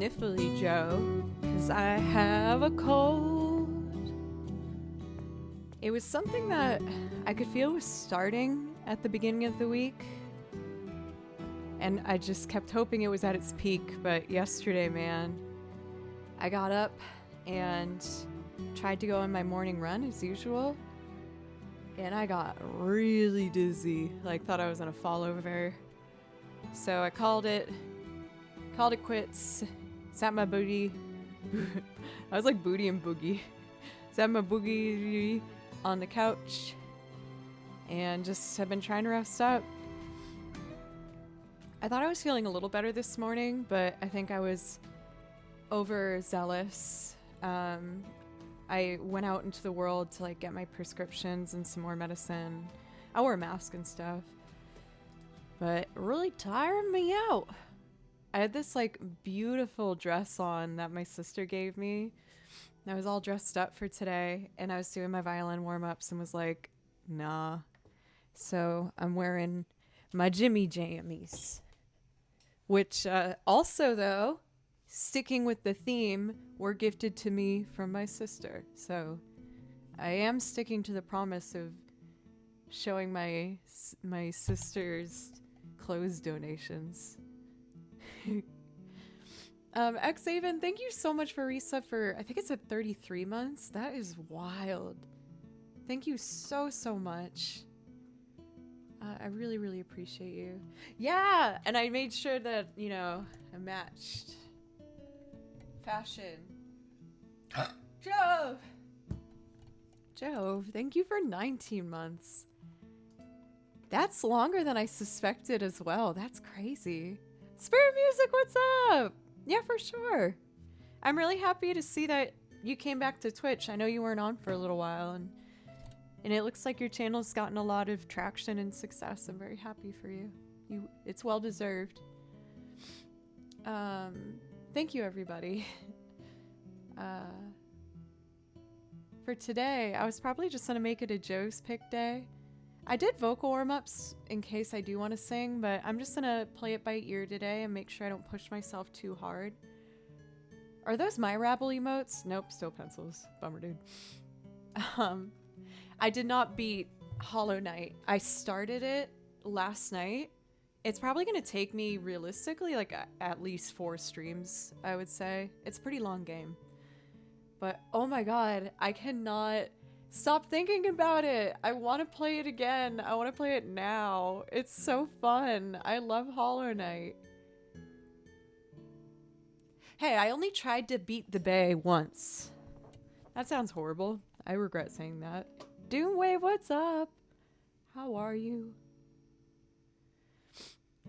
sniffly, Joe, 'cause I have a cold. It was something that I could feel was starting at the beginning of the week, and I just kept hoping it was at its peak. But yesterday, man, I got up and tried to go on my morning run as usual, and I got really dizzy, like thought I was gonna fall over. So I called it quits, sat my booty, I was like booty and boogie, sat my boogie on the couch, and just have been trying to rest up. I thought I was feeling a little better this morning, but I think I was overzealous. I went out into the world to like get my prescriptions and some more medicine. I wore a mask and stuff, but it really tired me out. I had this like beautiful dress on that my sister gave me. I was all dressed up for today, and I was doing my violin warm-ups and was like, nah. So I'm wearing my Jimmy Jammies, which also, though, sticking with the theme, were gifted to me from my sister. So I am sticking to the promise of showing my sister's clothes donations. Xaven, thank you so much for resub for, I think it's at 33 months. That is wild. Thank you so much. I really, really appreciate you. Yeah, and I made sure that, you know, I matched. Fashion. Jove, thank you for 19 months. That's longer than I suspected as well. That's crazy. Spirit Music, what's up? Yeah, for sure. I'm really happy to see that you came back to Twitch. I know you weren't on for a little while, and it looks like your channel's gotten a lot of traction and success. I'm very happy for you. It's well deserved. Thank you, everybody. For today, I was probably just gonna make it a Joe's Pick day. I did vocal warm-ups in case I do want to sing, but I'm just gonna play it by ear today and make sure I don't push myself too hard. Are those my rabble emotes? Nope, still pencils. Bummer, dude. I did not beat Hollow Knight. I started it last night. It's probably gonna take me realistically like at least 4 streams, I would say. It's a pretty long game. But oh my god, I cannot stop thinking about it. I want to play it again. I want to play it now. It's so fun. I love Hollow Knight. Hey, I only tried to beat the Bay once. That sounds horrible. I regret saying that. Doomwave, what's up? How are you?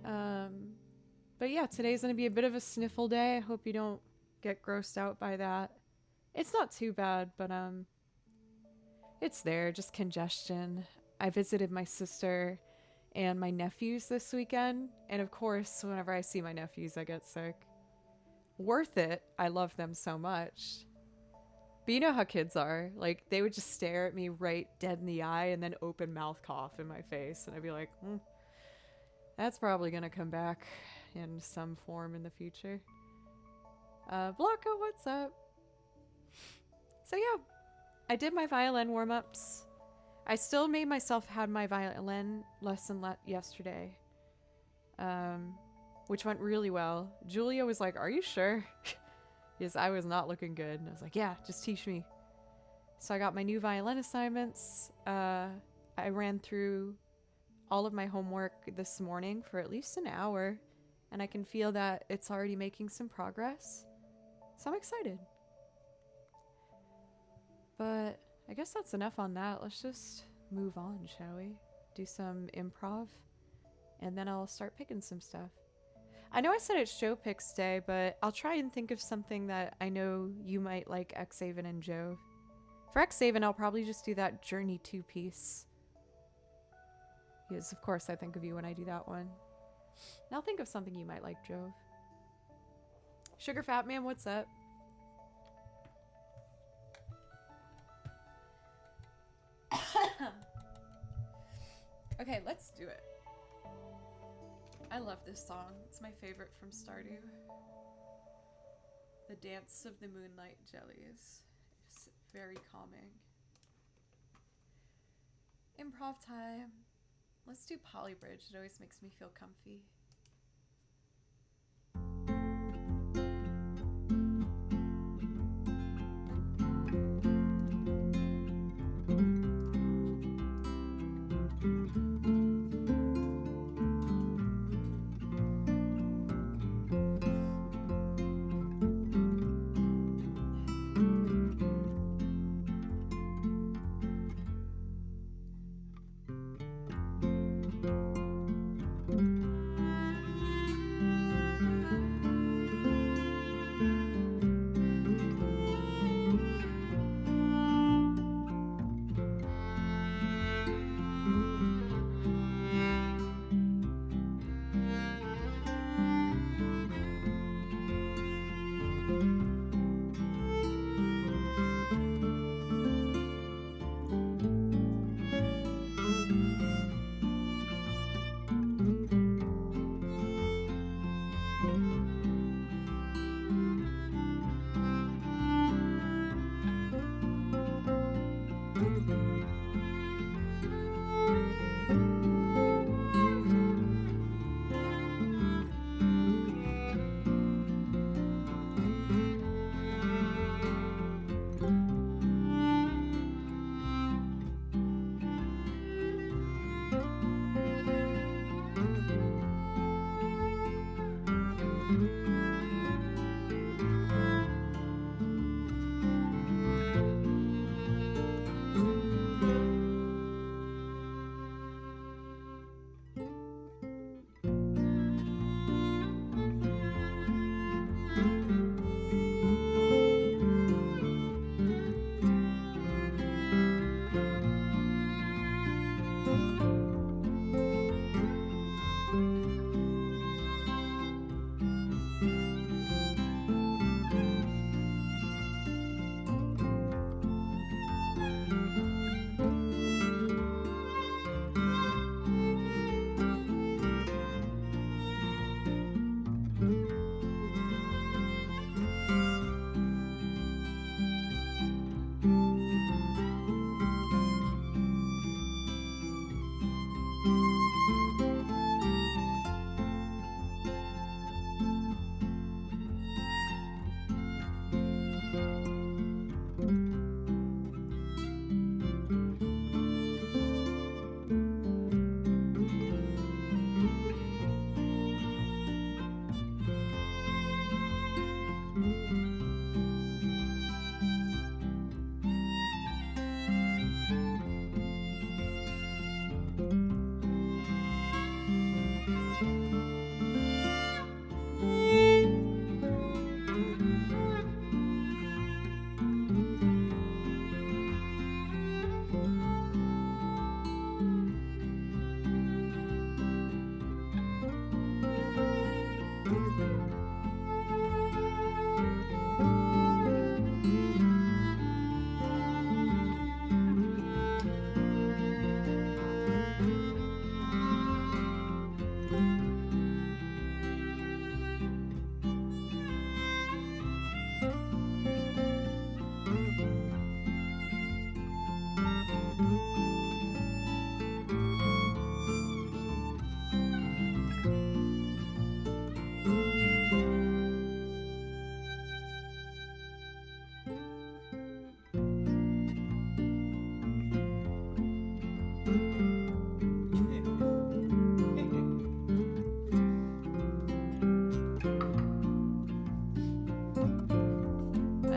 But yeah, today's gonna be a bit of a sniffle day. I hope you don't get grossed out by that. It's not too bad, but it's there, just congestion. I visited my sister and my nephews this weekend, and of course, whenever I see my nephews, I get sick. Worth it. I love them so much. But you know how kids are. Like, they would just stare at me right dead in the eye and then open mouth cough in my face, and I'd be like, that's probably gonna come back in some form in the future. Blanca, what's up? So yeah, I did my violin warm-ups. I still made myself had my violin lesson yesterday, which went really well. Julia was like, are you sure? Yes, I was not looking good. And I was like, yeah, just teach me. So I got my new violin assignments. I ran through all of my homework this morning for at least an hour, and I can feel that it's already making some progress. So I'm excited. But I guess that's enough on that. Let's just move on, shall we? Do some improv, and then I'll start picking some stuff. I know I said it's Joe Picks Day, but I'll try and think of something that I know you might like, Xaven and Joe. For Xaven, I'll probably just do that Journey 2 piece. Because, of course, I think of you when I do that one. And I'll think of something you might like, Jove. Sugar Fat Man, what's up? Okay, let's do it. I love this song. It's my favorite from Stardew. The dance of the moonlight jellies is very calming. Improv time. Let's do Polybridge. It always makes me feel comfy.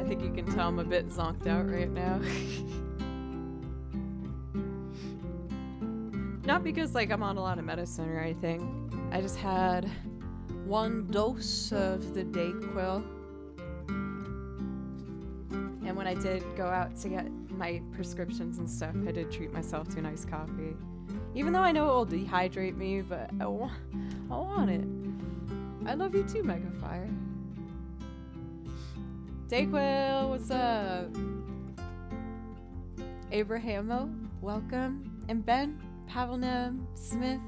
think you can tell I'm a bit zonked out right now. Not because like I'm on a lot of medicine or anything. I just had one dose of the Dayquil. And when I did go out to get my prescriptions and stuff, I did treat myself to an iced coffee. Even though I know it will dehydrate me, but I want it. I love you too, Megafire. Dayquil, what's up? Abrahamo, welcome. And Ben, Pavelnem, Smith.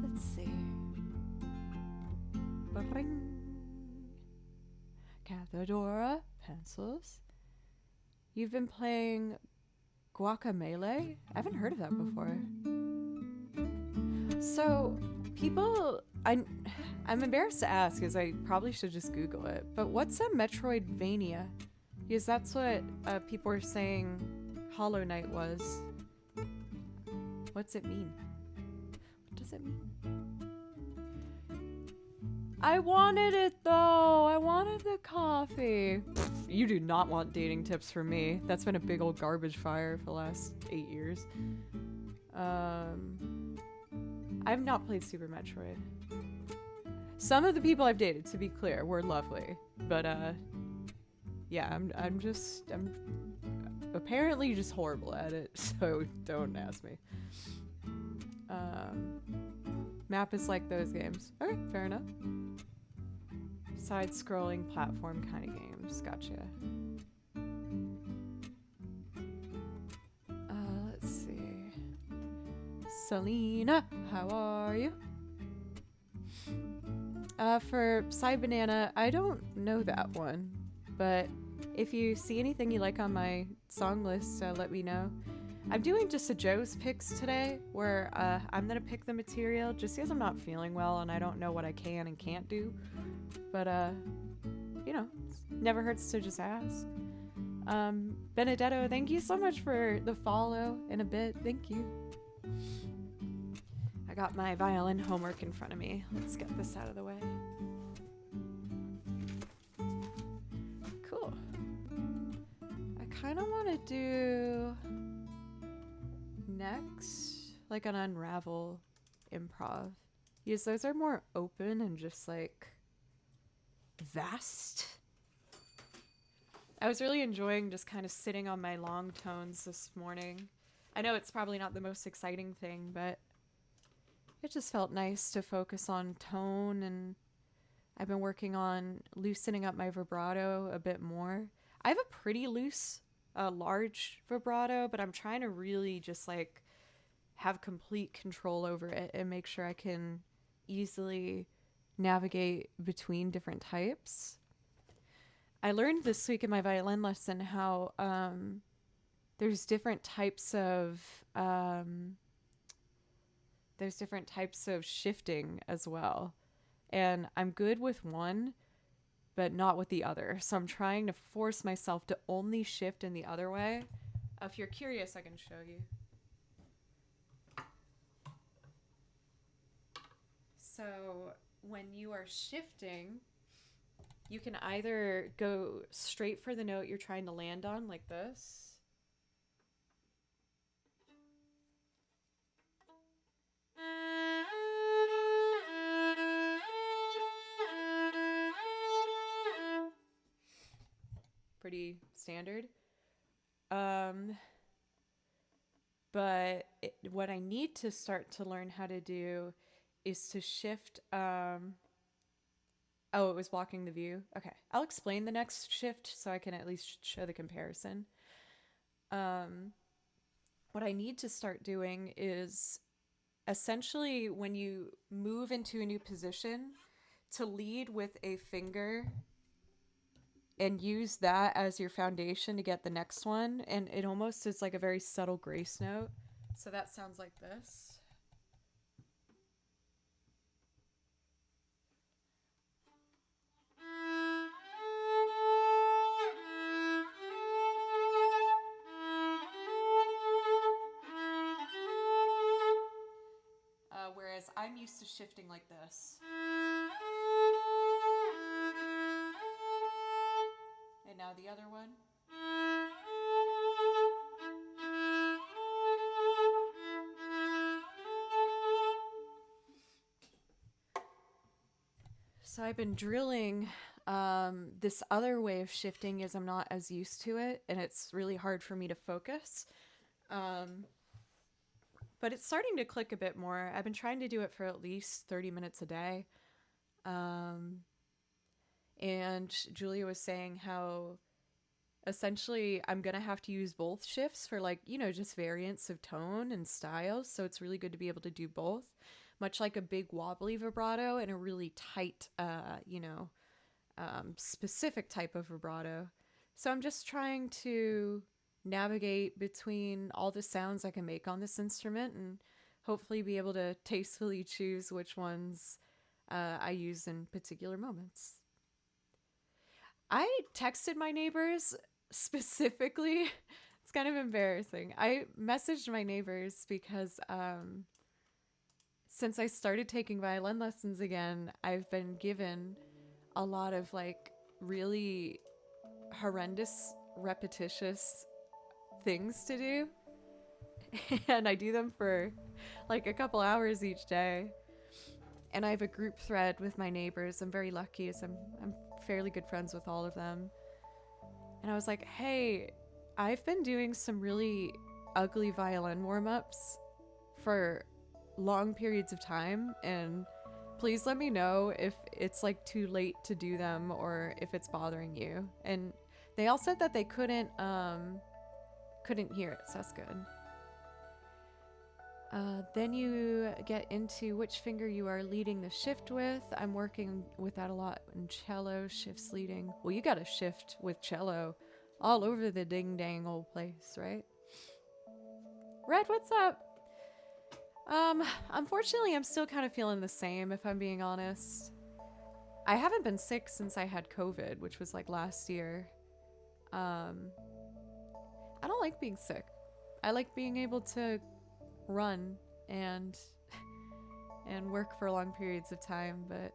Let's see. Ba-ring. Theodora, pencils. You've been playing Guacamelee? I haven't heard of that before. So, people, I'm embarrassed to ask, as I probably should just Google it, but what's a Metroidvania? Because that's what people were saying Hollow Knight was. What's it mean? What does it mean? I wanted it though! I wanted the coffee. Pfft, you do not want dating tips from me. That's been a big old garbage fire for the last 8 years. I've not played Super Metroid. Some of the people I've dated, to be clear, were lovely. But, yeah, I'm apparently just horrible at it, so don't ask me. Map is like those games. Okay, fair enough. Side-scrolling platform kind of games. Gotcha. Let's see. Selena, how are you? For Side Banana, I don't know that one, but if you see anything you like on my song list, let me know. I'm doing just a Joe's picks today, where I'm gonna pick the material just because I'm not feeling well and I don't know what I can and can't do. But you know, never hurts to just ask. Benedetto, thank you so much for the follow in a bit. Thank you. I got my violin homework in front of me. Let's get this out of the way. Cool. I kind of want to do next like an Unravel improv. Because those are more open and just like vast. I was really enjoying just kind of sitting on my long tones this morning. I know it's probably not the most exciting thing, but it just felt nice to focus on tone, and I've been working on loosening up my vibrato a bit more. I have a pretty loose, large vibrato, but I'm trying to really just like have complete control over it and make sure I can easily navigate between different types. I learned this week in my violin lesson how there's different types of shifting as well. And I'm good with one, but not with the other. So I'm trying to force myself to only shift in the other way. If you're curious, I can show you. So when you are shifting, you can either go straight for the note you're trying to land on, like this. Pretty standard. But what I need to start to learn how to do is to shift. Oh, it was blocking the view. Okay, I'll explain the next shift so I can at least show the comparison. What I need to start doing is essentially when you move into a new position, to lead with a finger and use that as your foundation to get the next one. And it almost is like a very subtle grace note. So that sounds like this. Whereas I'm used to shifting like this. And now the other one. So I've been drilling this other way of shifting as I'm not as used to it, and it's really hard for me to focus. But it's starting to click a bit more. I've been trying to do it for at least 30 minutes a day. And Julia was saying how essentially I'm going to have to use both shifts for like, you know, just variants of tone and styles. So it's really good to be able to do both, much like a big wobbly vibrato and a really tight, specific type of vibrato. So I'm just trying to navigate between all the sounds I can make on this instrument and hopefully be able to tastefully choose which ones I use in particular moments. I texted my neighbors specifically. It's kind of embarrassing. I messaged my neighbors because since I started taking violin lessons again, I've been given a lot of like really horrendous, repetitious things to do. And I do them for like a couple hours each day. And I have a group thread with my neighbors. I'm very lucky as I'm fairly good friends with all of them. And I was like, hey, I've been doing some really ugly violin warm-ups for long periods of time, and please let me know if it's like too late to do them or if it's bothering you. And they all said that they couldn't hear it, so that's good. Then you get into which finger you are leading the shift with. I'm working with that a lot in cello, shifts leading. Well, you got a shift with cello all over the ding dang old place, right? Red, what's up? Unfortunately, I'm still kind of feeling the same, if I'm being honest. I haven't been sick since I had COVID, which was like last year. I don't like being sick. I like being able to run and work for long periods of time, but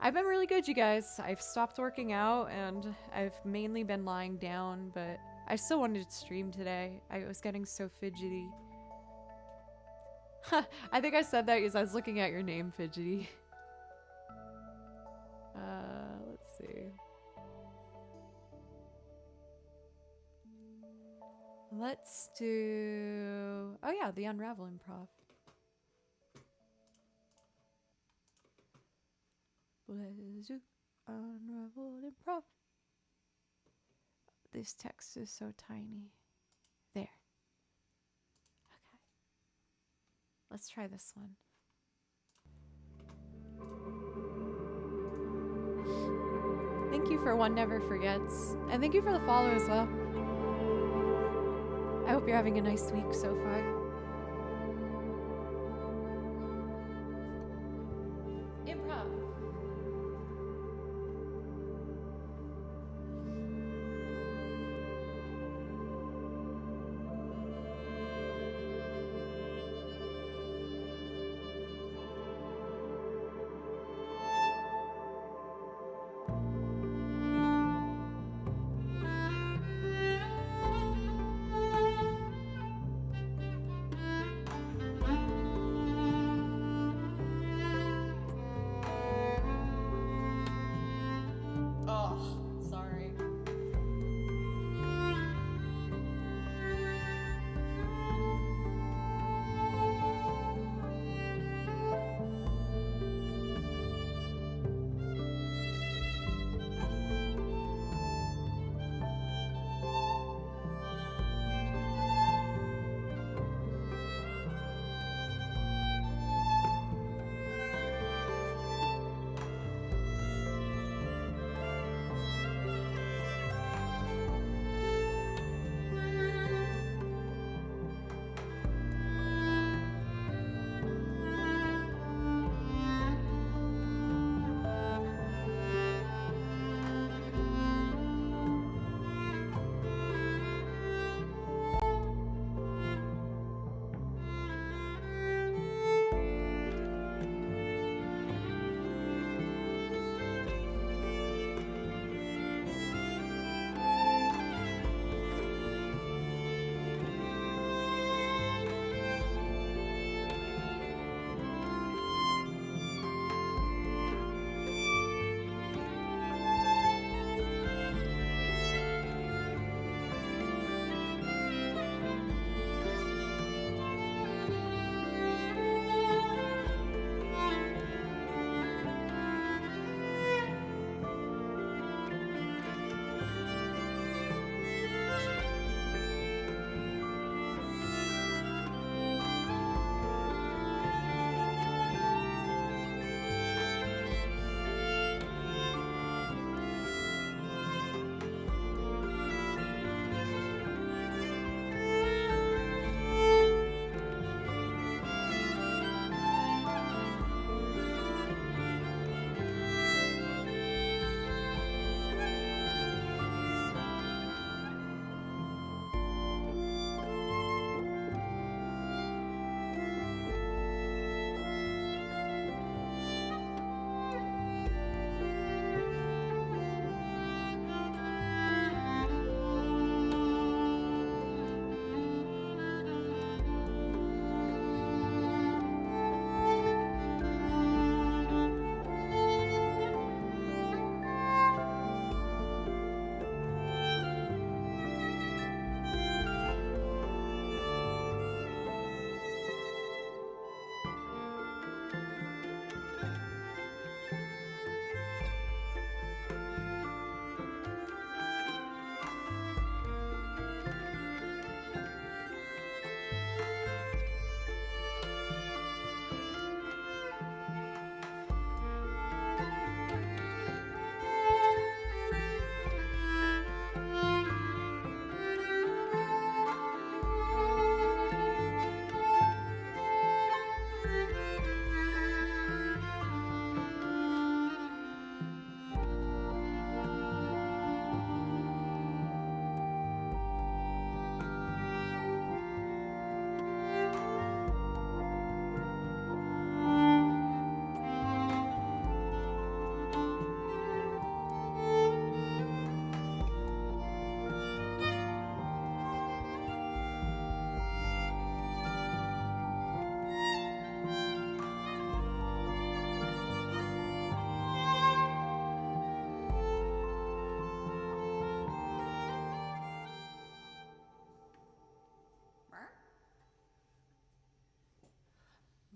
I've been really good, you guys. I've stopped working out and I've mainly been lying down, but I still wanted to stream today. I was getting so fidgety. I think I said that because I was looking at your name, Fidgety. Let's see. Let's do... Oh yeah, the Unravel Improv. Let's do Unravel Improv. This text is so tiny. There. Okay. Let's try this one. Thank you for One Never Forgets. And thank you for the follow as well. I hope you're having a nice week so far. Improv.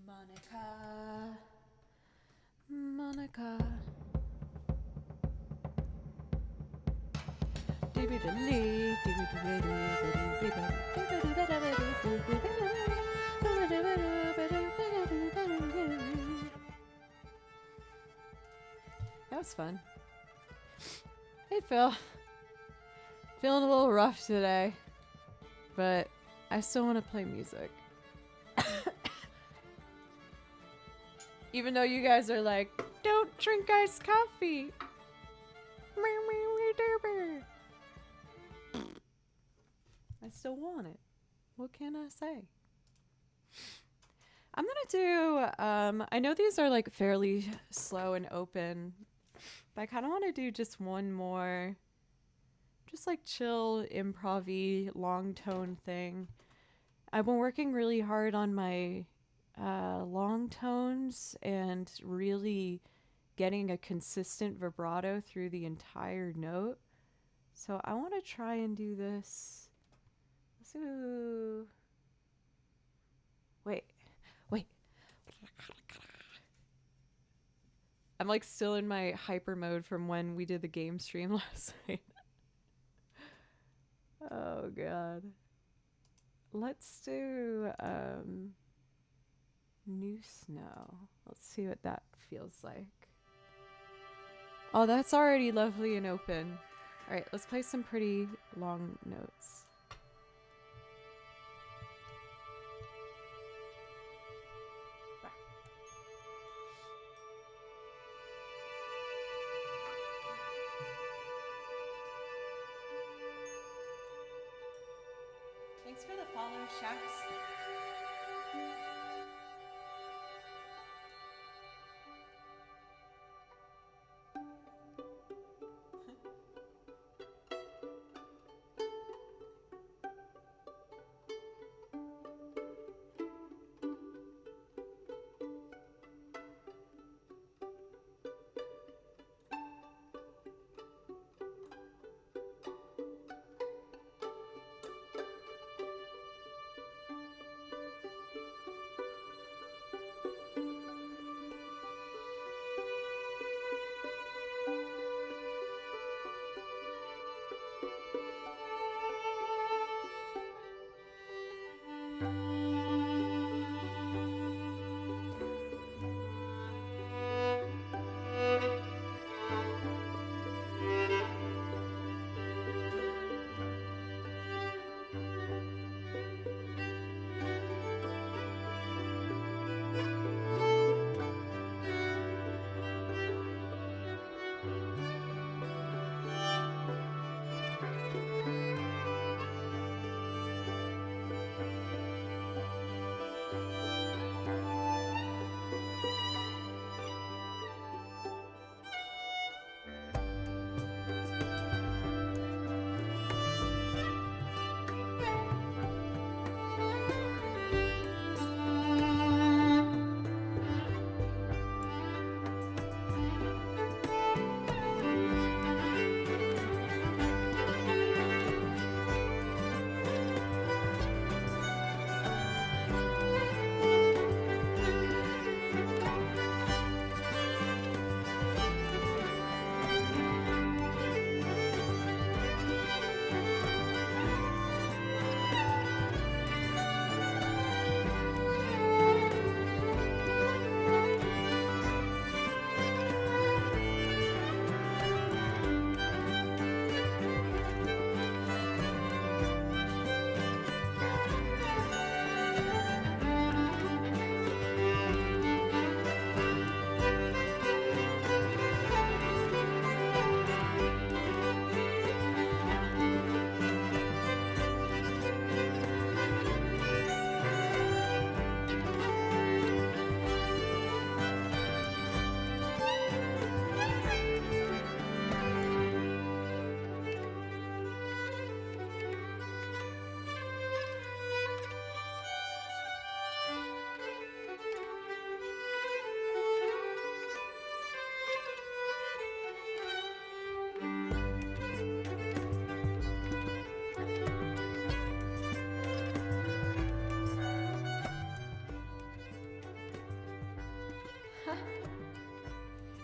Monica, Monica. That was fun. Hey Phil. Feeling a little rough today, but I still want to play music. Even though you guys are like, don't drink iced coffee. I still want it. What can I say? I'm gonna do, I know these are like fairly slow and open, but I kind of want to do just one more, just like chill, improv-y, long tone thing. I've been working really hard on my long tones and really getting a consistent vibrato through the entire note. So I want to try and do this. Let's do... Wait. I'm like still in my hyper mode from when we did the game stream last night. Oh god. Let's do New Snow. Let's see what that feels like. Oh, that's already lovely and open. Alright, let's play some pretty long notes. Thanks for the follow, Shax.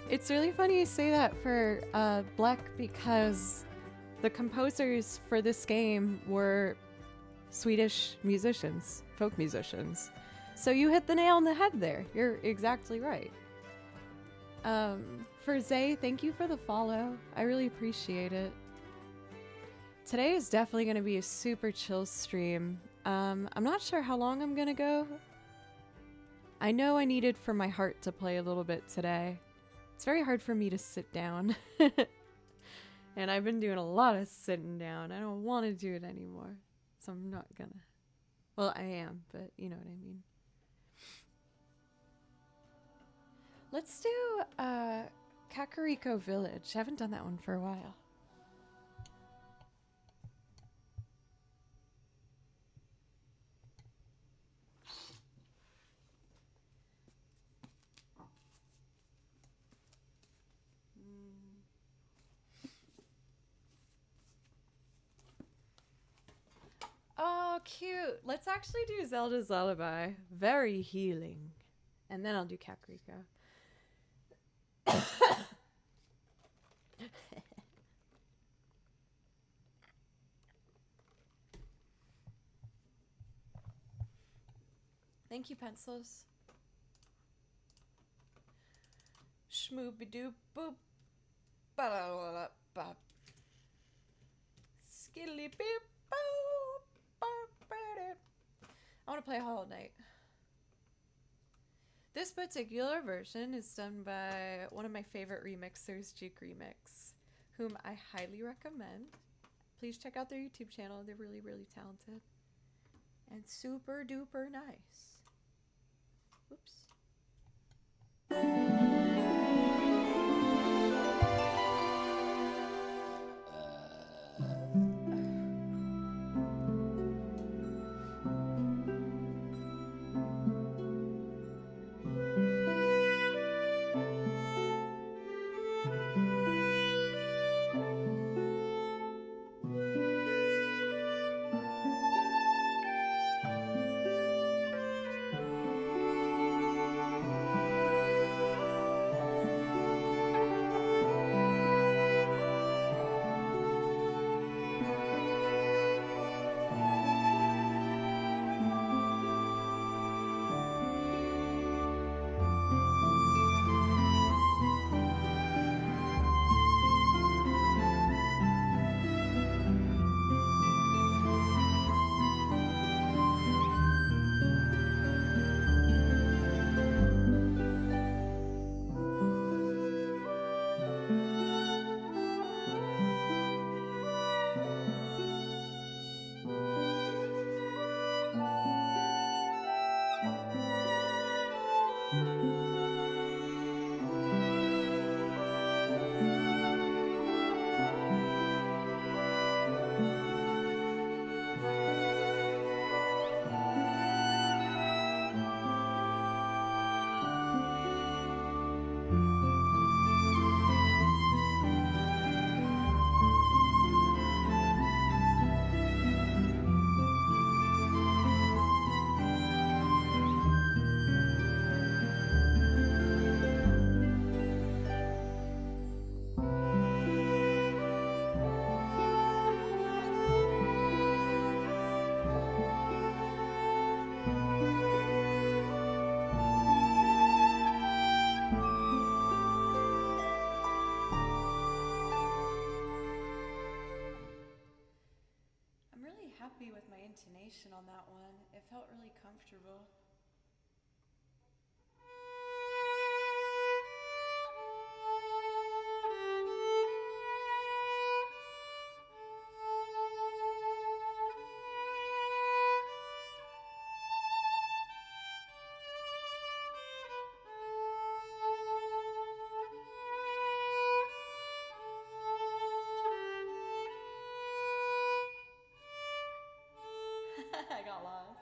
It's really funny you say that for Black because the composers for this game were Swedish musicians, folk musicians. So you hit the nail on the head there. You're exactly right. For Zay, thank you for the follow. I really appreciate it. Today is definitely going to be a super chill stream. I'm not sure how long I'm going to go. I know I needed for my heart to play a little bit today. It's very hard for me to sit down. And I've been doing a lot of sitting down. I don't want to do it anymore. So I'm not gonna. Well, I am, but you know what I mean. Let's do Kakariko Village. I haven't done that one for a while. Oh, cute. Let's actually do Zelda's Lullaby. Very healing. And then I'll do Kakariko. Thank you, pencils. Schmoopy-doop boop. Ba-da-da-da-bop. Skilly-beep boop. I want to play Hollow Knight. This particular version is done by one of my favorite remixers, Juke Remix, whom I highly recommend. Please check out their YouTube channel. They're really, really talented. And super duper nice. Oops. Happy with my intonation on that one. It felt really comfortable. I got lost.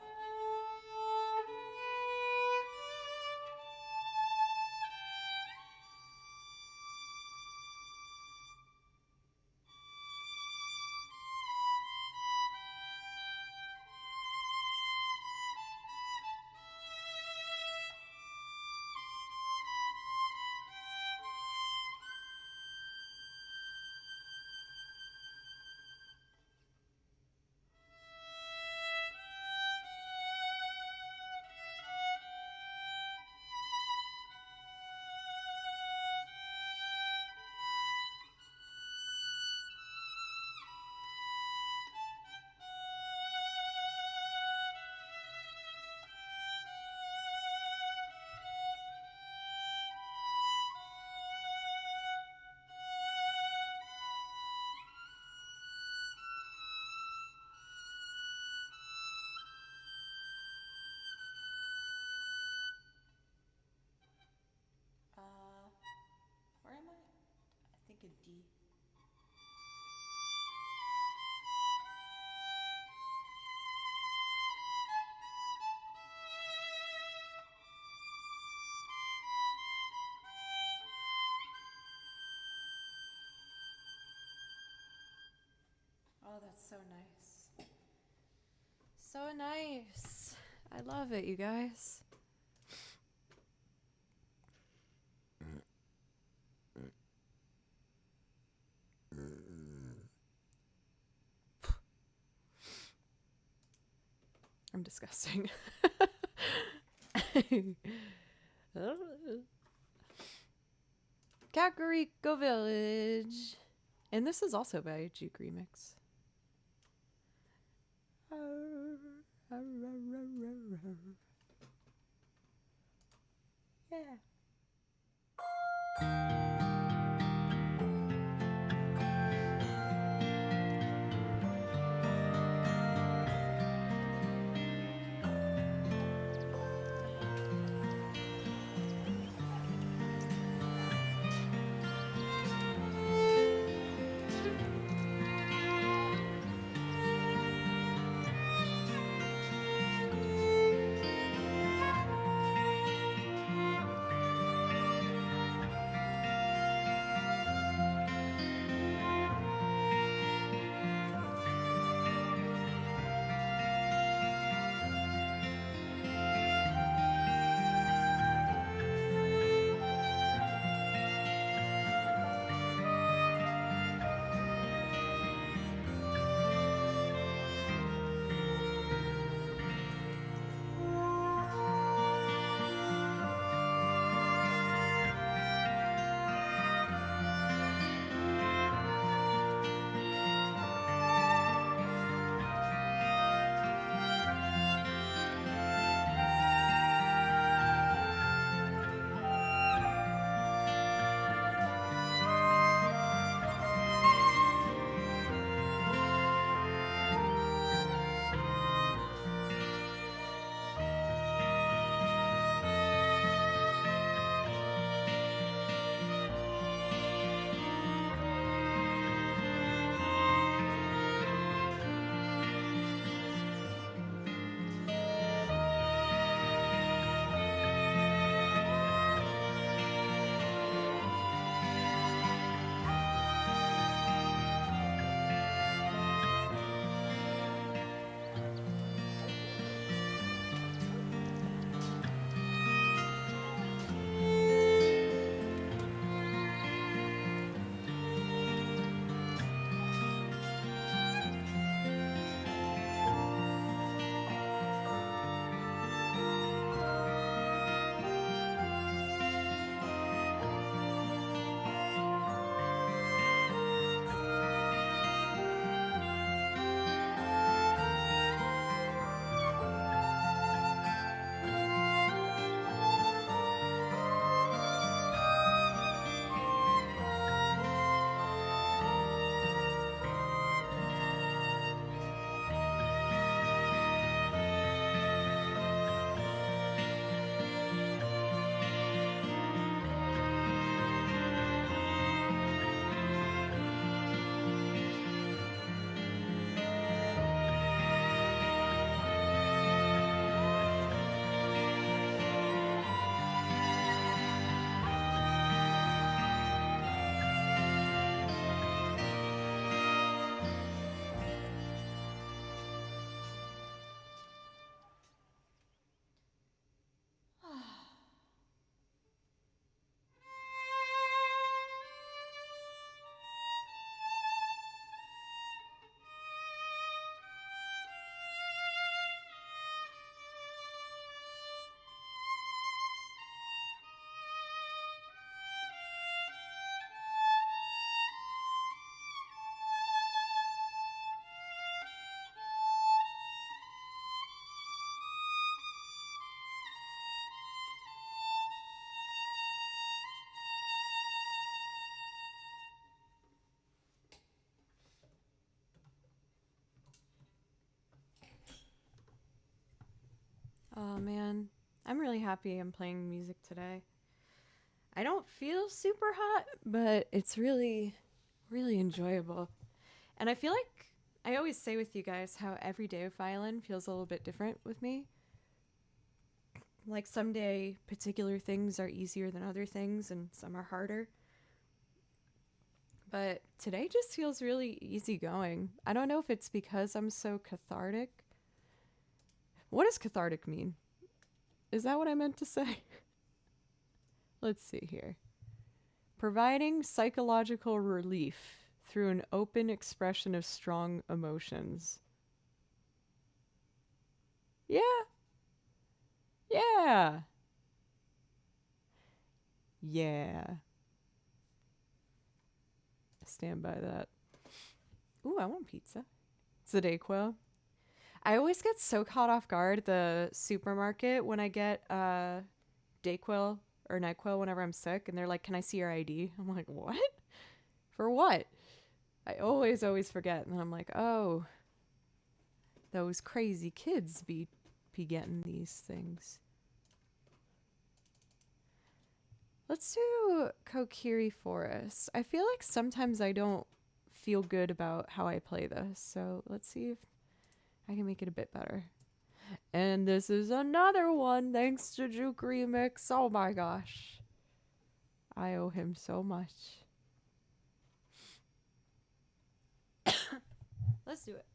Oh, that's so nice. So nice. I love it, you guys. I'm disgusting. Kakariko Village. And this is also by Juke Remix. Yeah. Oh man, I'm really happy I'm playing music today. I don't feel super hot, but it's really really enjoyable. And I feel like I always say with you guys how every day of violin feels a little bit different with me. Like someday particular things are easier than other things and some are harder. But today just feels really easygoing. I don't know if it's because I'm so cathartic. What does cathartic mean? Is that what I meant to say? Let's see here. Providing psychological relief through an open expression of strong emotions. Yeah. Yeah. Yeah. Stand by that. Ooh, I want pizza. It's a Dayquil. I always get so caught off guard at the supermarket when I get Dayquil or NyQuil whenever I'm sick, and they're like, "Can I see your ID?" I'm like, "What? For what?" I always forget, and then I'm like, "Oh, those crazy kids be getting these things." Let's do Kokiri Forest. I feel like sometimes I don't feel good about how I play this, so let's see if I can make it a bit better. And this is another one thanks to Juke Remix. Oh my gosh. I owe him so much. Let's do it.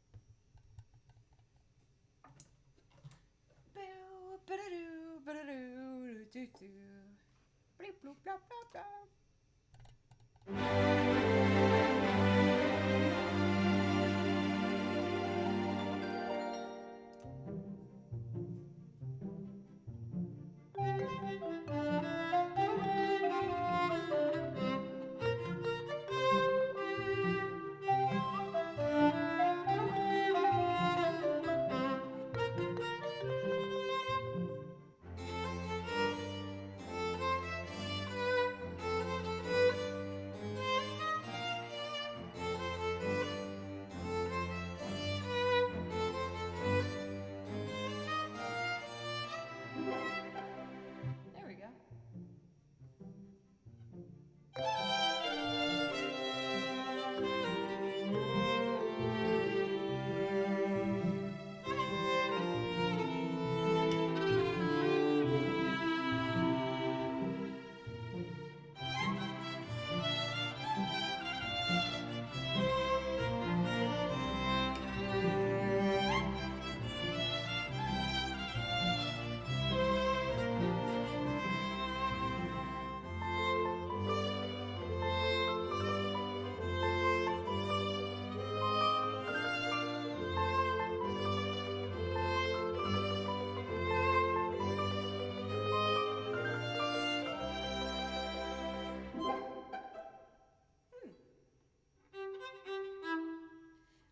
There we go.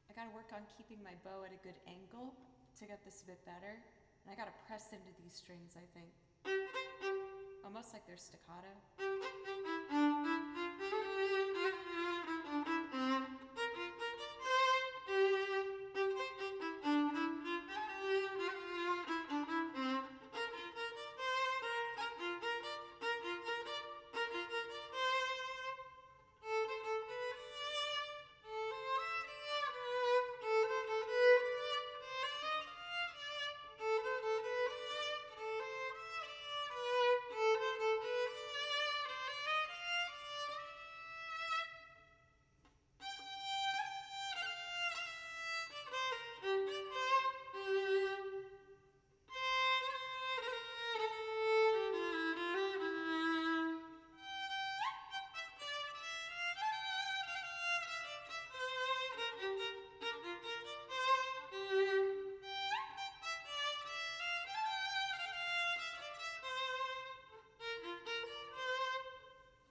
I gotta work on keeping my bow at a good angle to get this a bit better. And I gotta press into these strings, I think. Almost like they're staccato.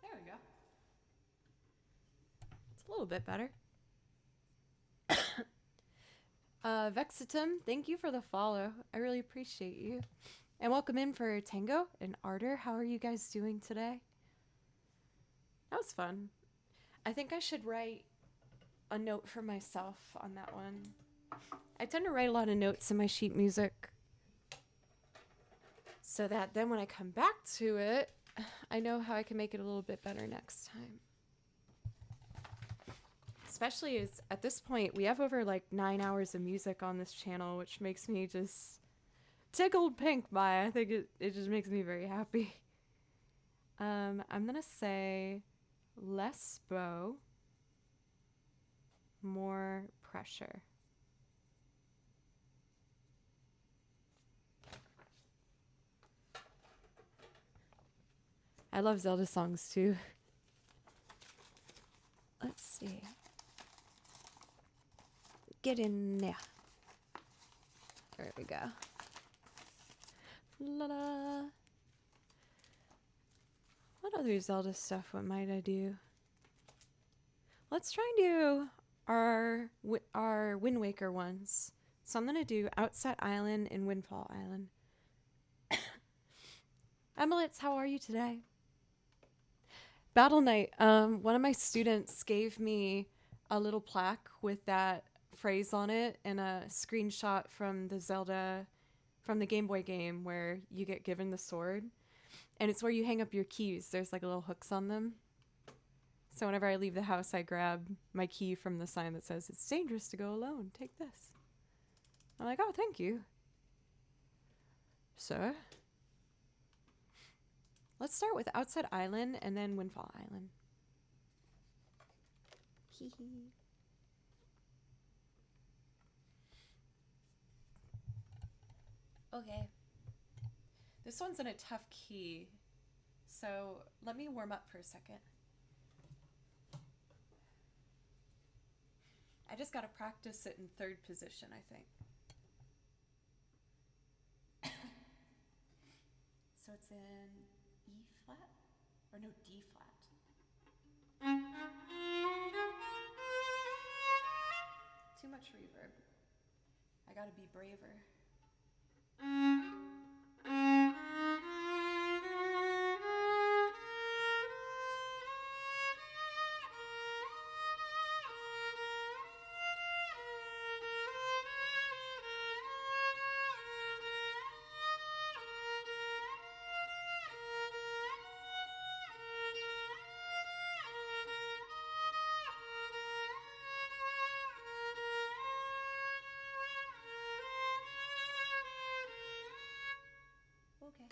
There we go. It's a little bit better. Vexitum, thank you for the follow. I really appreciate you. And welcome in for Tango and Ardor. How are you guys doing today? That was fun. I think I should write a note for myself on that one. I tend to write a lot of notes in my sheet music so that then when I come back to it, I know how I can make it a little bit better next time. especially as at this point we have over like 9 hours of music on this channel, which makes me just tickled pink by. I think it just makes me very happy. I'm gonna say less bow, more pressure. I love Zelda songs too. Let's see. Get in there. There we go. La la. What other Zelda stuff? What might I do? Let's try and do our Wind Waker ones. So I'm gonna do Outset Island and Windfall Island. Emilitz, how are you today? Battle Knight. One of my students gave me a little plaque with that phrase on it and a screenshot from the Game Boy game where you get given the sword. And it's where you hang up your keys. There's like little hooks on them. So whenever I leave the house, I grab my key from the sign that says, "It's dangerous to go alone. Take this." I'm like, "Oh, thank you, sir." Let's start with Outside Island and then Windfall Island. Hee hee. Okay. This one's in a tough key, so let me warm up for a second. I just gotta practice it in third position, I think. So it's in E flat? Or no, D flat. Too much reverb. I gotta be braver. Okay.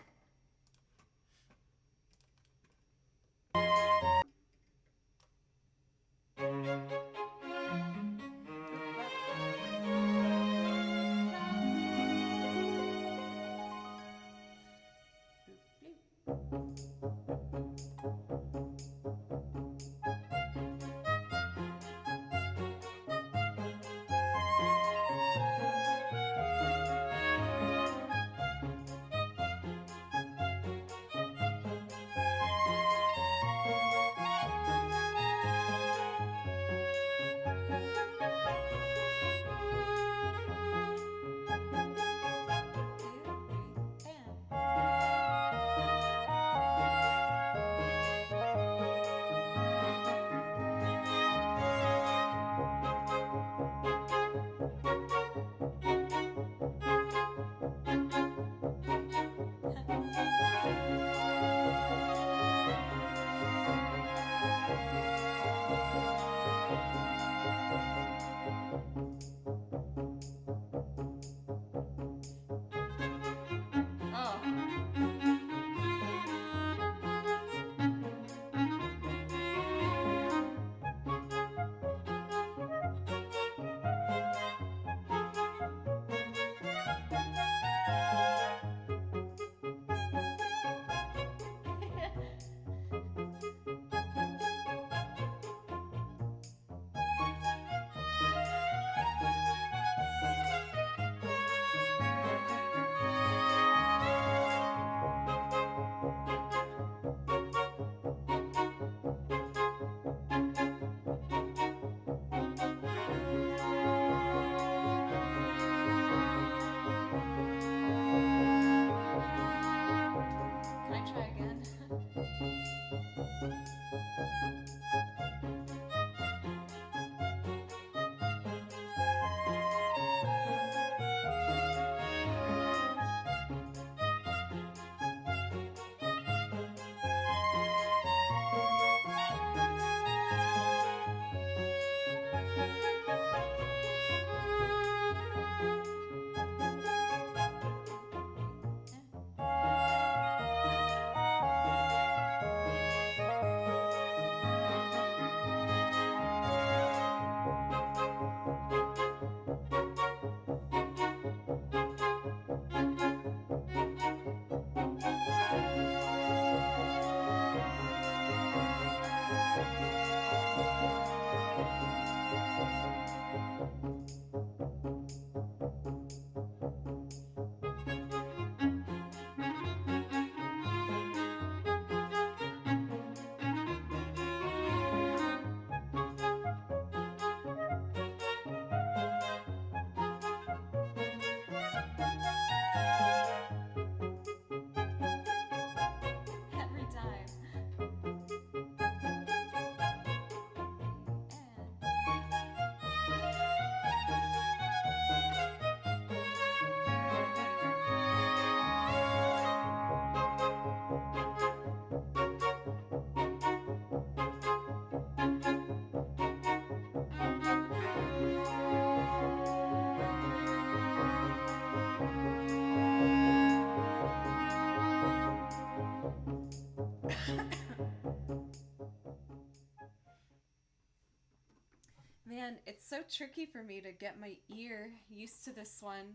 It's so tricky for me to get my ear used to this one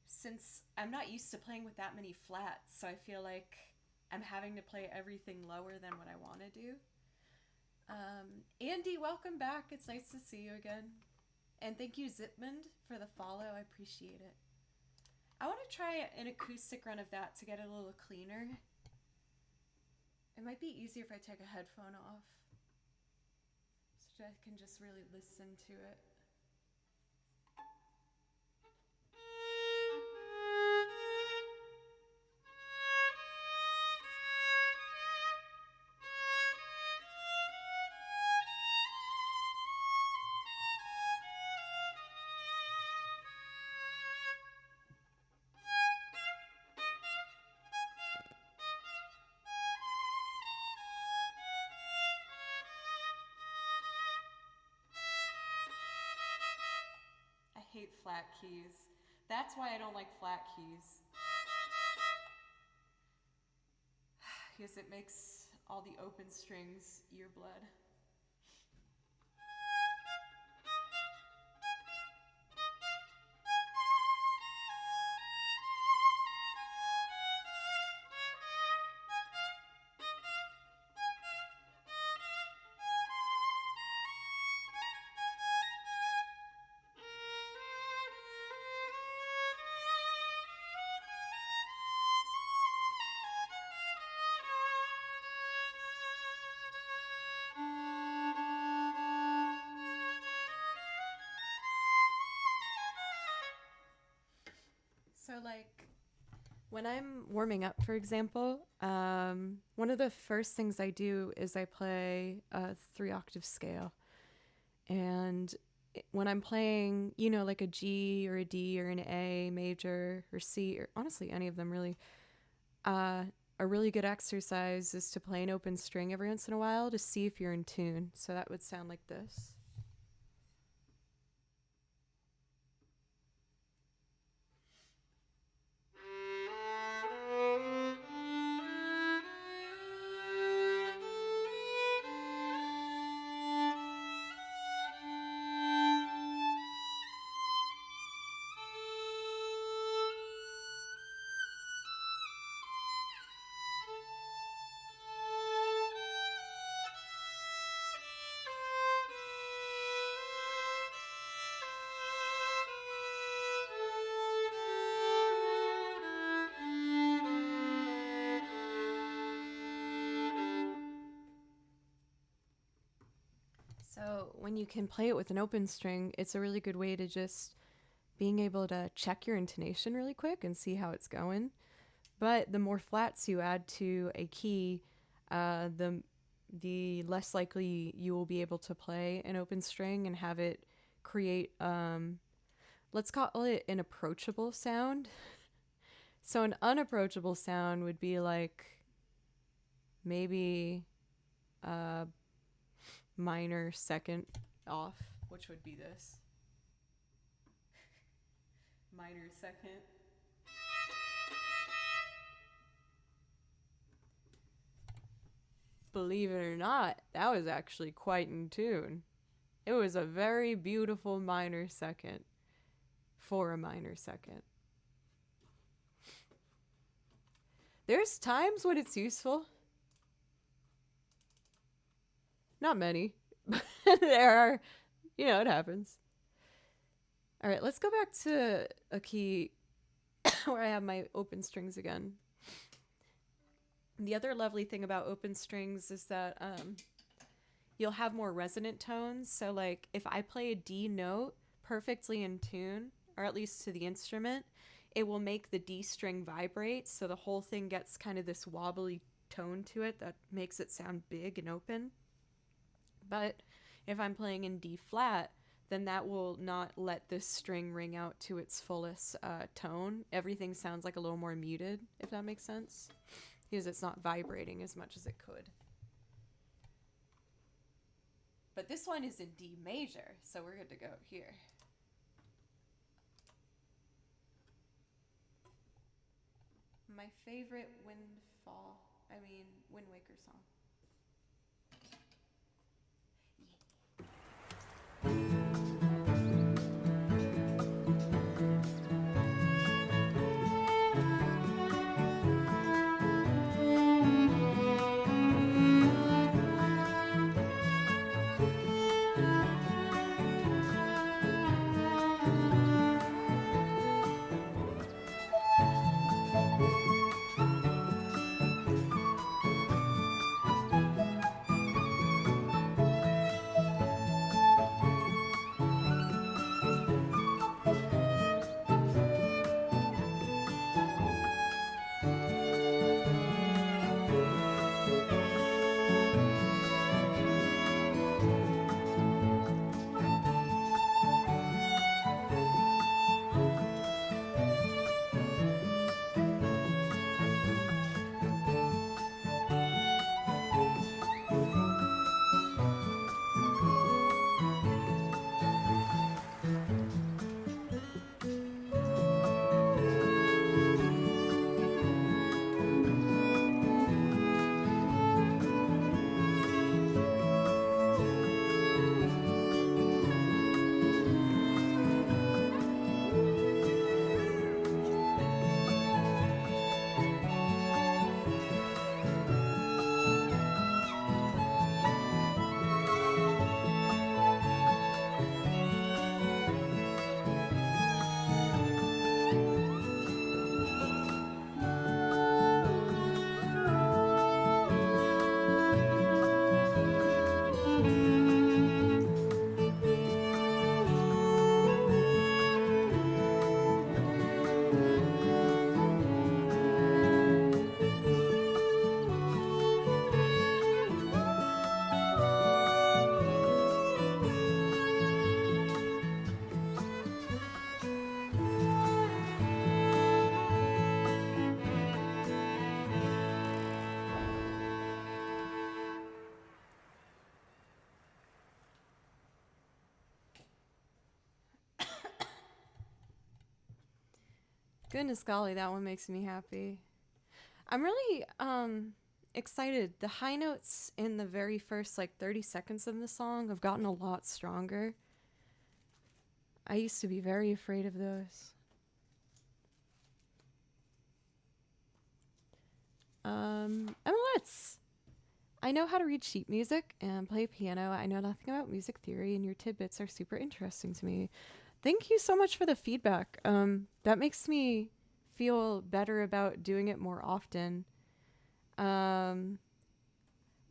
since I'm not used to playing with that many flats, so I feel like I'm having to play everything lower than what I want to do. Andy, welcome back. It's nice to see you again. And thank you, Zipmund, for the follow. I appreciate it. I want to try an acoustic run of that to get it a little cleaner. It might be easier if I take a headphone off so I can just really listen to it. I hate flat keys. That's why I don't like flat keys. Because it makes all the open strings ear blood. So, like, when I'm warming up, for example, one of the first things I do is I play a 3-octave scale. And when I'm playing, you know, like a G or a D or an A major or C, or honestly any of them really, a really good exercise is to play an open string every once in a while to see if you're in tune. So that would sound like this. So when you can play it with an open string, it's a really good way to just being able to check your intonation really quick and see how it's going. But the more flats you add to a key, the less likely you will be able to play an open string and have it create, let's call it an approachable sound. So an unapproachable sound would be like maybe a minor second off, which would be this. Minor second. Believe it or not, that was actually quite in tune. It was a very beautiful minor second for a minor second. There's times when it's useful. Not many, but there are, you know, it happens. All right, let's go back to a key where I have my open strings again. The other lovely thing about open strings is that you'll have more resonant tones. So, like, if I play a D note perfectly in tune, or at least to the instrument, it will make the D string vibrate. So the whole thing gets kind of this wobbly tone to it that makes it sound big and open. But if I'm playing in D flat, then that will not let this string ring out to its fullest tone. Everything sounds like a little more muted, if that makes sense, because it's not vibrating as much as it could. But this one is in D major, so we're good to go here. My favorite Wind Waker song. Yeah. Goodness golly, that one makes me happy. I'm really excited. The high notes in the very first like 30 seconds of the song have gotten a lot stronger. I used to be very afraid of those. And let's. I know how to read sheet music and play piano. I know nothing about music theory, and your tidbits are super interesting to me. Thank you so much for the feedback. That makes me feel better about doing it more often. I'm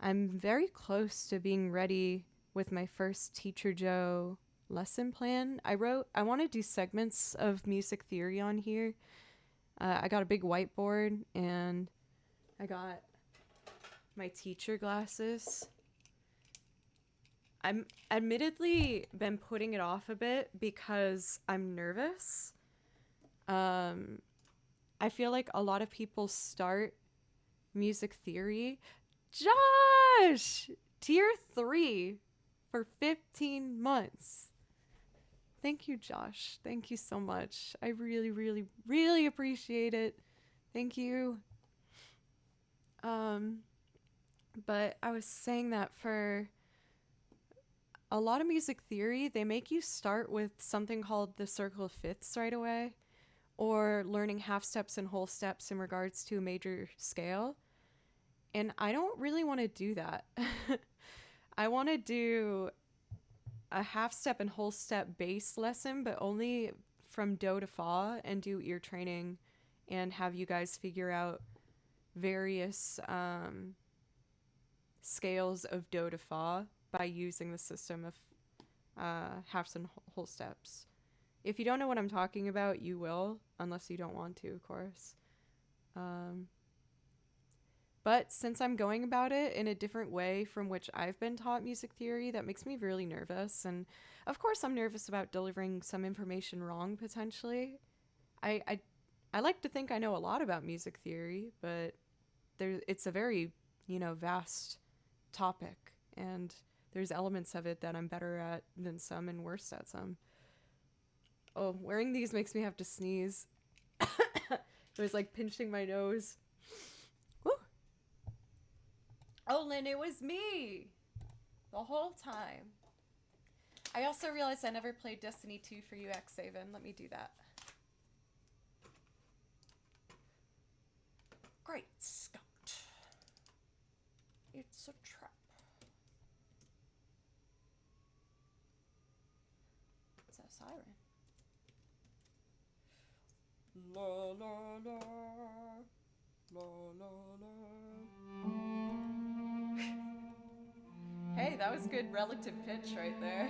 very close to being ready with my first Teacher Joe lesson plan. I want to do segments of music theory on here. I got a big whiteboard and I got my teacher glasses. I'm admittedly been putting it off a bit because I'm nervous. I feel like a lot of people start music theory. Josh! Tier 3 for 15 months. Thank you, Josh. Thank you so much. I really, really, really appreciate it. Thank you. But I was saying that for a lot of music theory, they make you start with something called the circle of fifths right away, or learning half steps and whole steps in regards to a major scale. And I don't really want to do that. I want to do a half step and whole step bass lesson, but only from do to fa, and do ear training and have you guys figure out various scales of do to fa by using the system of halves and whole steps. If you don't know what I'm talking about, you will, unless you don't want to, of course. But since I'm going about it in a different way from which I've been taught music theory, that makes me really nervous. And of course, I'm nervous about delivering some information wrong, potentially. I like to think I know a lot about music theory, but it's a very, vast topic. And there's elements of it that I'm better at than some and worse at some. Oh, wearing these makes me have to sneeze. It was like pinching my nose. Woo! Oh, Lynn, it was me the whole time. I also realized I never played Destiny 2 for you, X7. Let me do that. Great Scott. It's a trap. It's a siren. La la la. La la la. Hey, that was good relative pitch right there.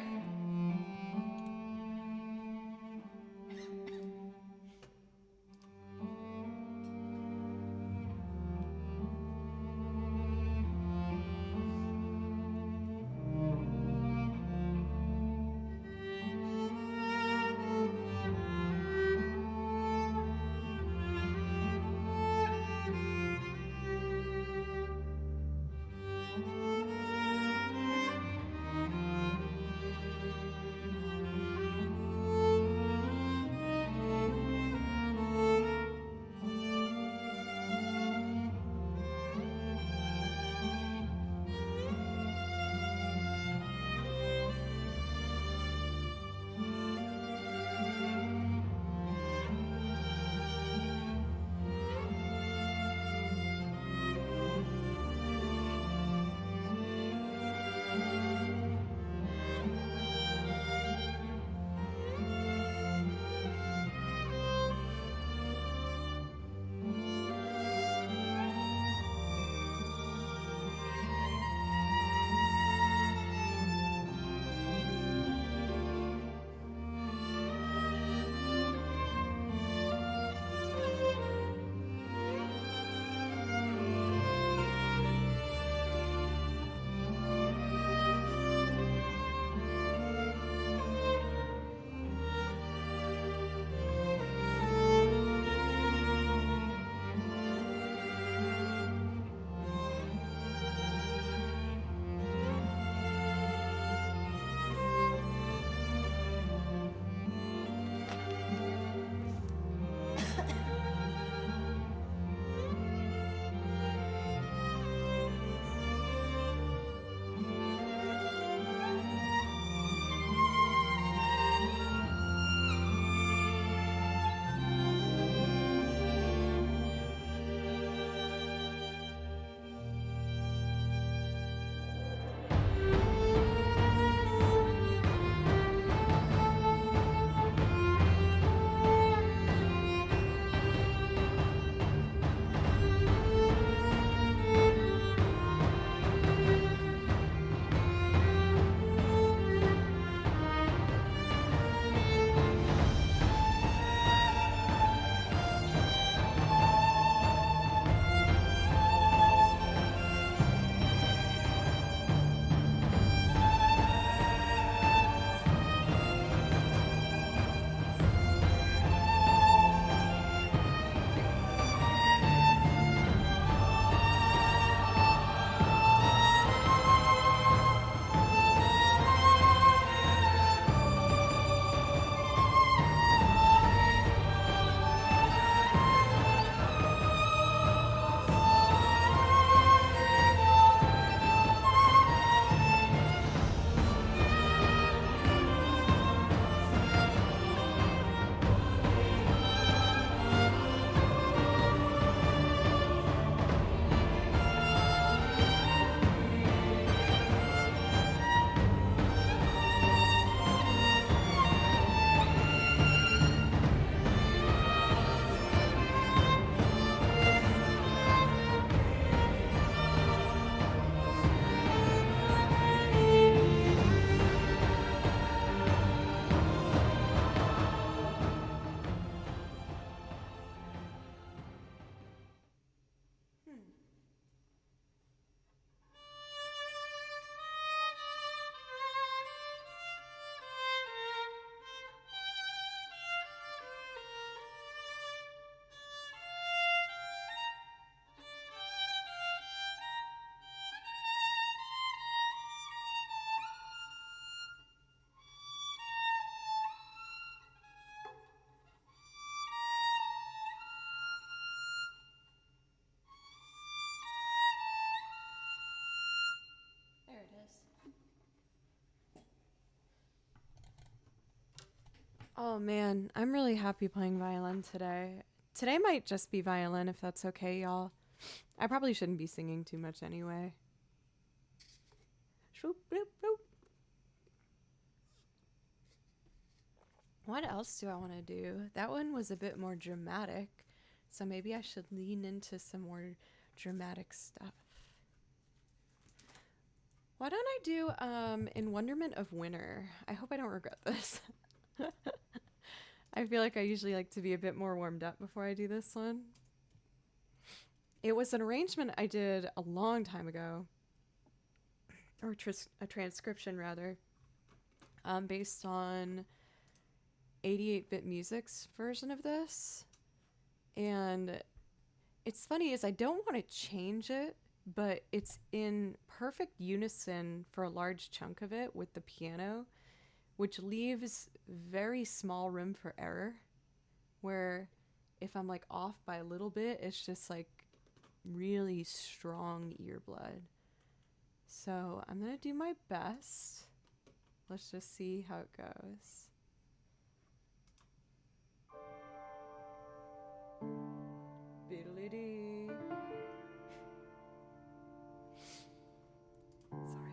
Oh man, I'm really happy playing violin today. Today might just be violin if that's okay, y'all. I probably shouldn't be singing too much anyway. Shoop, bloop, bloop. What else do I want to do? That one was a bit more dramatic, so maybe I should lean into some more dramatic stuff. Why don't I do In Wonderment of Winter? I hope I don't regret this. I feel like I usually like to be a bit more warmed up before I do this one. It was an arrangement I did a long time ago, or a transcription rather, based on 88-bit Music's version of this. And it's funny is I don't want to change it, but it's in perfect unison for a large chunk of it with the piano, which leaves very small room for error, where if I'm like off by a little bit, it's just like really strong ear blood. So I'm gonna do my best. Let's just see how it goes. Beedle-dee. Sorry.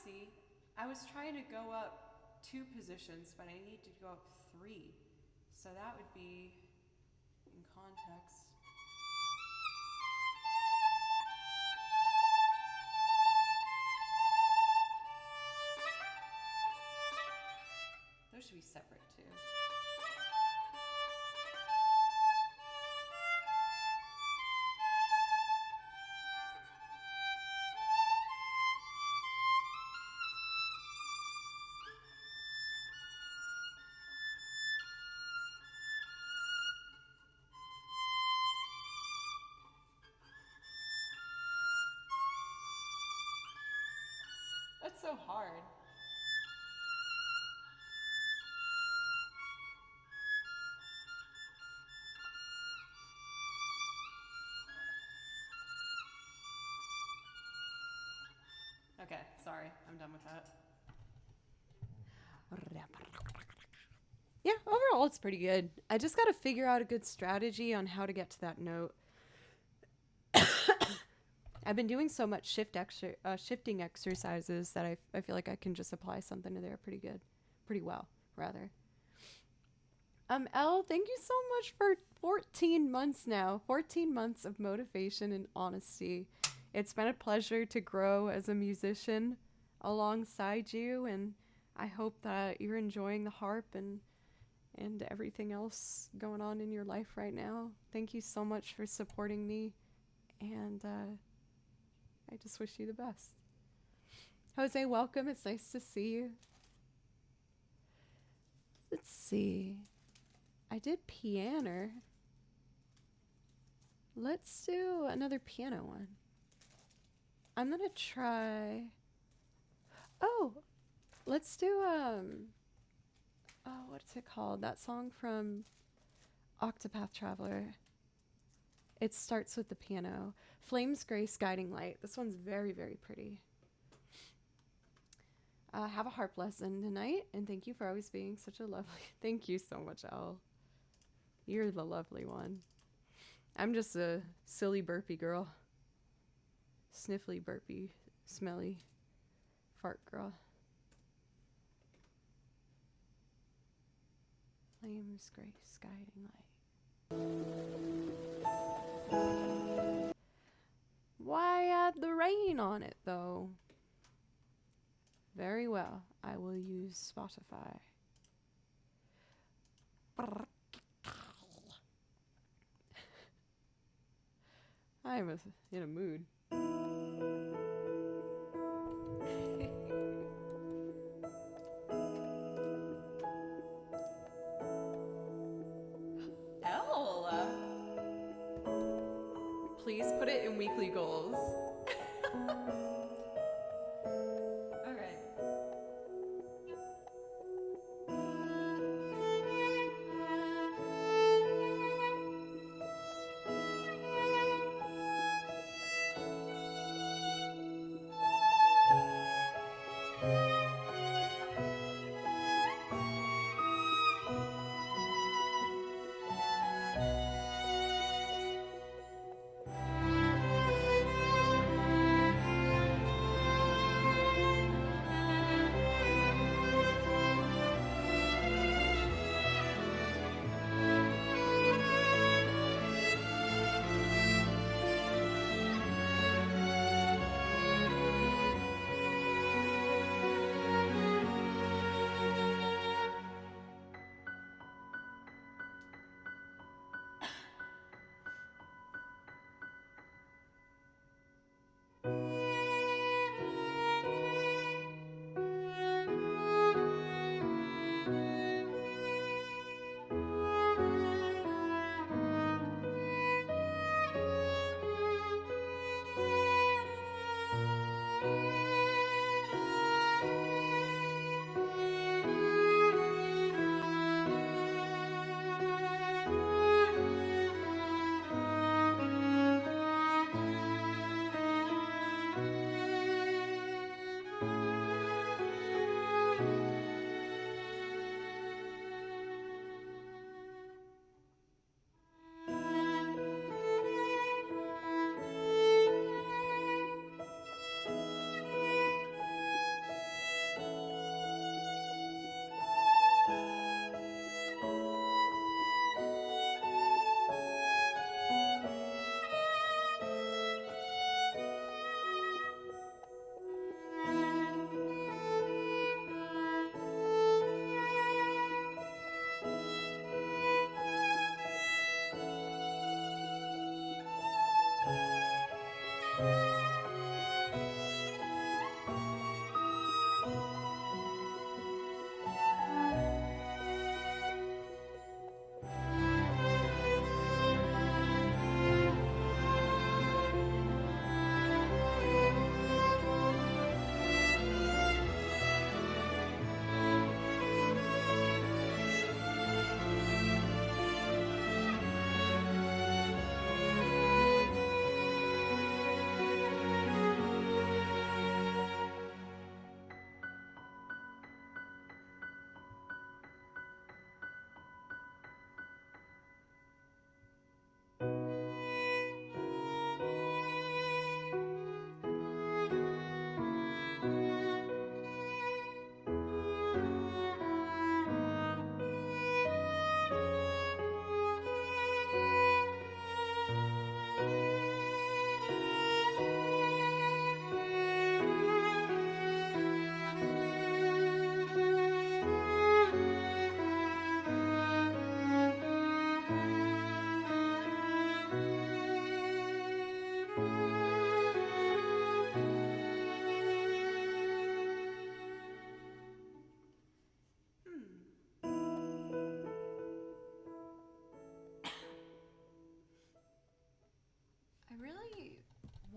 see, I was trying to go up 2 positions, but I need to go up 3. So that would be, in context. Those should be separate too. That's so hard. Okay, sorry, I'm done with that. Yeah, overall it's pretty good. I just got to figure out a good strategy on how to get to that note. I've been doing so much shifting exercises that I feel like I can just apply something to there pretty well, rather. Elle, thank you so much for 14 months now. 14 months of motivation and honesty. It's been a pleasure to grow as a musician alongside you, and I hope that you're enjoying the harp and everything else going on in your life right now. Thank you so much for supporting me, and I just wish you the best. Jose, welcome. It's nice to see you. Let's see. I did piano. Let's do another piano one. I'm gonna try. Oh, let's do what's it called? That song from Octopath Traveler. It starts with the piano. Flames, Grace, Guiding Light. This one's very, very pretty. Have a harp lesson tonight, and thank you for always being such a lovely. Thank you so much, Elle. You're the lovely one. I'm just a silly burpy girl. Sniffly, burpy, smelly fart girl. Flames, Grace, Guiding Light. Why add the rain on it, though? Very well. I will use Spotify. I'm in a mood. Elle! Please put it in weekly goals.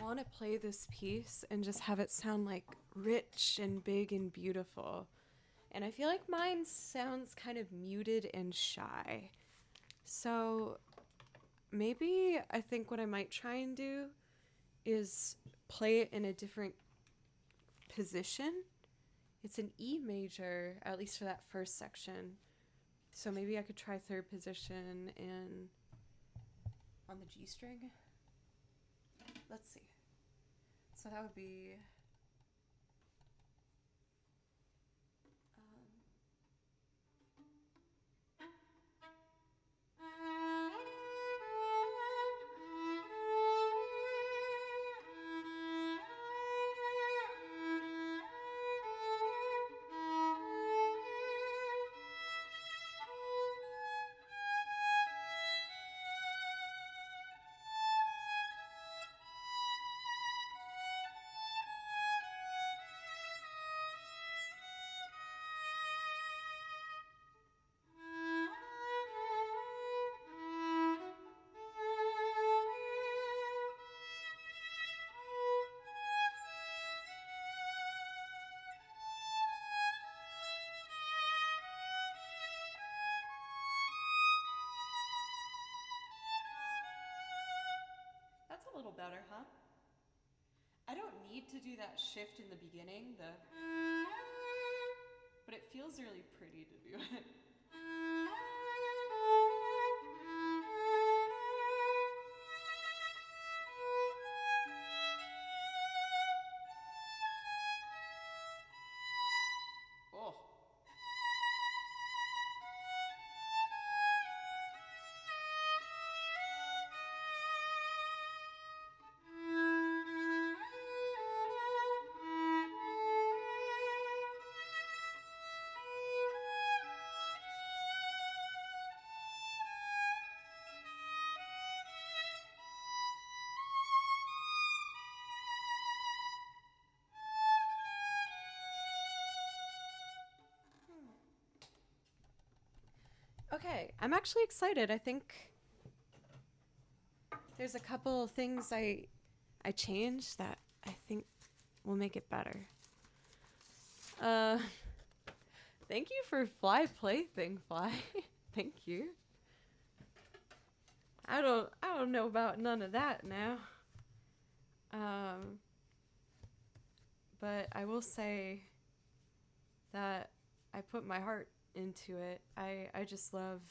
want to play this piece and just have it sound like rich and big and beautiful. And I feel like mine sounds kind of muted and shy. So maybe I think what I might try and do is play it in a different position. It's an E major, at least for that first section. So maybe I could try third position and on the G string. Let's see. So that would be that's a little better, huh? I don't need to do that shift in the beginning, but it feels really pretty to do it. Oh. Okay, I'm actually excited. I think there's a couple things I changed that I think will make it better. Uh, thank you for fly plaything, fly. Thank you. I don't know about none of that now. But I will say that I put my heart into it. I just love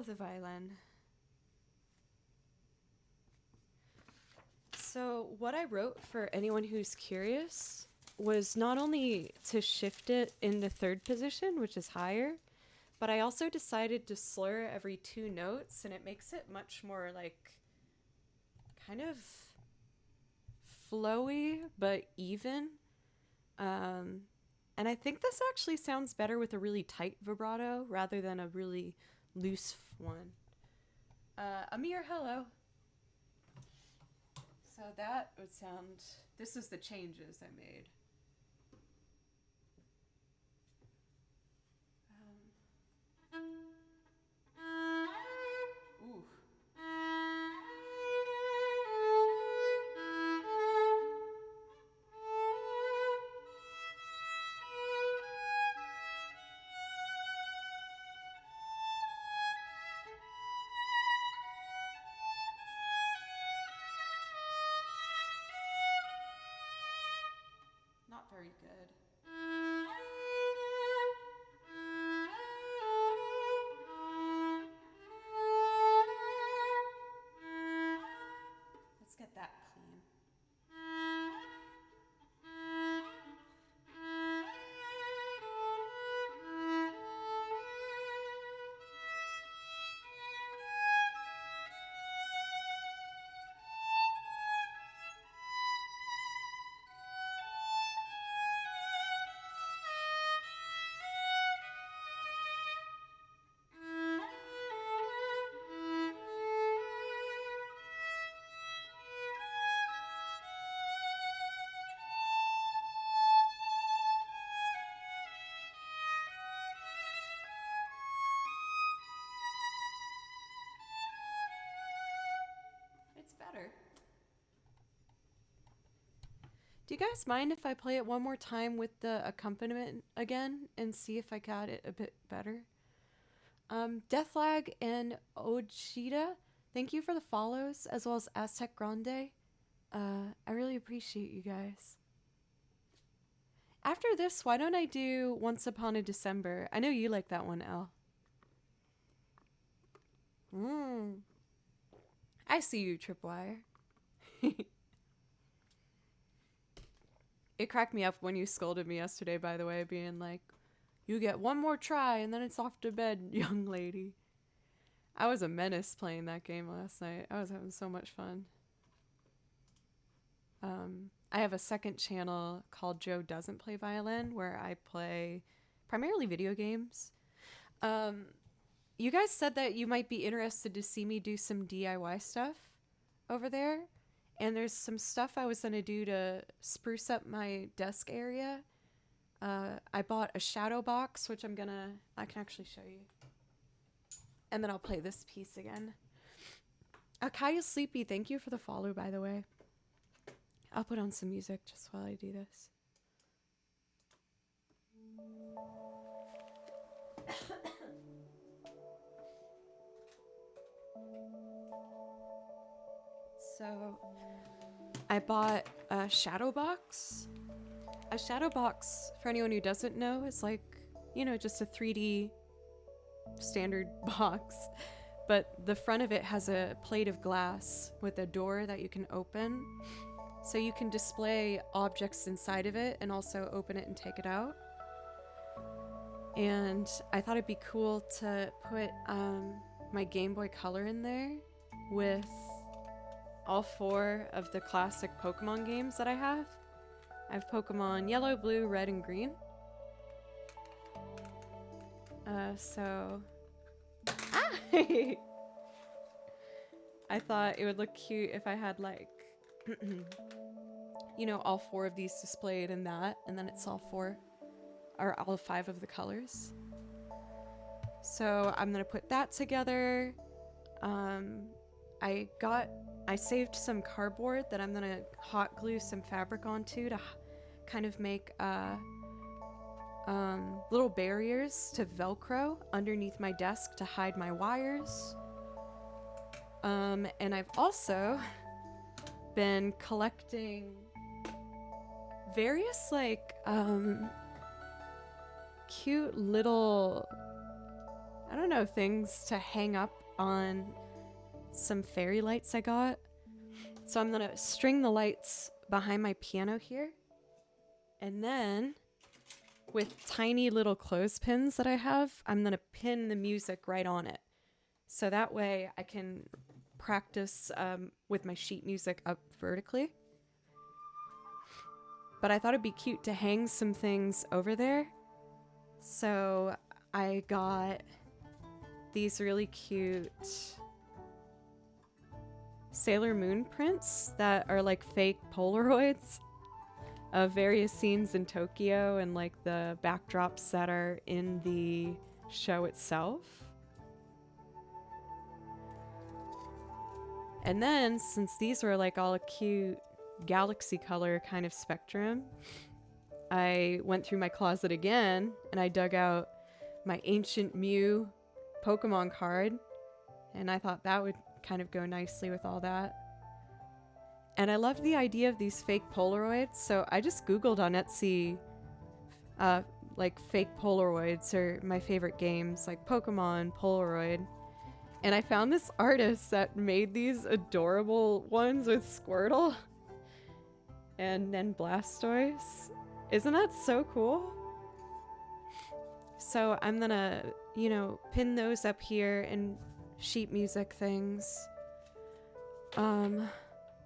the violin. So what I wrote for anyone who's curious was not only to shift it in the third position, which is higher, but I also decided to slur every 2 notes, and it makes it much more like kind of flowy but even. And I think this actually sounds better with a really tight vibrato rather than a really loose one. Amir, hello. So that would sound... This is the changes I made. Ooh. Not very good. Let's get that clean. Do you guys mind if I play it one more time with the accompaniment again and see if I got it a bit better? Deathlag and Ojida, thank you for the follows, as well as Aztec Grande. I really appreciate you guys. After this, why don't I do Once Upon a December? I know you like that one, Elle. I see you, Tripwire. It cracked me up when you scolded me yesterday, by the way, being like, you get one more try and then it's off to bed, young lady. I was a menace playing that game last night. I was having so much fun. I have a second channel called Joe Doesn't Play Violin, where I play primarily video games. You guys said that you might be interested to see me do some DIY stuff over there. And there's some stuff I was going to do to spruce up my desk area. I bought a shadow box, which I can actually show you. And then I'll play this piece again. Akaya's Sleepy, thank you for the follow, by the way. I'll put on some music just while I do this. So, I bought a shadow box. A shadow box, for anyone who doesn't know, is like, you know, just a 3D standard box. But the front of it has a plate of glass with a door that you can open. So you can display objects inside of it and also open it and take it out. And I thought it'd be cool to put my Game Boy Color in there with all 4 of the classic Pokemon games that I have. I have Pokemon Yellow, Blue, Red, and Green. I thought it would look cute if I had like, you know, all 4 of these displayed in that, and then it's all 4 or all 5 of the colors. So I'm gonna put that together. I saved some cardboard that I'm gonna hot glue some fabric onto to kind of make little barriers to Velcro underneath my desk to hide my wires. And I've also been collecting various like cute little, I don't know, things to hang up on some fairy lights I got. So I'm gonna string the lights behind my piano here, and then with tiny little clothespins that I have, I'm gonna pin the music right on it. So that way I can practice with my sheet music up vertically. But I thought it'd be cute to hang some things over there. So I got these really cute Sailor Moon prints that are like fake Polaroids of various scenes in Tokyo and like the backdrops that are in the show itself. And then, since these were like all a cute galaxy color kind of spectrum, I went through my closet again and I dug out my Ancient Mew Pokemon card, and I thought that would kind of go nicely with all that. And I love the idea of these fake Polaroids, so I just Googled on Etsy like fake Polaroids or my favorite games like Pokemon Polaroid. And I found this artist that made these adorable ones with Squirtle and then Blastoise. Isn't that so cool? So I'm gonna, you know, pin those up here and sheet music things.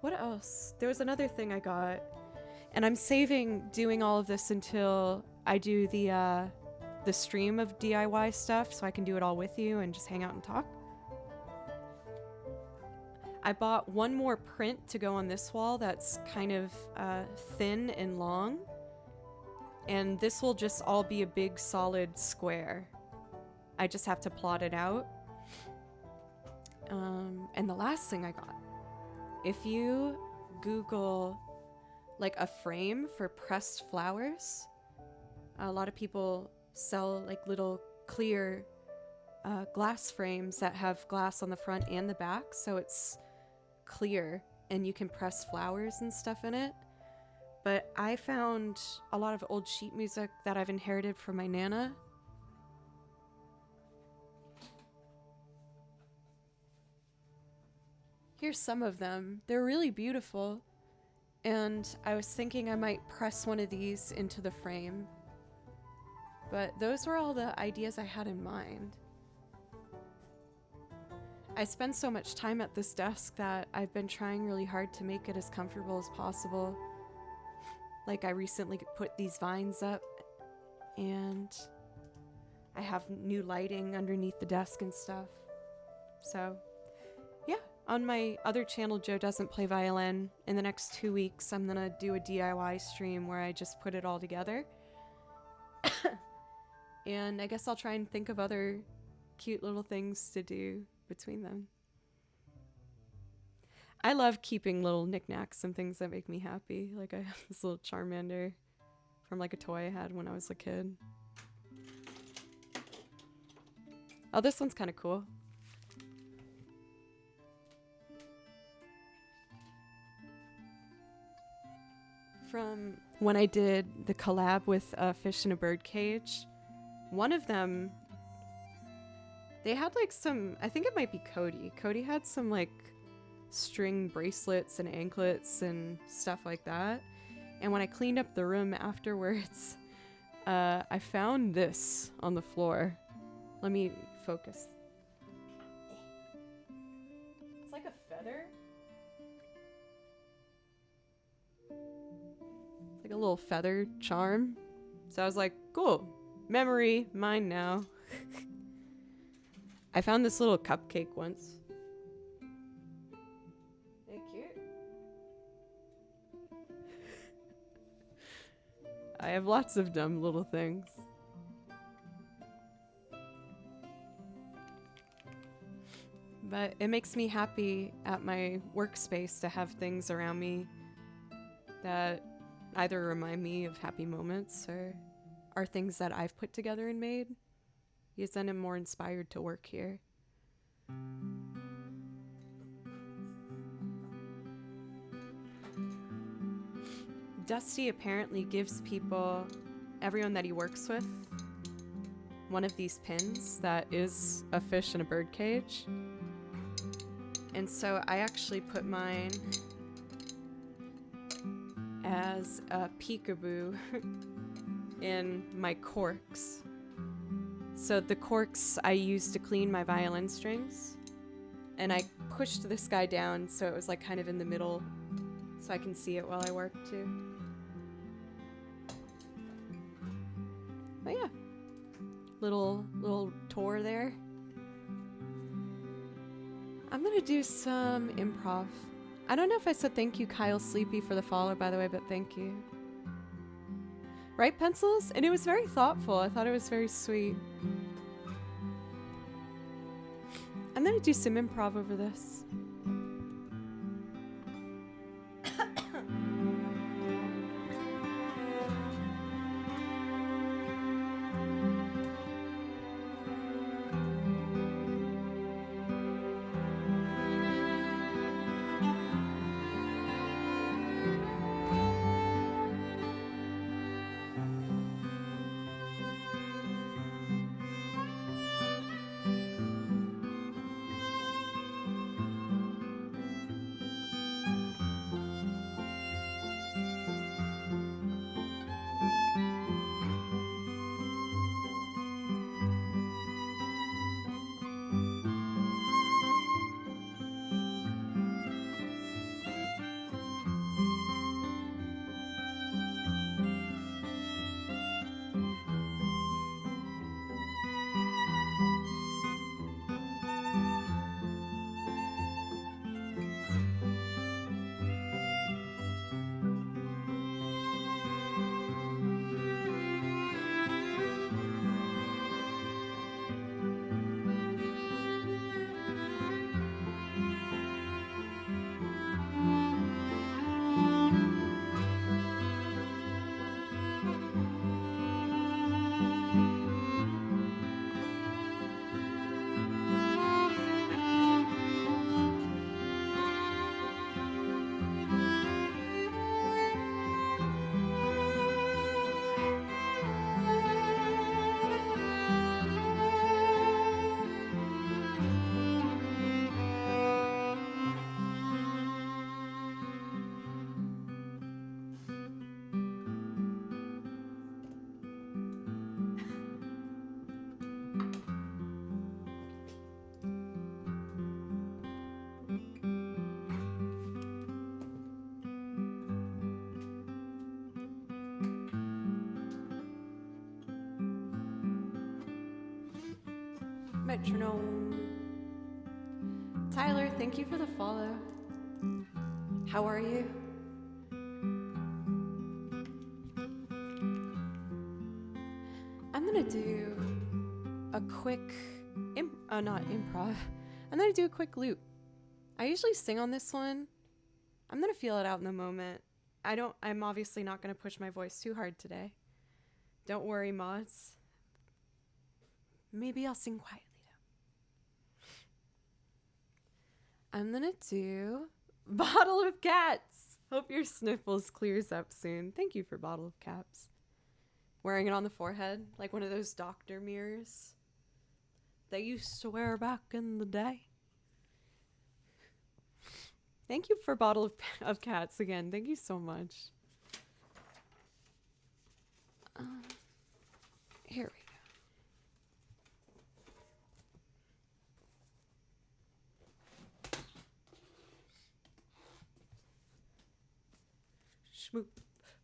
What else? There was another thing I got, and I'm saving doing all of this until I do the stream of DIY stuff, so I can do it all with you and just hang out and talk. I bought one more print to go on this wall that's kind of thin and long, and this will just all be a big solid square. I just have to plot it out. And the last thing I got, if you Google like a frame for pressed flowers. A lot of people sell like little clear glass frames that have glass on the front and the back, so it's clear and you can press flowers and stuff in it. But I found a lot of old sheet music that I've inherited from my Nana. Here's some of them. They're really beautiful. And I was thinking I might press one of these into the frame. But those were all the ideas I had in mind. I spend so much time at this desk that I've been trying really hard to make it as comfortable as possible. Like I recently put these vines up and I have new lighting underneath the desk and stuff. So yeah, on my other channel, Joe Doesn't Play Violin, in the next 2 weeks, I'm gonna do a DIY stream where I just put it all together. And I guess I'll try and think of other cute little things to do between them. I love keeping little knickknacks and things that make me happy. Like I have this little Charmander from like a toy I had when I was a kid. Oh, this one's kind of cool. From when I did the collab with a fish in a bird cage, one of them, they had like some, I think it might be Cody. Cody had some like string bracelets and anklets and stuff like that. And when I cleaned up the room afterwards, I found this on the floor. Let me focus. It's like a feather. It's like a little feather charm. So I was like, cool. Memory, mine now. I found this little cupcake once. Isn't it cute? I have lots of dumb little things. But it makes me happy at my workspace to have things around me that either remind me of happy moments or are things that I've put together and made, because then I'm more inspired to work here. Dusty apparently gives people, everyone that he works with, one of these pins that is a fish in a bird cage. And so I actually put mine as a peekaboo in my corks. So the corks I used to clean my violin strings, and I pushed this guy down so it was like kind of in the middle so I can see it while I work too. But yeah, little tour there. I'm gonna do some improv. I don't know if I said thank you, Kyle Sleepy, for the follow, by the way, but thank you. Right, Pencils? And it was very thoughtful. I thought it was very sweet. I'm gonna do some improv over this. Metronome. Tyler, thank you for the follow. How are you? I'm gonna do a quick, not improv. I'm gonna do a quick loop. I usually sing on this one. I'm gonna feel it out in the moment. I'm obviously not gonna push my voice too hard today. Don't worry, mods. Maybe I'll sing quietly though. I'm gonna do Bottle of Cats. Hope your sniffles clears up soon. Thank you for Bottle of Caps. Wearing it on the forehead, like one of those doctor mirrors they used to wear back in the day. Thank you for Bottle of Cats again. Thank you so much. Here we go. Shmoop,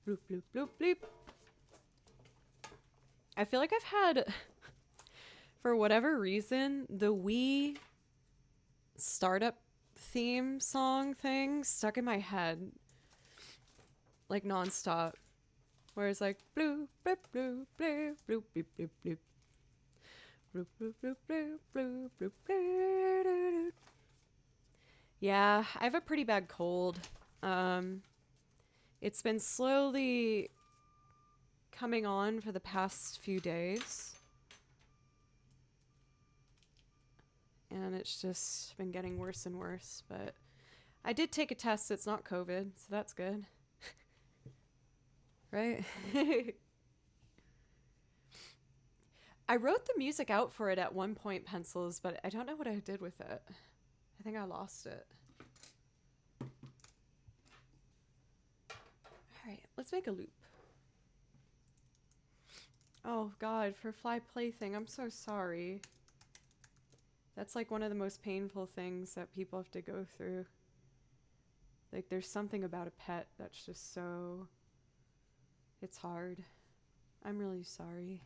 bloop, bloop, bloop, bloop. I feel like I've had, for whatever reason, the Wii startup theme song thing stuck in my head like nonstop. Where it's like bloop, bloop, bloop, bloop, bloop, bloop, bloop, bloop. Bloop, bloop, bloop, bloop, bloop, bloop, bloop. Yeah, I have a pretty bad cold. It's been slowly coming on for the past few days. And it's just been getting worse and worse. But I did take a test. It's not COVID, so that's good. Right? I wrote the music out for it at one point, Pencils, but I don't know what I did with it. I think I lost it. All right, let's make a loop. Oh God, for Fly Plaything, I'm so sorry. That's like one of the most painful things that people have to go through. Like there's something about a pet that's just so, it's hard. I'm really sorry.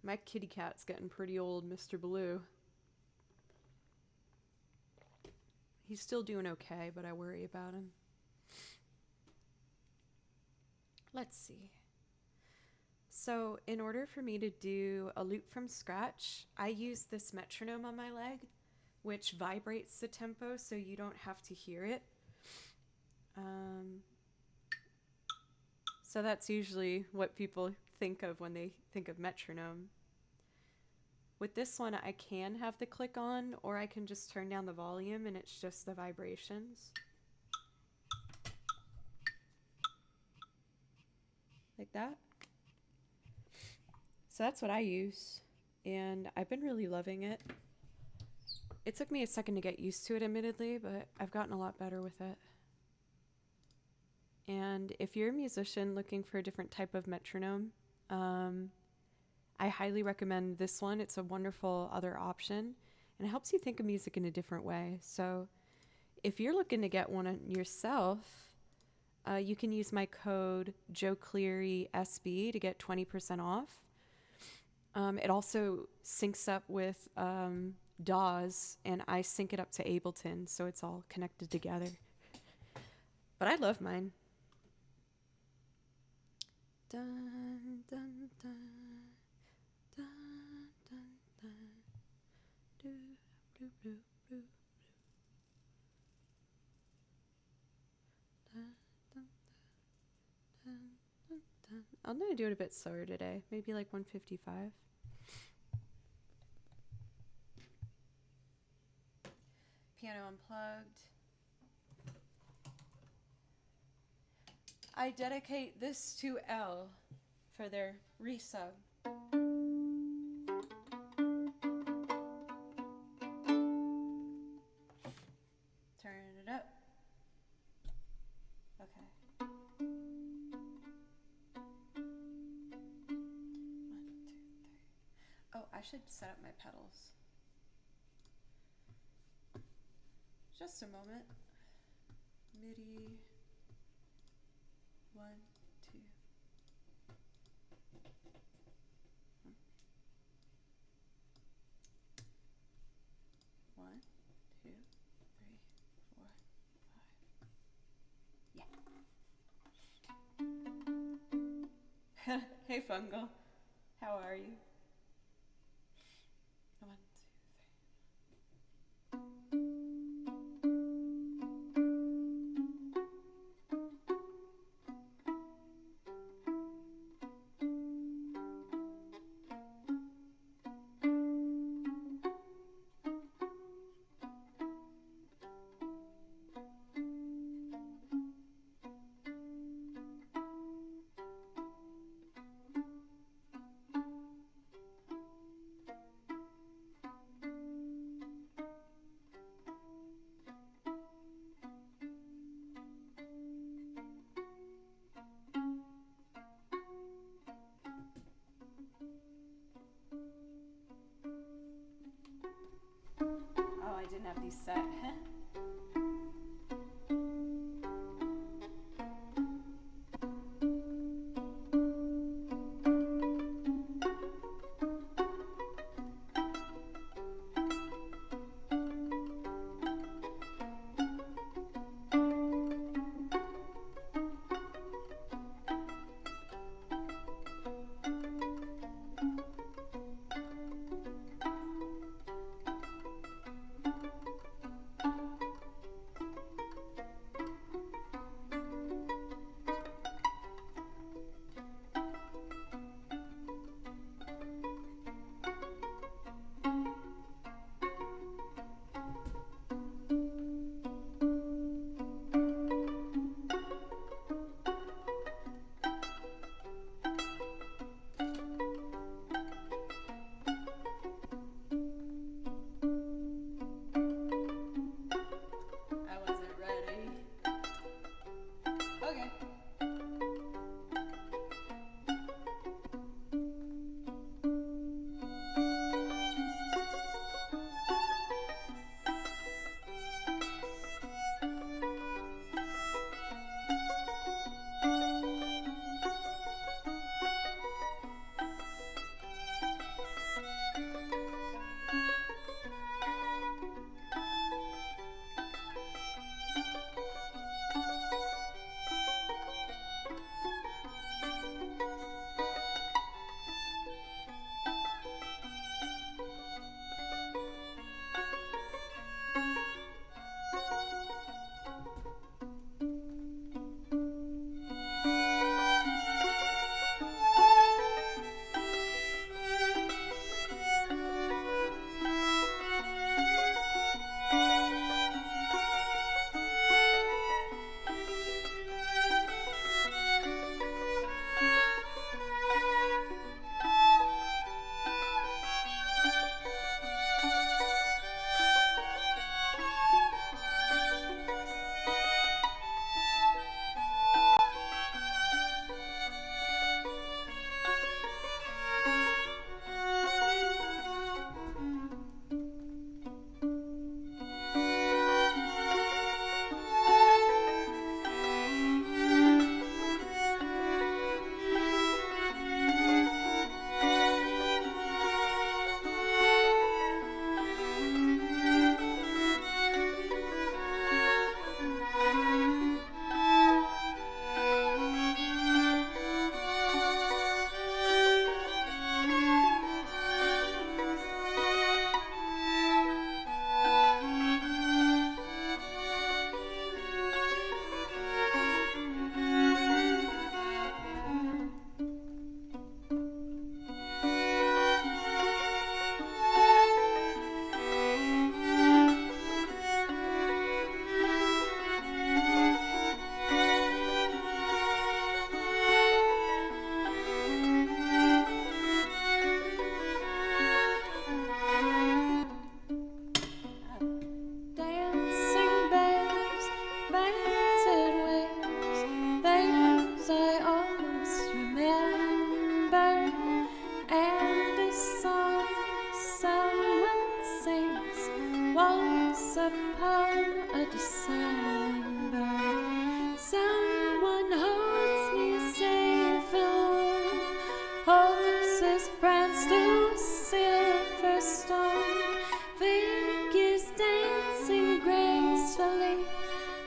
My kitty cat's getting pretty old, Mr. Blue. He's still doing okay, but I worry about him. Let's see. So in order for me to do a loop from scratch, I use this metronome on my leg, which vibrates the tempo so you don't have to hear it. So that's usually what people think of when they think of metronome. With this one, I can have the click on, or I can just turn down the volume and it's just the vibrations. Like that. So that's what I use, and I've been really loving it. It took me a second to get used to it, admittedly, but I've gotten a lot better with it. And if you're a musician looking for a different type of metronome, I highly recommend this one. It's a wonderful other option, and it helps you think of music in a different way. So if you're looking to get one yourself, you can use my code JoeClearySB to get 20% off. It also syncs up with DAWs, and I sync it up to Ableton, so it's all connected together. But I love mine. Dun, dun, dun, dun, dun, dun, doo, doo, doo, doo, dun, dun, dun, dun, dun. I'm gonna do it a bit slower today, maybe like 155. Piano unplugged. I dedicate this to Elle for their resub. Turn it up. Okay. 1, 2, 3. Oh, I should set up my pedals. Just a moment. MIDI. 1, 2. Yeah. Hey, Fungal. How are you? One, oh, I didn't have these set. I wasn't ready. Okay.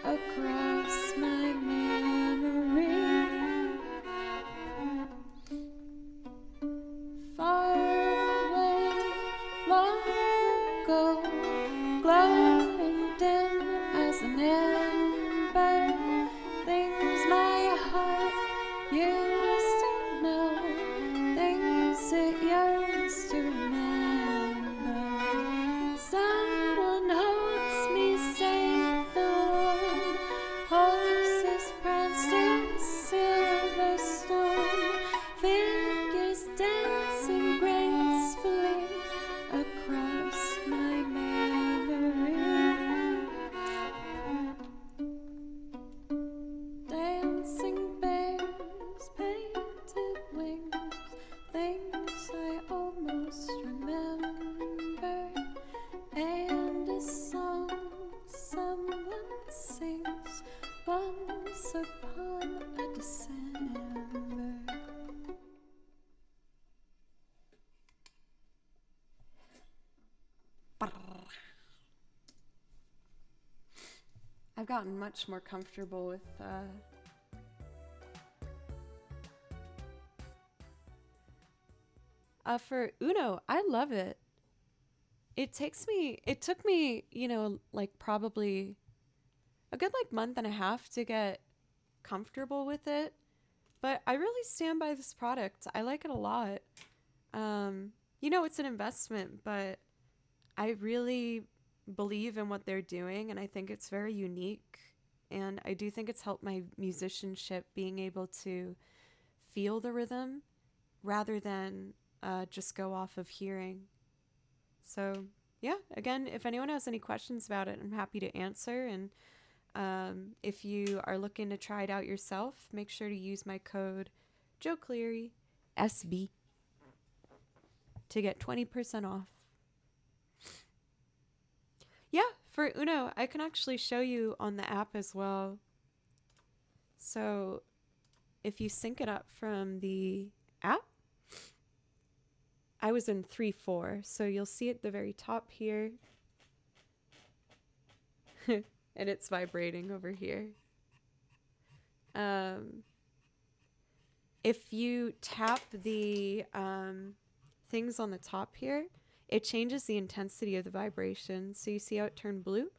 Across my mirror. gold, glowing dim as an ember. Things my heart used to know, things it yearns to remember. Someone holds me safe alone, horses prancing Silverstone, figures dancing gracefully across my memory. Dancing bears, painted wings, things I almost remember, and a song someone sings once upon a December. I've gotten much more comfortable with for Uno, I love it. It took me, you know, like probably a good like month and a half to get comfortable with it, but I really stand by this product. I like it a lot. You know, it's an investment, but I really believe in what they're doing, and I think it's very unique. And I do think it's helped my musicianship, being able to feel the rhythm rather than just go off of hearing. So, yeah, again, if anyone has any questions about it, I'm happy to answer. And if you are looking to try it out yourself, make sure to use my code Joe Cleary SB to get 20% off. Yeah, for Uno, I can actually show you on the app as well. So if you sync it up from the app, I was in 3/4, so you'll see at the very top here, and it's vibrating over here. If you tap the things on the top here, it changes the intensity of the vibration. So you see how it turned blue?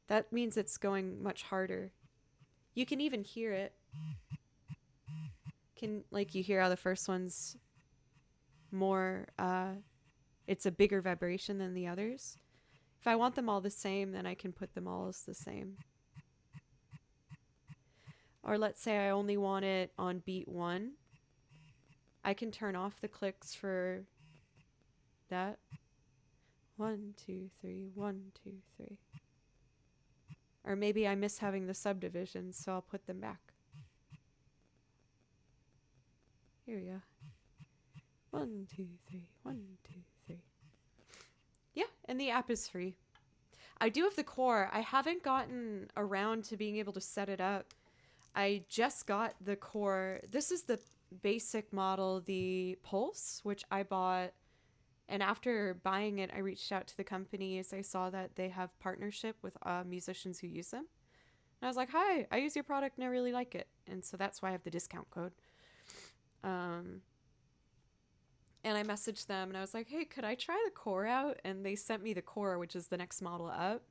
That means it's going much harder. You can even hear it. Like you hear how the first one's more, it's a bigger vibration than the others. If I want them all the same, then I can put them all as the same. Or let's say I only want it on beat 1. I can turn off the clicks for that. 1, 2, 3, 1, 2, 3. Or maybe I miss having the subdivisions, so I'll put them back. Here we go. 1, 2, 3, 1, 2, 3. Yeah, and the app is free. I do have the core. I haven't gotten around to being able to set it up. I just got the core. This is the basic model, the Pulse, which I bought. And after buying it, I reached out to the company as I saw that they have partnership with musicians who use them. And I was like, hi, I use your product and I really like it. And so that's why I have the discount code. And I messaged them and I was like, hey, could I try the core out? And they sent me the core, which is the next model up.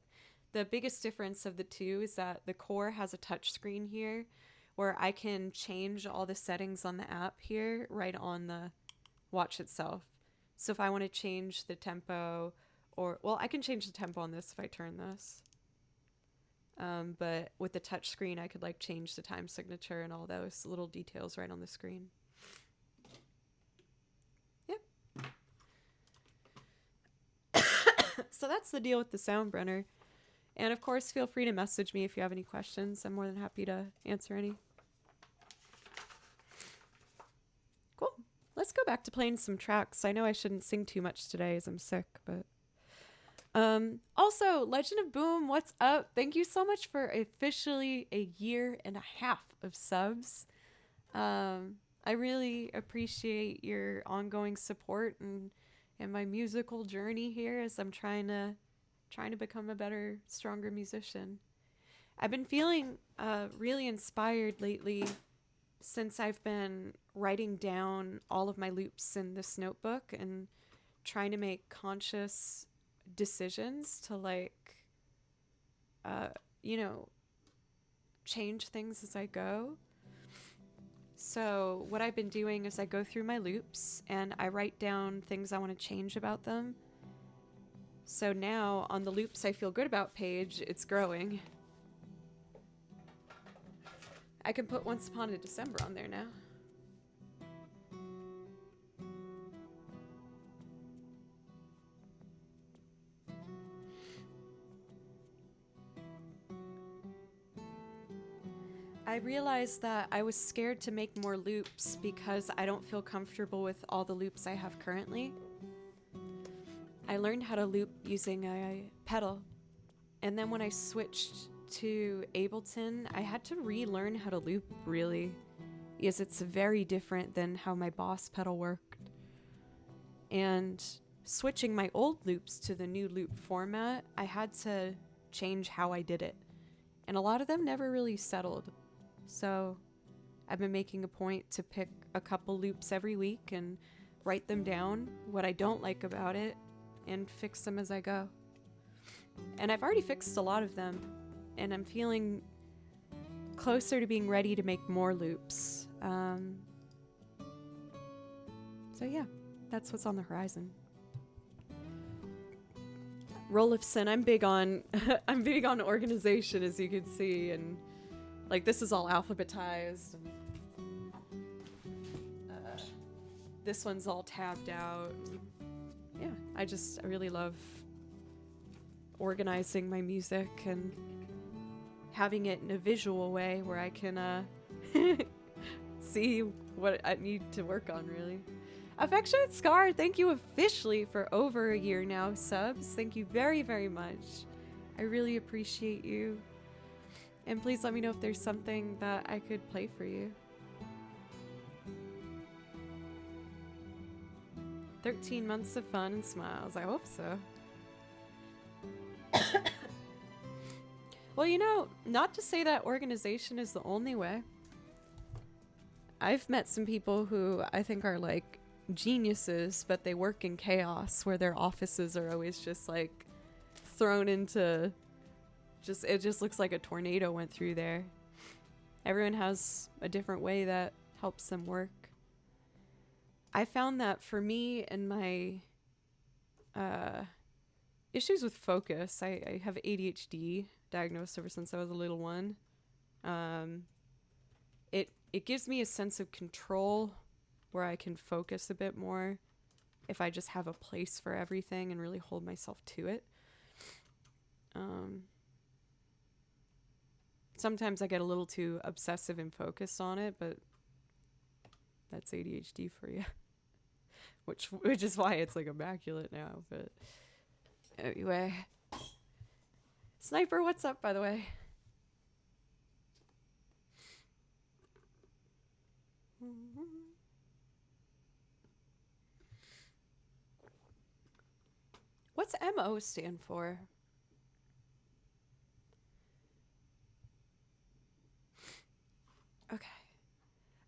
The biggest difference of the two is that the core has a touch screen here where I can change all the settings on the app here right on the watch itself. So if I want to change the tempo I can change the tempo on this if I turn this. But with the touch screen, I could like change the time signature and all those little details right on the screen. So that's the deal with the Soundbrenner. And of course, feel free to message me if you have any questions. I'm more than happy to answer any. Cool. Let's go back to playing some tracks. I know I shouldn't sing too much today as I'm sick, but... Also, Legend of Boom, what's up? Thank you so much for officially a 1.5 years of subs. I really appreciate your ongoing support and my musical journey here as I'm trying to become a better, stronger musician. I've been feeling really inspired lately since I've been writing down all of my loops in this notebook and trying to make conscious decisions to like, you know, change things as I go. So what I've been doing is I go through my loops and I write down things I want to change about them. So now on the loops I feel good about page, it's growing. I can put Once Upon a December on there now. I realized that I was scared to make more loops because I don't feel comfortable with all the loops I have currently. I learned how to loop using a pedal, and then when I switched to Ableton, I had to relearn how to loop, really, because it's very different than how my Boss pedal worked. And switching my old loops to the new loop format, I had to change how I did it, and a lot of them never really settled. So I've been making a point to pick a couple loops every week and write them down, what I don't like about it, and fix them as I go. And I've already fixed a lot of them, and I'm feeling closer to being ready to make more loops. So yeah, that's what's on the horizon. Rolifson, I'm big on I'm big on organization, as you can see, and like this is all alphabetized. This one's all tabbed out. Yeah, I really love organizing my music and having it in a visual way where I can see what I need to work on, really. Affectionate Scar, thank you officially for over a year now subs. Thank you very, very much. I really appreciate you. And please let me know if there's something that I could play for you. 13 months of fun and smiles. I hope so. Well, you know, not to say that organization is the only way. I've met some people who I think are like geniuses, but they work in chaos where their offices are always just like thrown into it just looks like a tornado went through there. Everyone has a different way that helps them work. I found that for me and my issues with focus, I have ADHD diagnosed ever since I was a little one. It gives me a sense of control where I can focus a bit more if I just have a place for everything and really hold myself to it. Sometimes I get a little too obsessive and focused on it, but that's ADHD for you. which is why it's like immaculate now, but anyway. Sniper, what's up, by the way? What's MO stand for? Okay.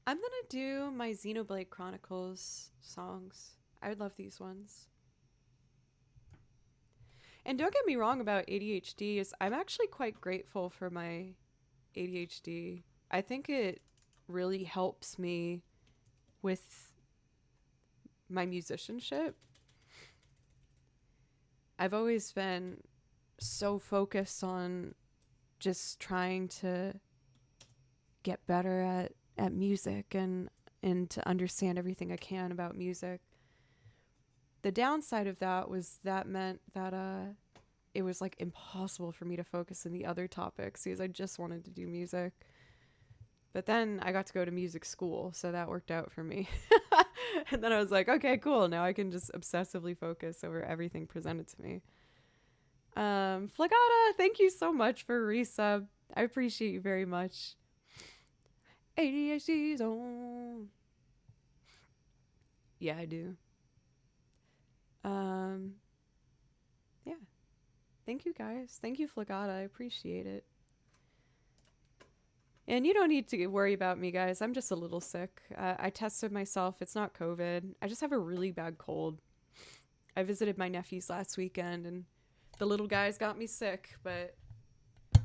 I'm gonna do my Xenoblade Chronicles songs. I would love these ones. And don't get me wrong about ADHD, is I'm actually quite grateful for my ADHD. I think it really helps me with my musicianship. I've always been so focused on just trying to get better at music and to understand everything I can about music. The downside of that was that meant that it was like impossible for me to focus on the other topics because I just wanted to do music. But then I got to go to music school, so that worked out for me. And then I was like, okay, cool. Now I can just obsessively focus over everything presented to me. Flagata, thank you so much for resub. I appreciate you very much. ADHD zone. Yeah, I do. Yeah. Thank you guys. Thank you, Flagata. I appreciate it. And you don't need to worry about me, guys. I'm just a little sick. I tested myself. It's not COVID. I just have a really bad cold. I visited my nephews last weekend, and The little guy's got me sick, but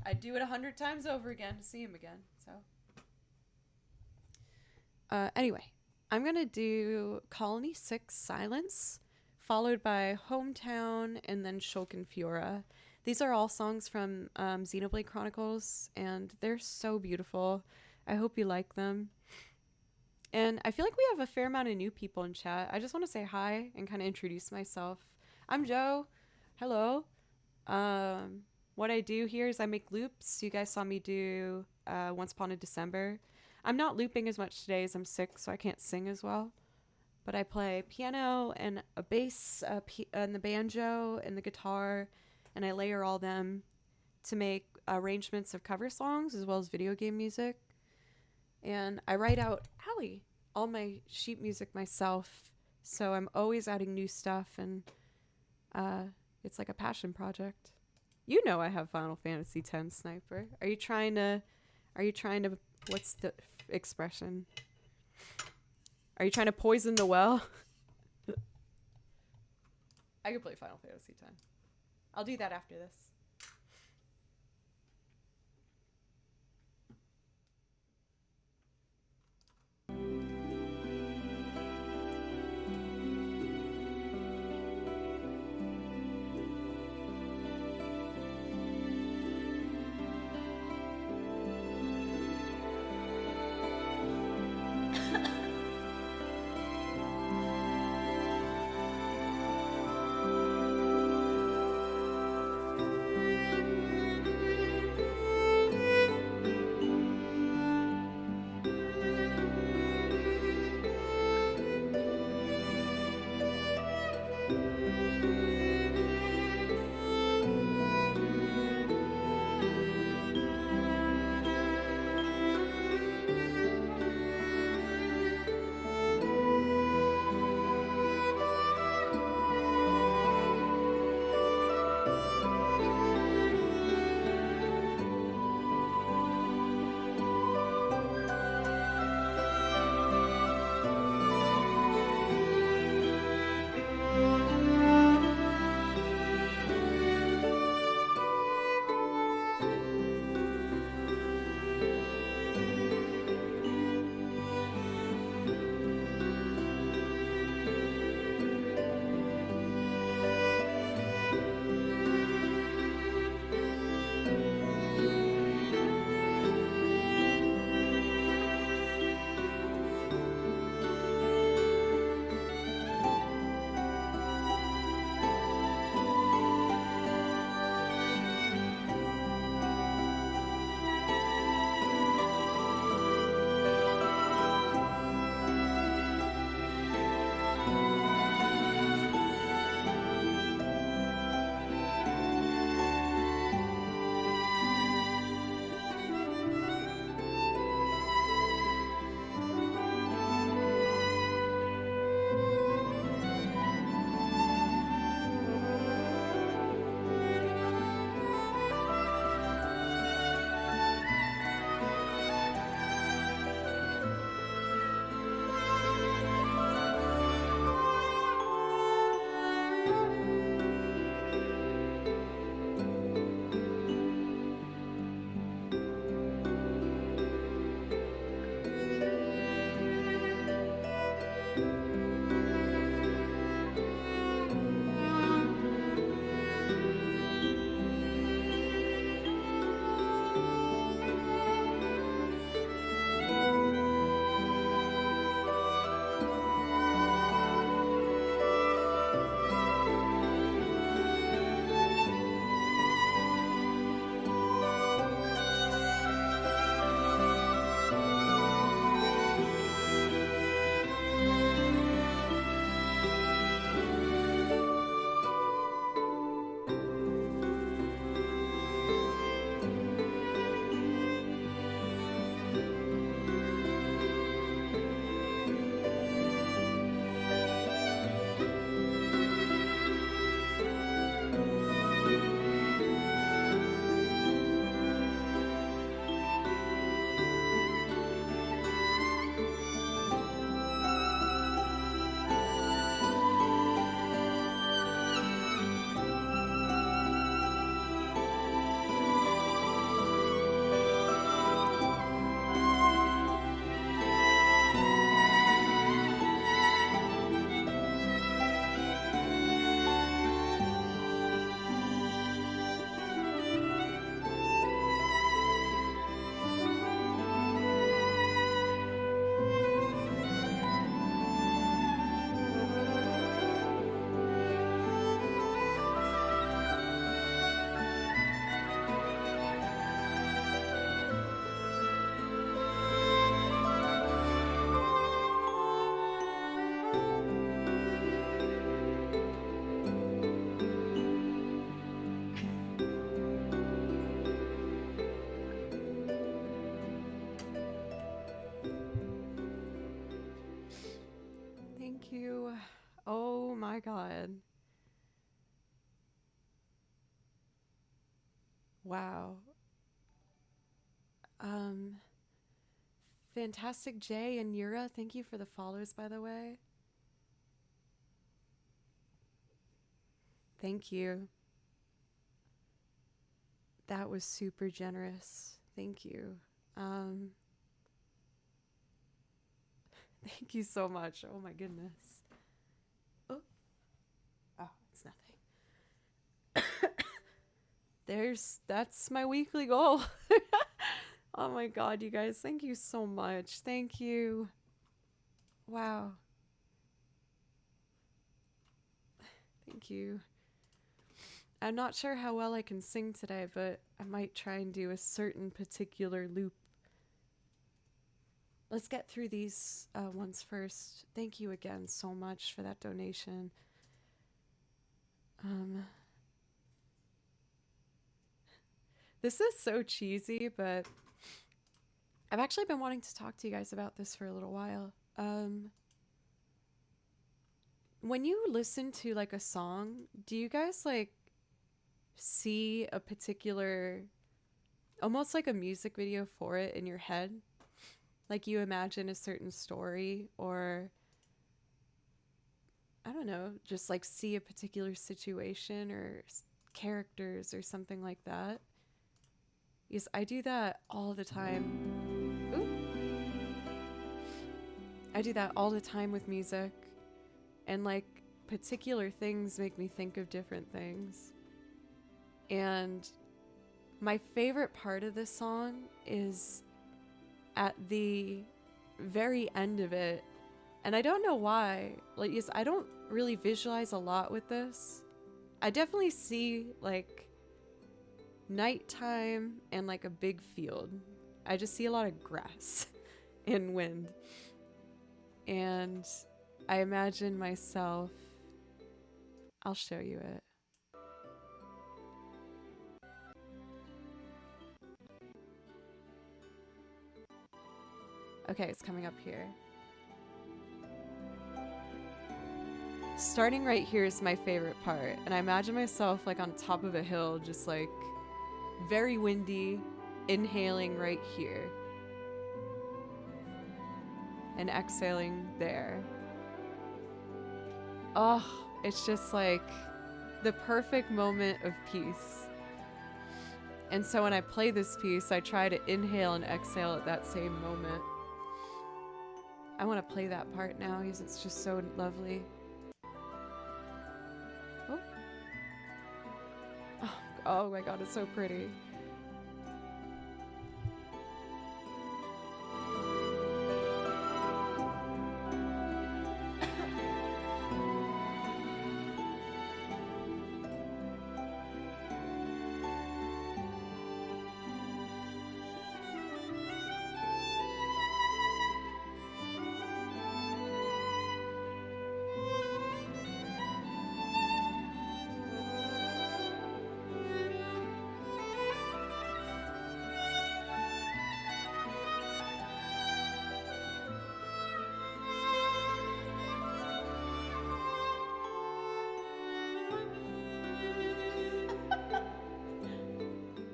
I'd do it 100 times over again to see him again. So, anyway, I'm gonna do Colony 6 Silence, followed by Hometown, and then Schulkenfjora. These are all songs from Xenoblade Chronicles, and they're so beautiful. I hope you like them. And I feel like we have a fair amount of new people in chat. I just want to say hi and kind of introduce myself. I'm Joe. Hello. What I do here is I make loops. You guys saw me do Once Upon a December. I'm not looping as much today as I'm sick, so I can't sing as well. But I play piano and a bass and the banjo and the guitar, and I layer all them to make arrangements of cover songs as well as video game music. And I write out, Allie, all my sheet music myself. So I'm always adding new stuff, and it's like a passion project. You know I have Final Fantasy X Sniper. Are you trying to, what's the expression? Are you trying to poison the well? I could play Final Fantasy X. I'll do that after this. god. Wow. Um, Fantastic Jay and Yura, thank you for the follows, by the way. Thank you. That was super generous. Thank you. Um, Thank you so much. Oh my goodness. Oh, oh, it's nothing. That's my weekly goal. Oh my god, you guys, thank you so much. Thank you. Wow. Thank you. I'm not sure how well I can sing today, but I might try and do a certain particular loop. Let's get through these ones first. Thank you again so much for that donation. This is so cheesy, but I've actually been wanting to talk to you guys about this for a little while. When you listen to like a song, do you guys like see a particular, almost like a music video for it in your head? Like you imagine a certain story, or I don't know, just like see a particular situation or characters or something like that? Yes, I do that all the time. Ooh. I do that all the time with music. And like particular things make me think of different things. And my favorite part of this song is at the very end of it. And I don't know why. Like, yes, I don't really visualize a lot with this. I definitely see like nighttime and like a big field. I just see a lot of grass and wind. And I imagine myself, I'll show you it. Okay, it's coming up here. Starting right here is my favorite part, and I imagine myself like on top of a hill, just like very windy, inhaling right here and exhaling there. Oh, it's just like the perfect moment of peace. And so when I play this piece, I try to inhale and exhale at that same moment. I want to play that part now because it's just so lovely. Oh. Oh my god, it's so pretty.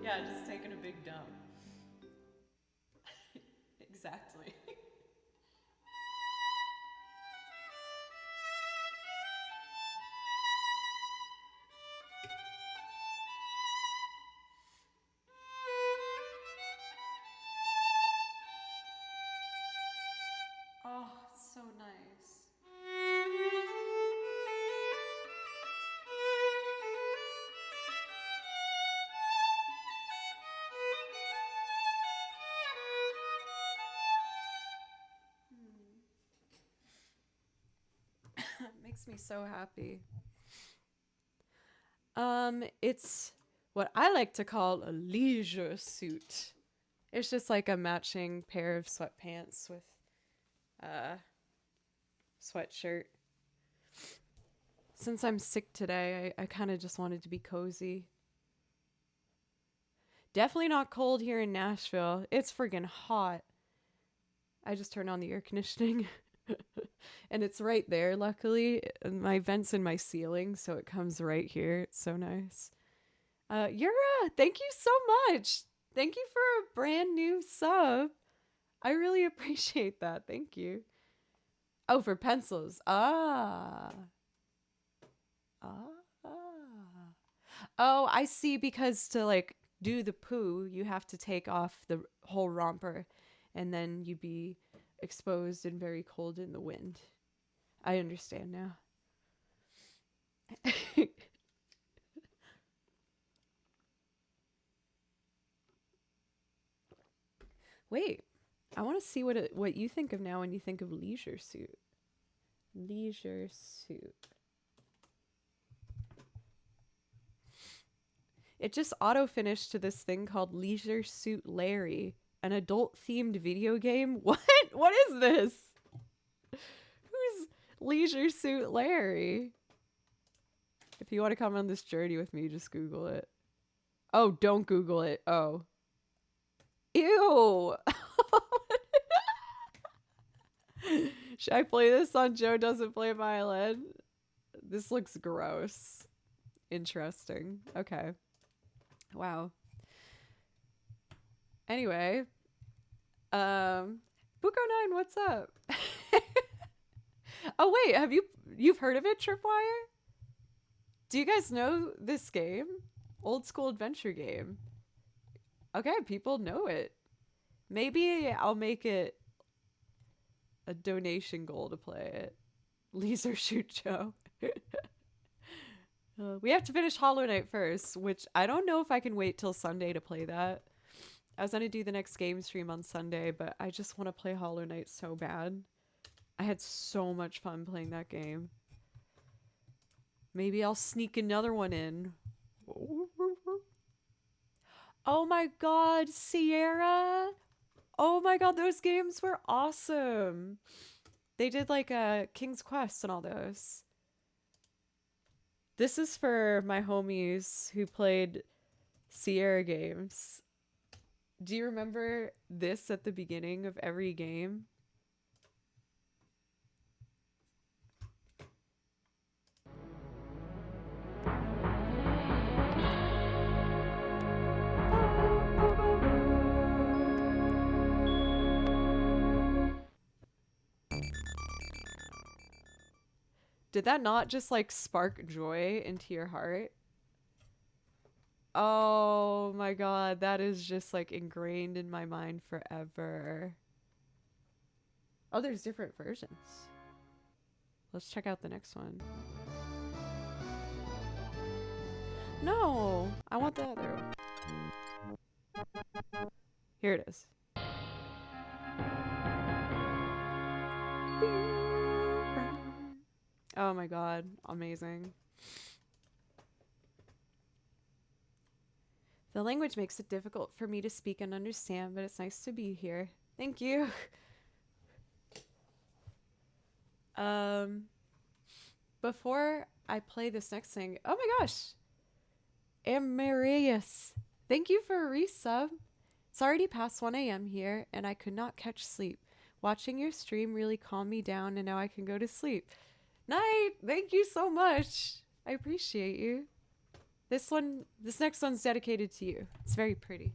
Yeah, just taking a big dump. Exactly. Oh, it's so nice. Makes me so happy. It's what I like to call a leisure suit. It's just like a matching pair of sweatpants with a sweatshirt. Since I'm sick today, I kind of just wanted to be cozy. Definitely not cold here in Nashville. It's friggin' hot. I just turned on the air conditioning. And it's right there, luckily. And my vent's in my ceiling, so it comes right here. It's so nice. Yura, thank you so much. Thank you for a brand new sub. I really appreciate that. Thank you. Oh, for pencils. Ah. Ah. Oh, I see. Because to like do the poo, you have to take off the whole romper, and then you'd be exposed and very cold in the wind. I understand now. Wait, I want to see what you think of now when you think of leisure suit. Leisure suit. It just auto finished to this thing called Leisure Suit Larry, an adult themed video game. What? What is this? Who's Leisure Suit Larry? If you want to come on this journey with me, just Google it. Oh, don't Google it. Oh. Ew. Should I play this on Joe Doesn't Play Violin? This looks gross. Interesting. Okay. Wow. Anyway. Buko9, what's up? Oh wait, you've heard of it, Tripwire? Do you guys know this game? Old school adventure game. Okay, people know it. Maybe I'll make it a donation goal to play it. Laser Shoot Joe. We have to finish Hollow Knight first, which I don't know if I can wait till Sunday to play that. I was going to do the next game stream on Sunday, but I just want to play Hollow Knight so bad. I had so much fun playing that game. Maybe I'll sneak another one in. Oh my god, Sierra! Oh my god, those games were awesome! They did like a King's Quest and all those. This is for my homies who played Sierra games. Do you remember this at the beginning of every game? Did that not just like spark joy into your heart? Oh my god, that is just like ingrained in my mind forever. Oh, there's different versions. Let's check out the next one. No, I want the other one. Here it is. Oh my god, amazing. The language makes it difficult for me to speak and understand, but it's nice to be here. Thank you. Before I play this next thing, oh my gosh, Amarius, thank you for a resub. It's already past 1 a.m. here, and I could not catch sleep. Watching your stream really calmed me down, and now I can go to sleep. Night! Thank you so much. I appreciate you. This next one's dedicated to you. It's very pretty.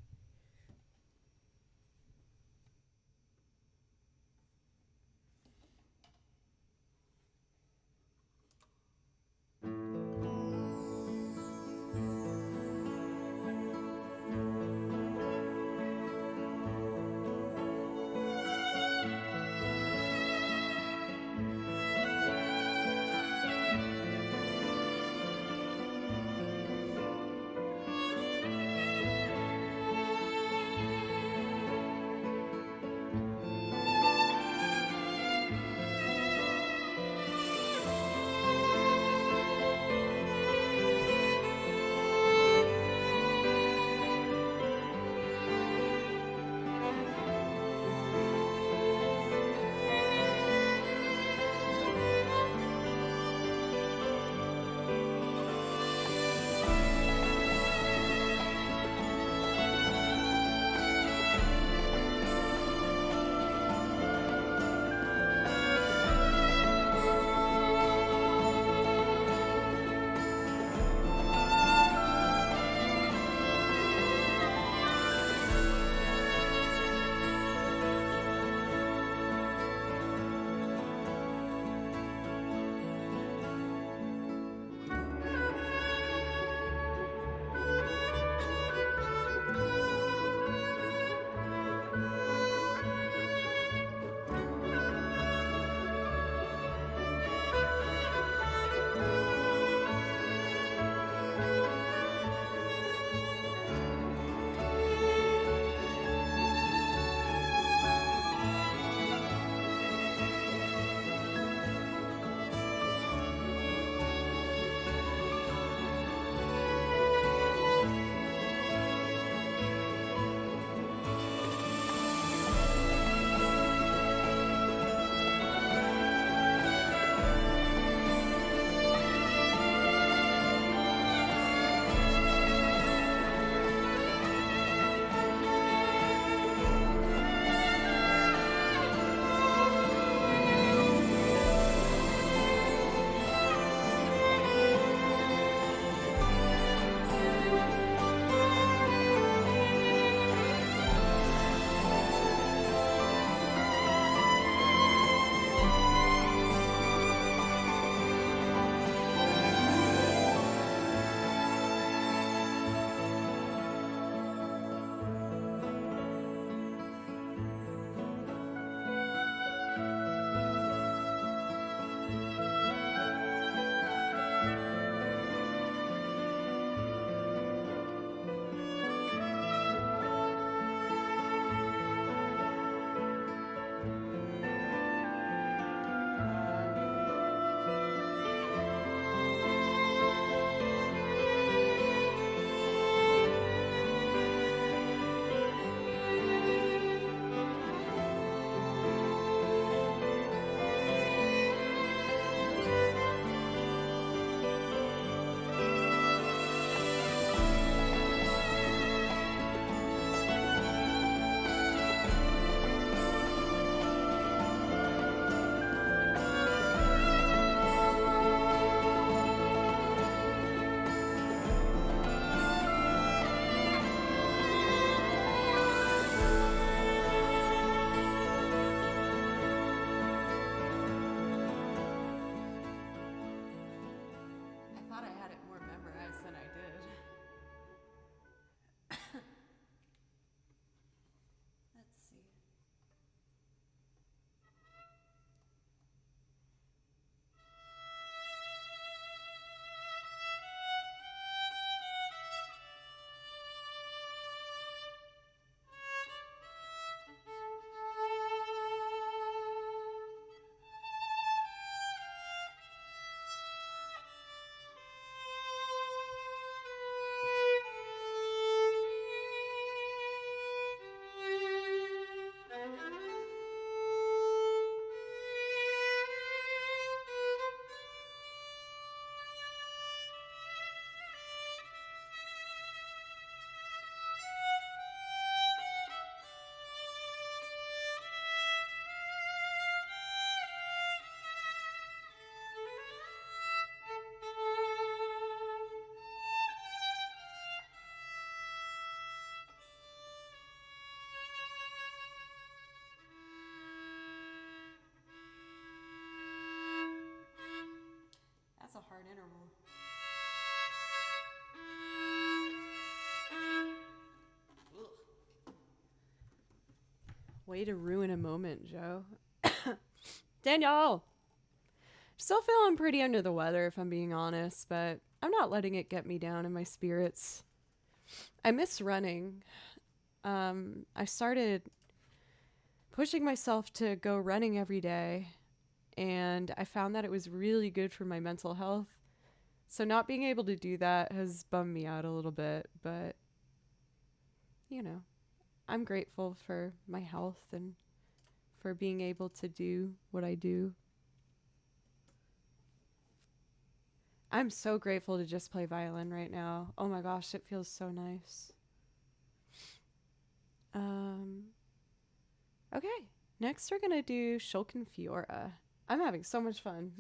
hard interval. Ugh. Way to ruin a moment, Joe. Danielle! Still feeling pretty under the weather, if I'm being honest, but I'm not letting it get me down in my spirits. I miss running. I started pushing myself to go running every day, and I found that it was really good for my mental health. So not being able to do that has bummed me out a little bit, but you know, I'm grateful for my health and for being able to do what I do. I'm so grateful to just play violin right now. Oh my gosh, it feels so nice. Okay, next we're gonna do Shulk and Fiora. I'm having so much fun.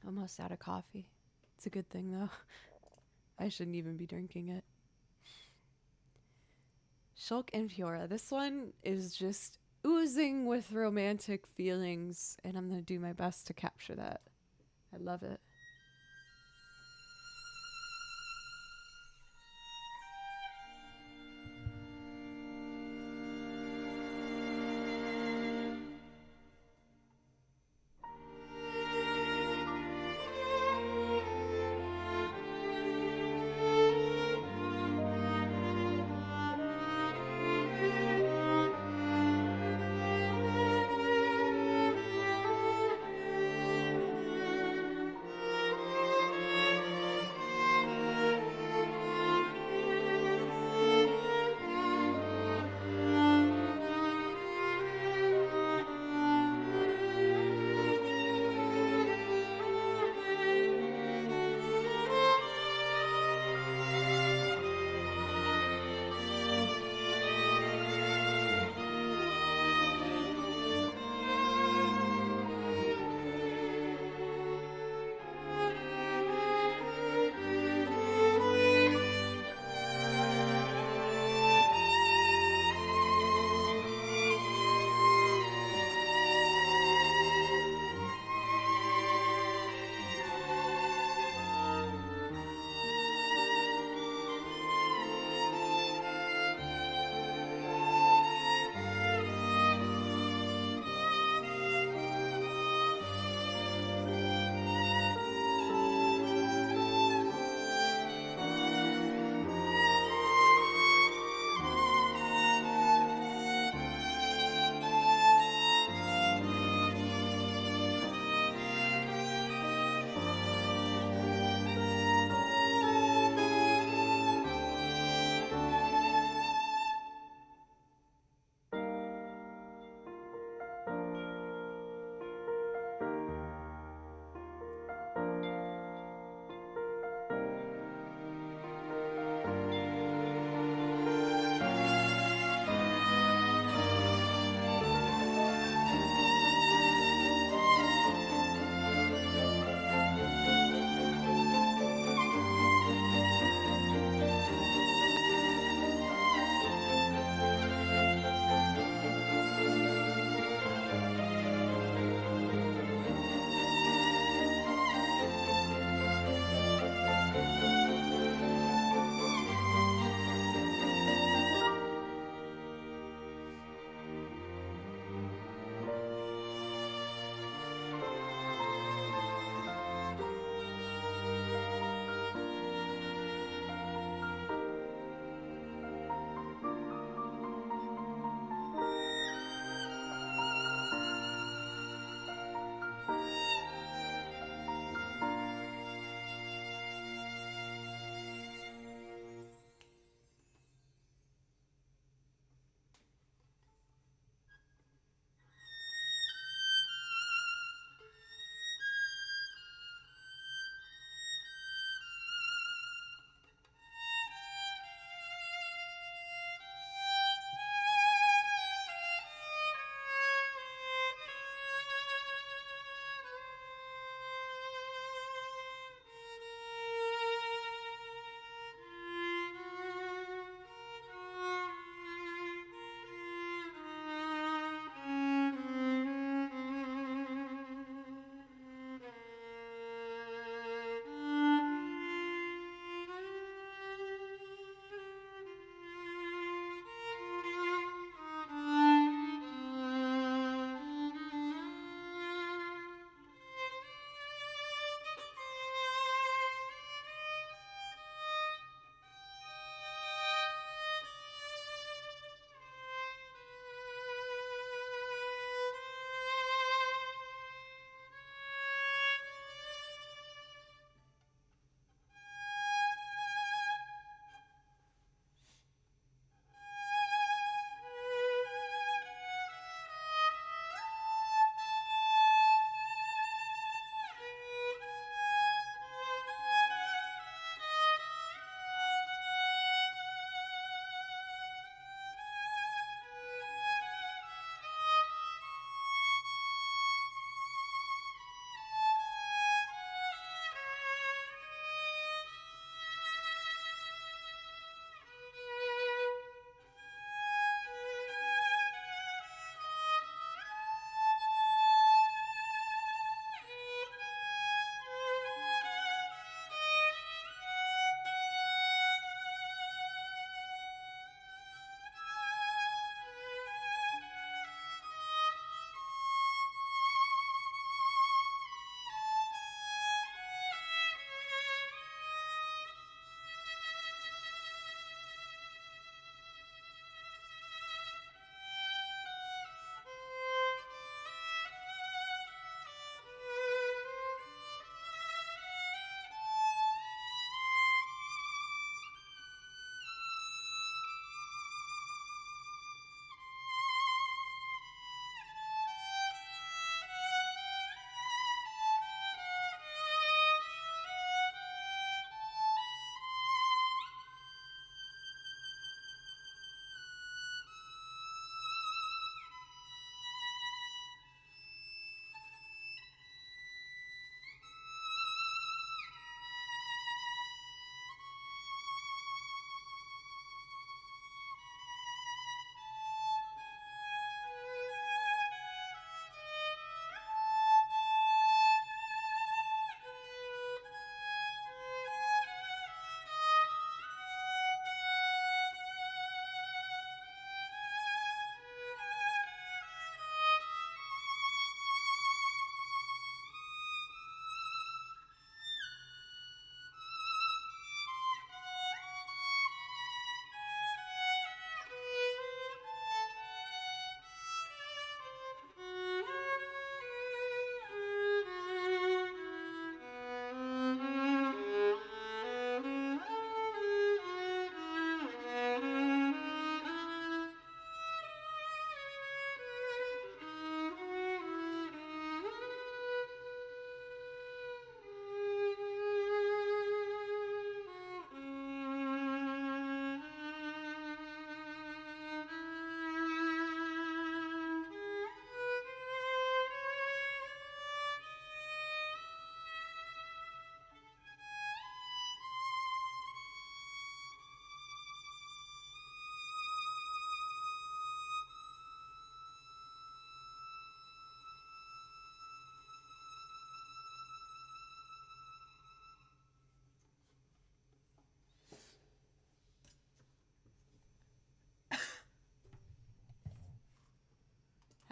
Almost out of coffee. It's a good thing though. I shouldn't even be drinking it. Shulk and Fiora. This one is just oozing with romantic feelings, and I'm gonna do my best to capture that. I love it.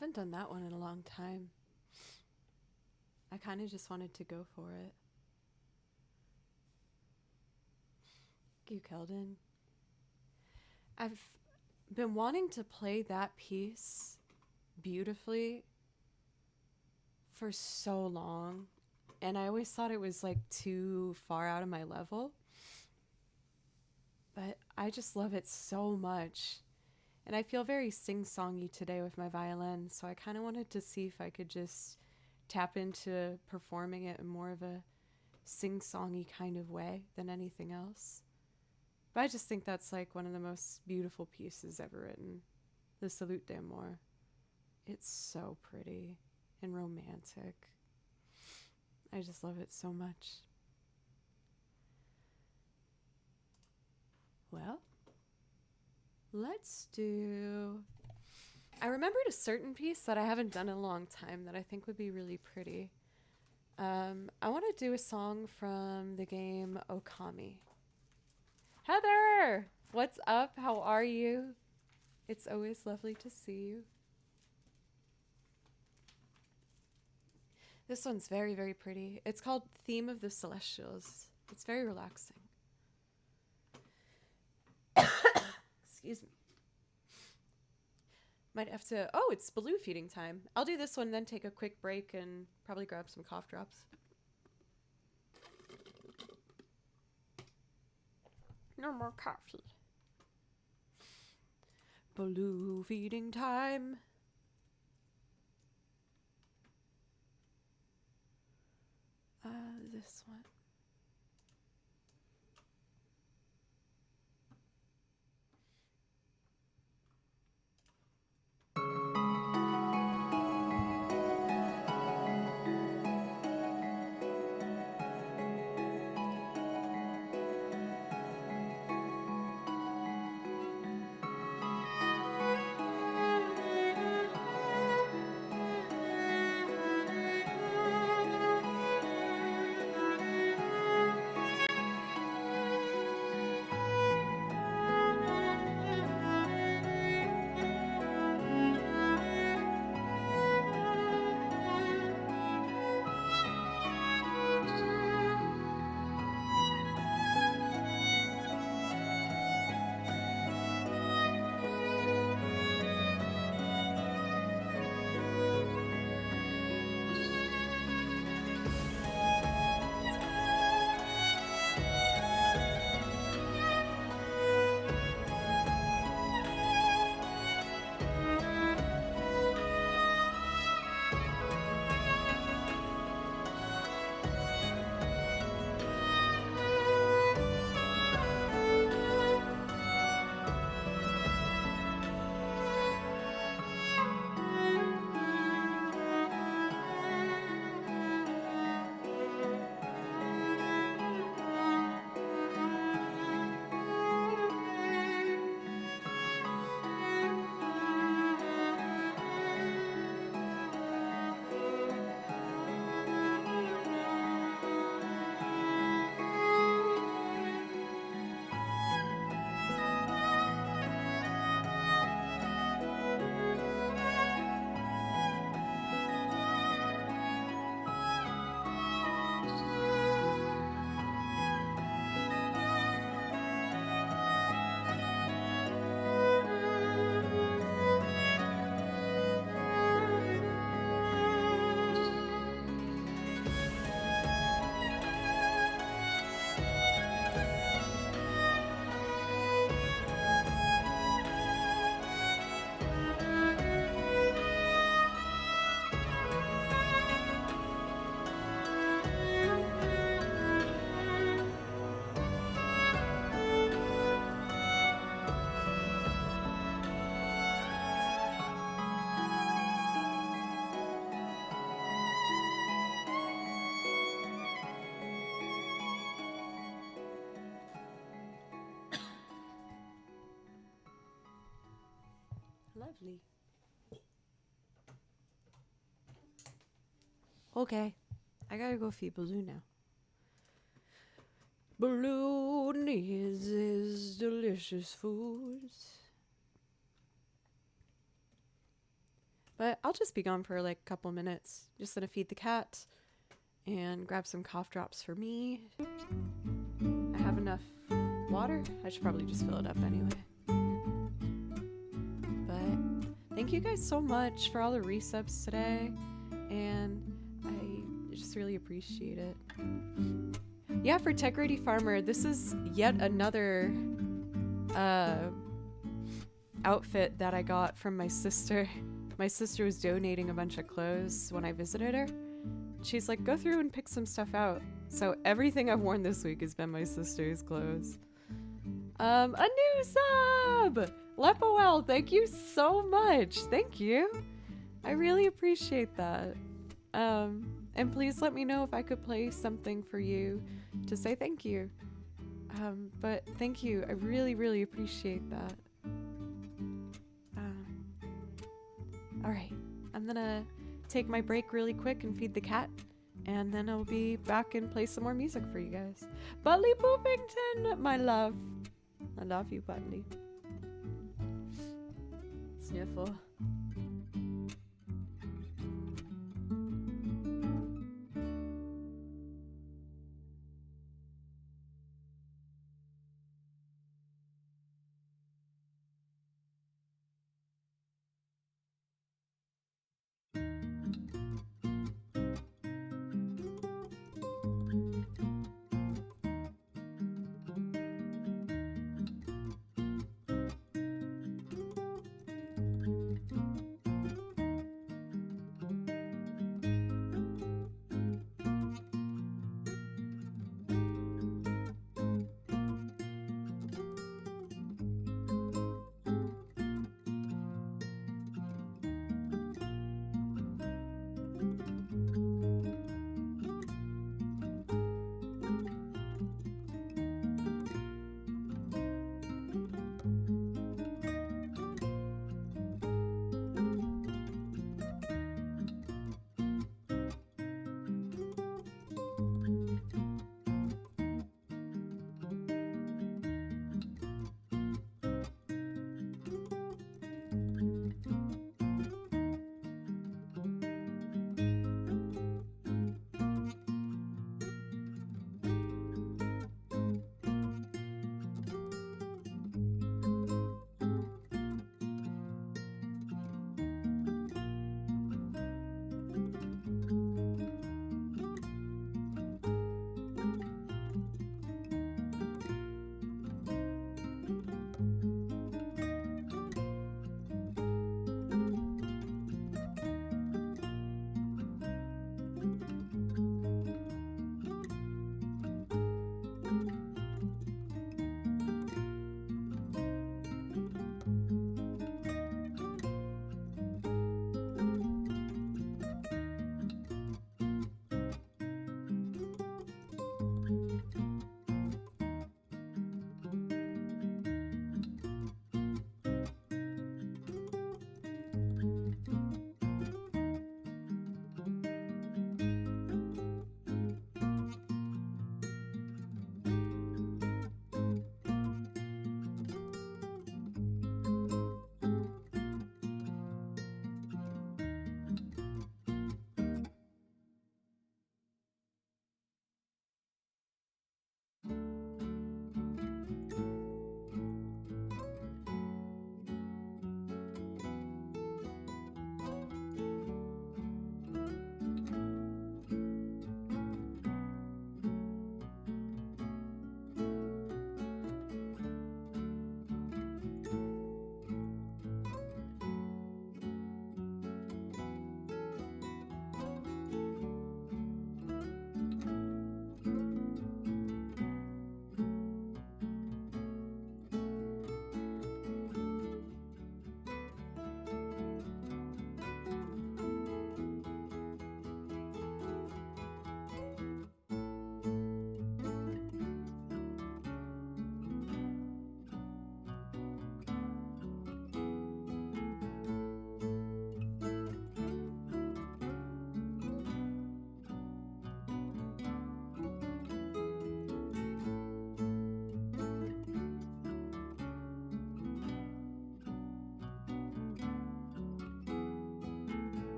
haven't done that one in a long time. I kind of just wanted to go for it. Thank you, Keldon. I've been wanting to play that piece beautifully for so long, and I always thought it was like too far out of my level. But I just love it so much. And I feel very sing-songy today with my violin, so I kind of wanted to see if I could just tap into performing it in more of a sing-songy kind of way than anything else. But I just think that's like one of the most beautiful pieces ever written. The Salute d'Amour. It's so pretty and romantic. I just love it so much. Well, let's do... I remembered a certain piece that I haven't done in a long time that I think would be really pretty. I want to do a song from the game Okami. Heather! What's up? How are you? It's always lovely to see you. This one's very, very pretty. It's called Theme of the Celestials. It's very relaxing. Excuse me. Might have to... Oh, it's balloon feeding time. I'll do this one, then take a quick break and probably grab some cough drops. No more coffee. Balloon feeding time. This one. Lovely. Okay, I gotta go feed Balloon now. Balloon needs his delicious foods. But I'll just be gone for like a couple minutes. Just gonna feed the cat and grab some cough drops for me. I have enough water. I should probably just fill it up anyway. But thank you guys so much for all the resubs today, and I just really appreciate it. Yeah, for Tech Ready Farmer, this is yet another outfit that I got from my sister. My sister was donating a bunch of clothes when I visited her. She's like, go through and pick some stuff out. So everything I've worn this week has been my sister's clothes. A new sub! Lepoel, thank you so much. Thank you. I really appreciate that. And please let me know if I could play something for you to say thank you. But thank you. I really, really appreciate that. All right, I'm gonna take my break really quick and feed the cat, and then I'll be back and play some more music for you guys. Butley Poopington, my love. I love you, Butley. Sniffle.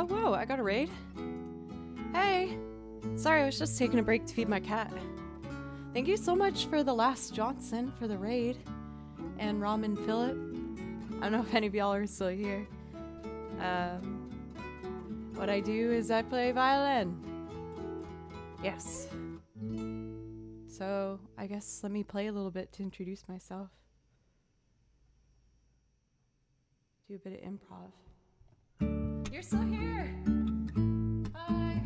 Oh, whoa, I got a raid. Hey! Sorry, I was just taking a break to feed my cat. Thank you so much for the Last Johnson for the raid. And Ramen Phillip. I don't know if any of y'all are still here. What I do is I play violin. Yes. So, I guess let me play a little bit to introduce myself. Do a bit of improv. You're still here! Hi!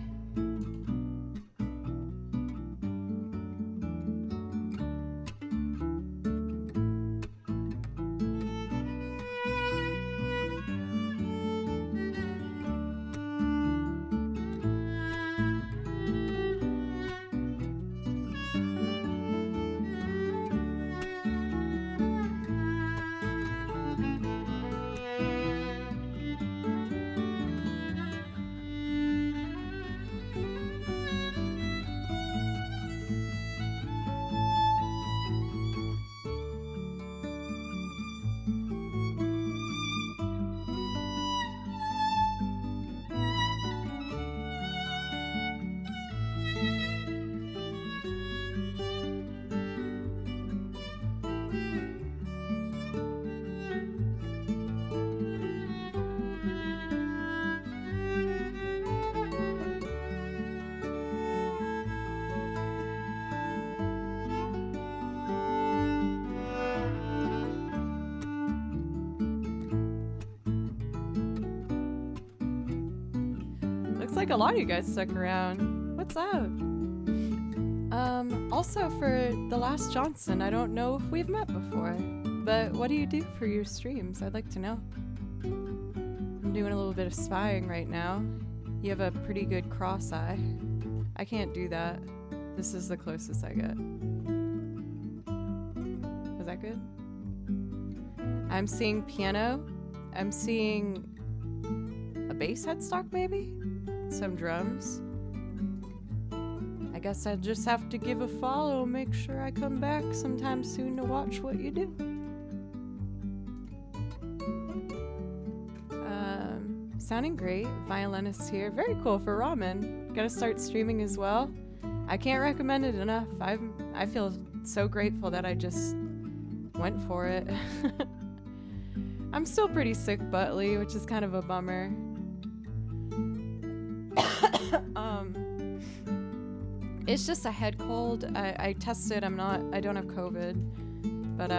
Looks like a lot of you guys stuck around. What's up? Also for the Last Johnson, I don't know if we've met before, but what do you do for your streams? I'd like to know. I'm doing a little bit of spying right now. You have a pretty good cross eye. I can't do that. This is the closest I get. Was that good? I'm seeing piano. I'm seeing a bass headstock maybe? Some drums. I guess I'll just have to give a follow, make sure I come back sometime soon to watch what you do. Sounding great. Violinist here. Very cool for ramen. Gonna start streaming as well. I can't recommend it enough. I feel so grateful that I just went for it. I'm still pretty sick buttly, which is kind of a bummer. It's just a head cold. I tested. I don't have COVID, but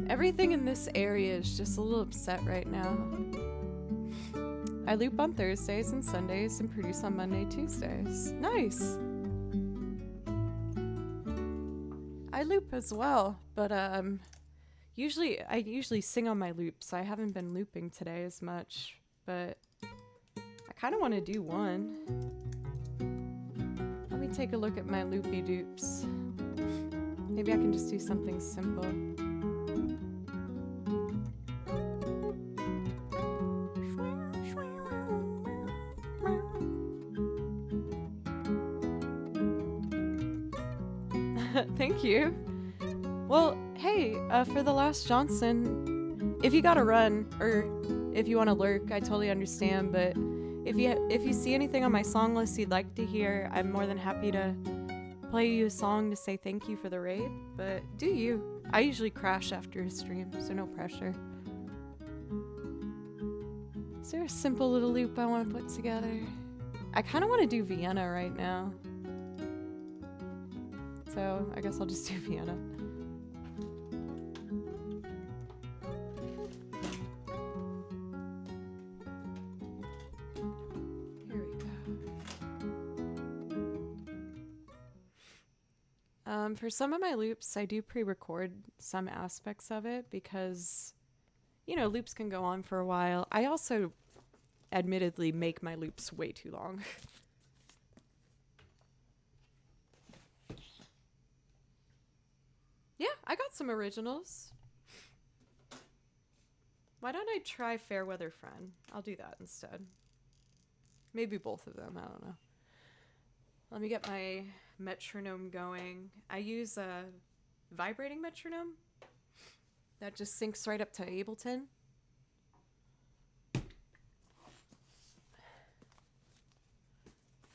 everything in this area is just a little upset right now. I loop on Thursdays and Sundays and produce on Monday, Tuesdays. Nice. I loop as well, but I usually sing on my loops. I haven't been looping today as much, but I kind of want to do one. Let me take a look at my loopy doops. Maybe I can just do something simple. Thank you. Well, hey, for the Last Johnson, if you gotta run, or if you want to lurk, I totally understand, but if you see anything on my song list you'd like to hear, I'm more than happy to play you a song to say thank you for the raid, but do you. I usually crash after a stream, so no pressure. Is there a simple little loop I want to put together? I kind of want to do Vienna right now. So I guess I'll just do Vienna. Here we go. For some of my loops, I do pre-record some aspects of it because, you know, loops can go on for a while. I also admittedly make my loops way too long. Yeah, I got some originals. Why don't I try Fairweather Friend? I'll do that instead. Maybe both of them, I don't know. Let me get my metronome going. I use a vibrating metronome that just syncs right up to Ableton.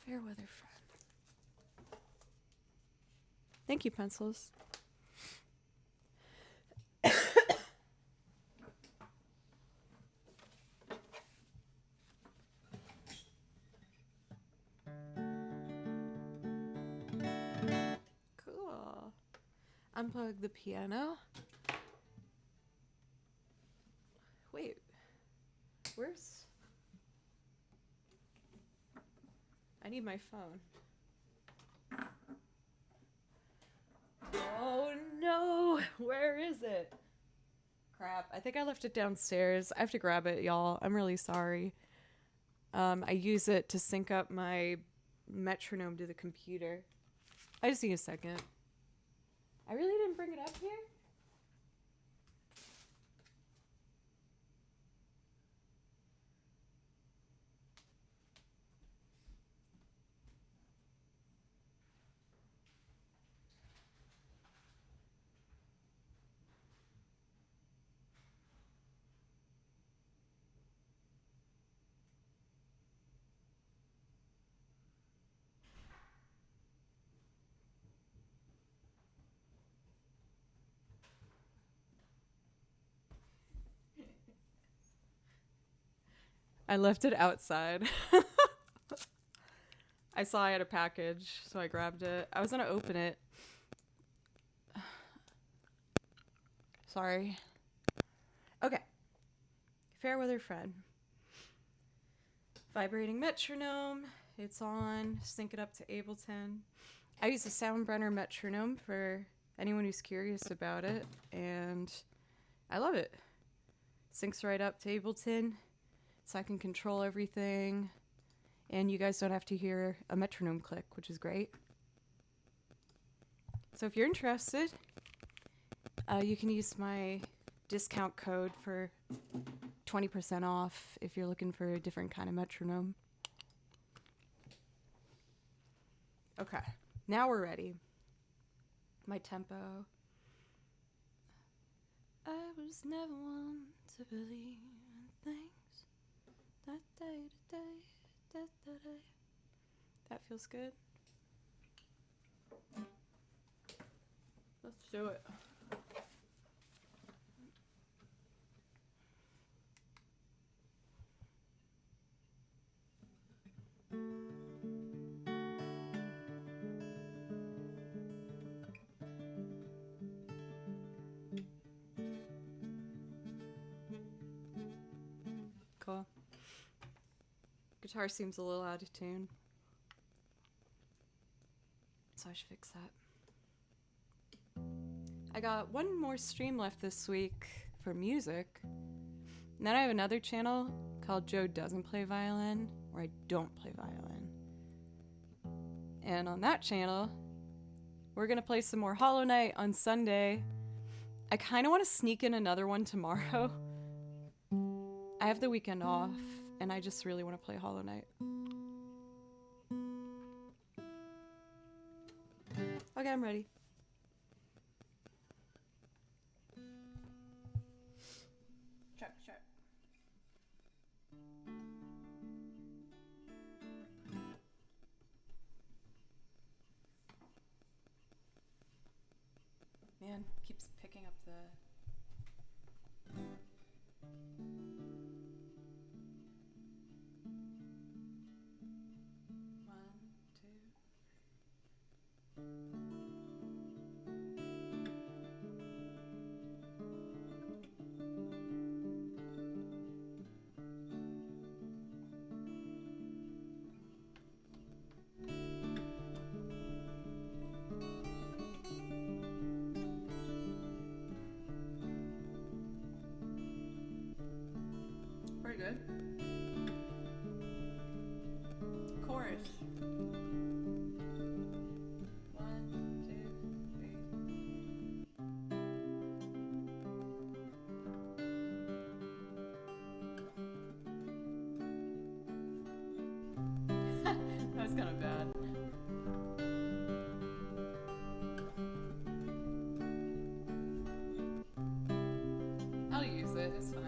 Fairweather friend. Thank you, pencils. Cool. Unplug the piano. Wait. Where's... I need my phone. Oh no! Where is it? Crap. I think I left it downstairs. I have to grab it, y'all. I'm really sorry. I use it to sync up my metronome to the computer. I just need a second. I really didn't bring it up here? I left it outside. I saw I had a package, so I grabbed it. I was gonna open it. Sorry. Okay. Fairweather Fred. Vibrating metronome. It's on. Sync it up to Ableton. I use a Soundbrenner metronome for anyone who's curious about it, and I love it. Syncs right up to Ableton, so I can control everything, and you guys don't have to hear a metronome click, which is great. So if you're interested, you can use my discount code for 20% off if you're looking for a different kind of metronome. Okay, now we're ready. My tempo. I was never one to believe in things. That feels good. Let's do it. Cool. Guitar seems a little out of tune, so I should fix that. I got one more stream left this week for music. And then I have another channel called Joe Doesn't Play Violin, where I don't play violin. And on that channel, we're going to play some more Hollow Knight on Sunday. I kind of want to sneak in another one tomorrow. I have the weekend off, and I just really want to play Hollow Knight. Okay, I'm ready. Check. Man, keeps picking up the... Pretty good. Chorus. 1, 2, 3. That was kind of bad. I'll use it, it's fine.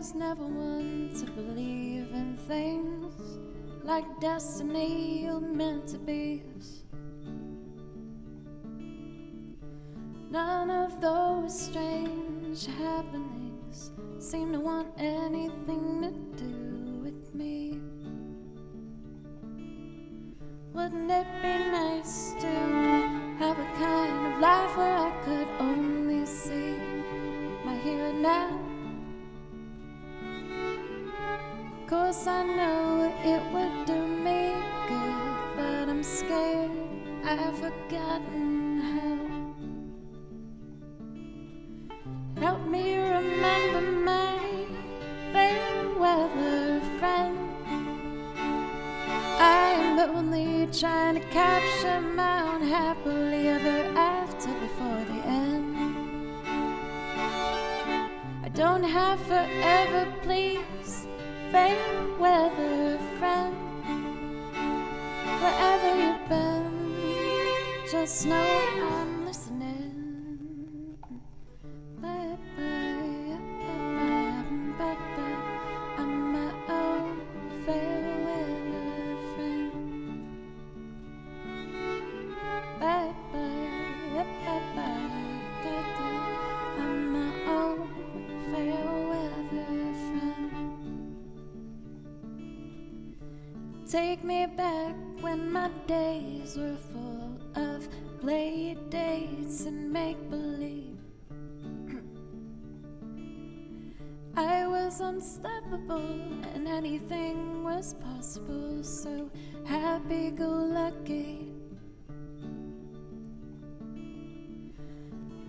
was never one to believe in things like destiny or meant to be. None of those strange happenings seem to want anything to do with me. Wouldn't it be nice to have a kind of life where I could only see my here and now? Of course I know it would do me good, but I'm scared I've forgotten how. Help me remember my fair weather friend. I am only trying to capture my own happily ever after before the end. I don't have forever, please, fair weather friend. Wherever you've been, just know I'm listening. I'm my own fair weather friend. I'm my own fair weather friend. Take me back when my days were full of play dates and make-believe. I was unstoppable and anything was possible, so happy-go-lucky.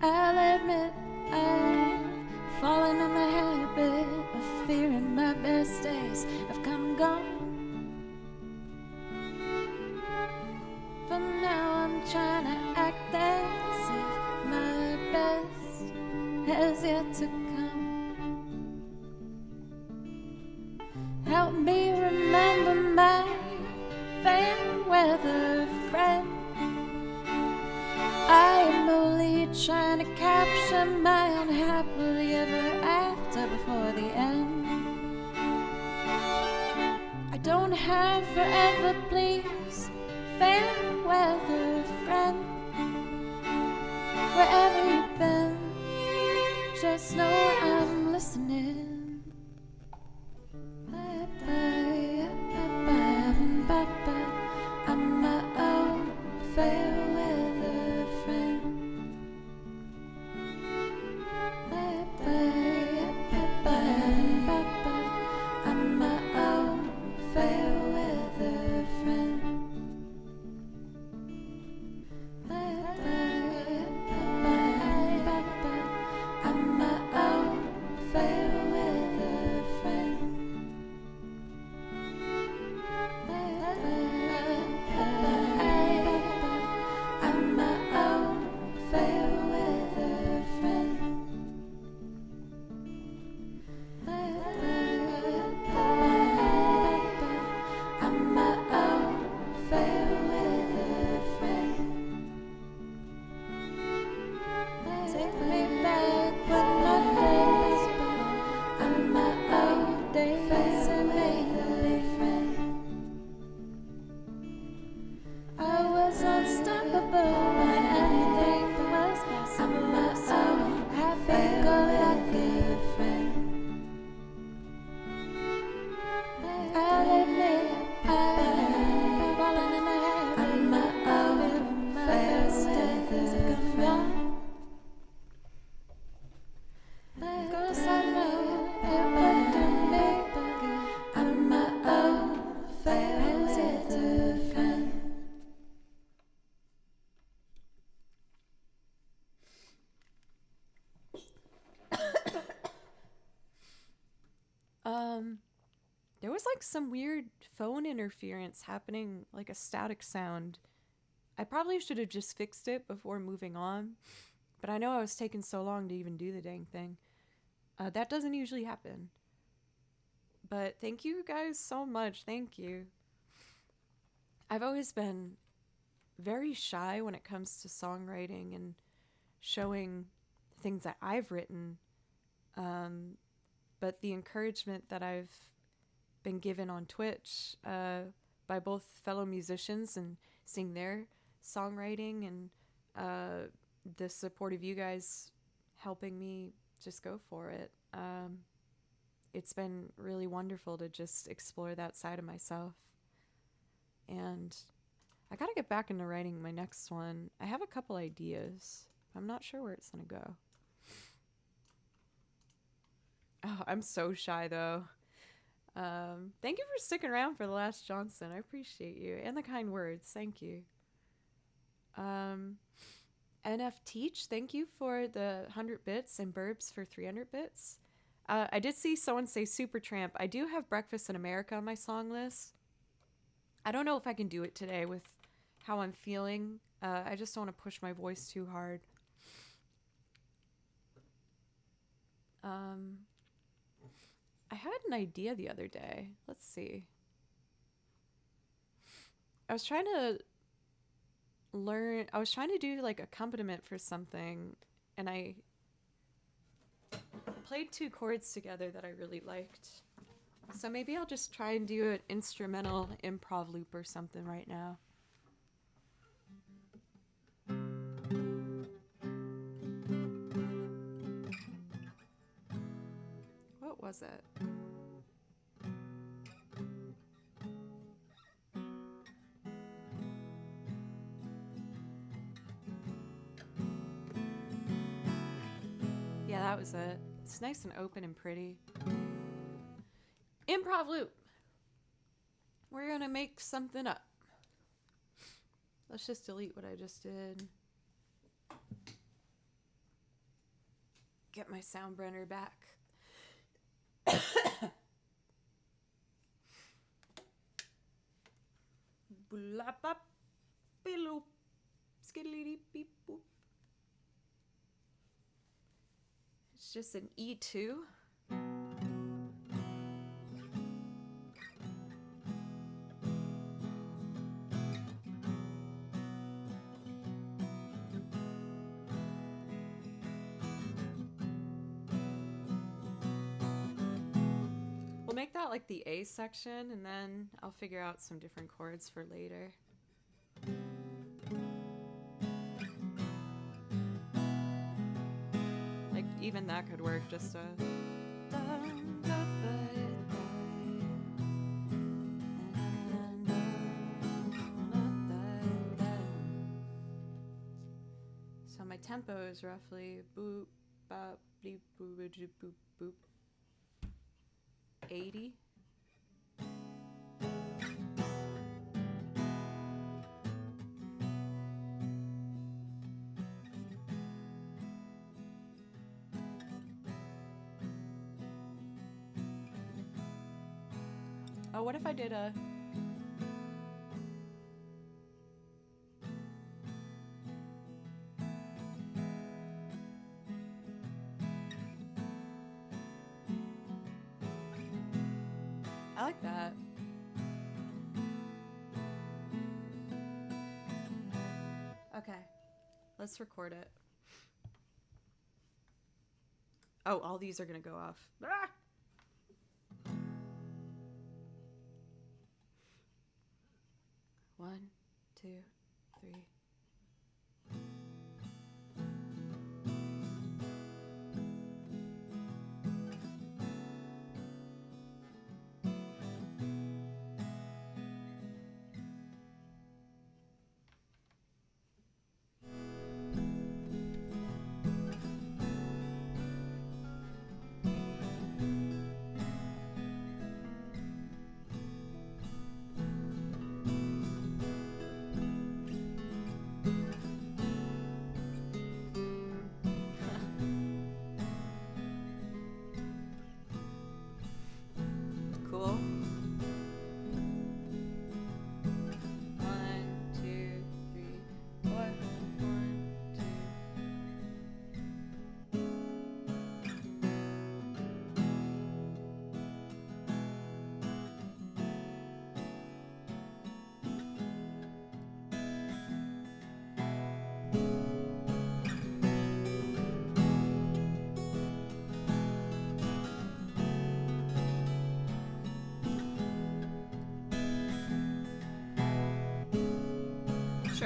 I'll admit I've fallen in the habit of fearing my best days have come and gone. For now I'm trying to act as if my best has yet to come. Help me remember my fair weather friend. I am only trying to capture my own happily ever after before the end. I don't have forever, please, fair weather friend. Wherever you've been, just know I'm listening. I'm my own fair weather friend. I'm my own fair weather friend. I'm my own fair weather friend. I'm my own fair weather friend. I'm my own fair weather friend. Take me back when my days were. I'm my own days and make-believe friend. I was unstoppable when anything was possible. I'm my own happy-go-lucky friend. I'll admit I've fallen in the habit. I'm my own fair weather friend. Cause I know it would do me good. I'm my own fair weather friend. There was like some weird phone interference happening, like a static sound. I probably should have just fixed it before moving on, but I know I was taking so long to even do the dang thing. That doesn't usually happen. But thank you guys so much. Thank you. I've always been very shy when it comes to songwriting and showing things that I've written. but the encouragement that I've been given on Twitch by both fellow musicians and seeing their songwriting and the support of you guys helping me just go for it. It's been really wonderful to just explore that side of myself. And I gotta get back into writing my next one. I have a couple ideas. I'm not sure where it's gonna go. Oh, I'm so shy though. Thank you for sticking around for the last Johnson. I appreciate you. And the kind words. Thank you. NF Teach, thank you for the 100 bits and Burbs for 300 bits. I did see someone say Supertramp. I do have Breakfast in America on my song list. I don't know if I can do it today with how I'm feeling. I just don't want to push my voice too hard. I had an idea the other day. Let's see. I was trying to do like accompaniment for something, and I played 2 chords together that I really liked. So maybe I'll just try and do an instrumental improv loop or something right now. What was it? Yeah, that was it. It's nice and open and pretty. Improv loop. We're gonna make something up. Let's just delete what I just did. Get my sound burner back. It's just an E2. We'll make that like the A section, and then I'll figure out some different chords for later. Like even that could work, just a... So my tempo is roughly boop, bop, bleep, boop, boop, boop, boop. 80. Oh, what if I did a... I like that. Okay, let's record it. Oh, all these are gonna go off. Ah! One, two, three.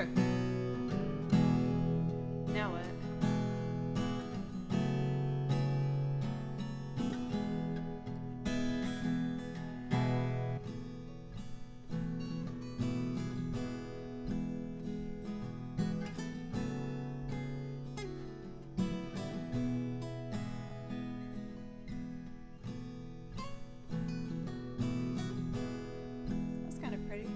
Sure. Now what? That's kind of pretty.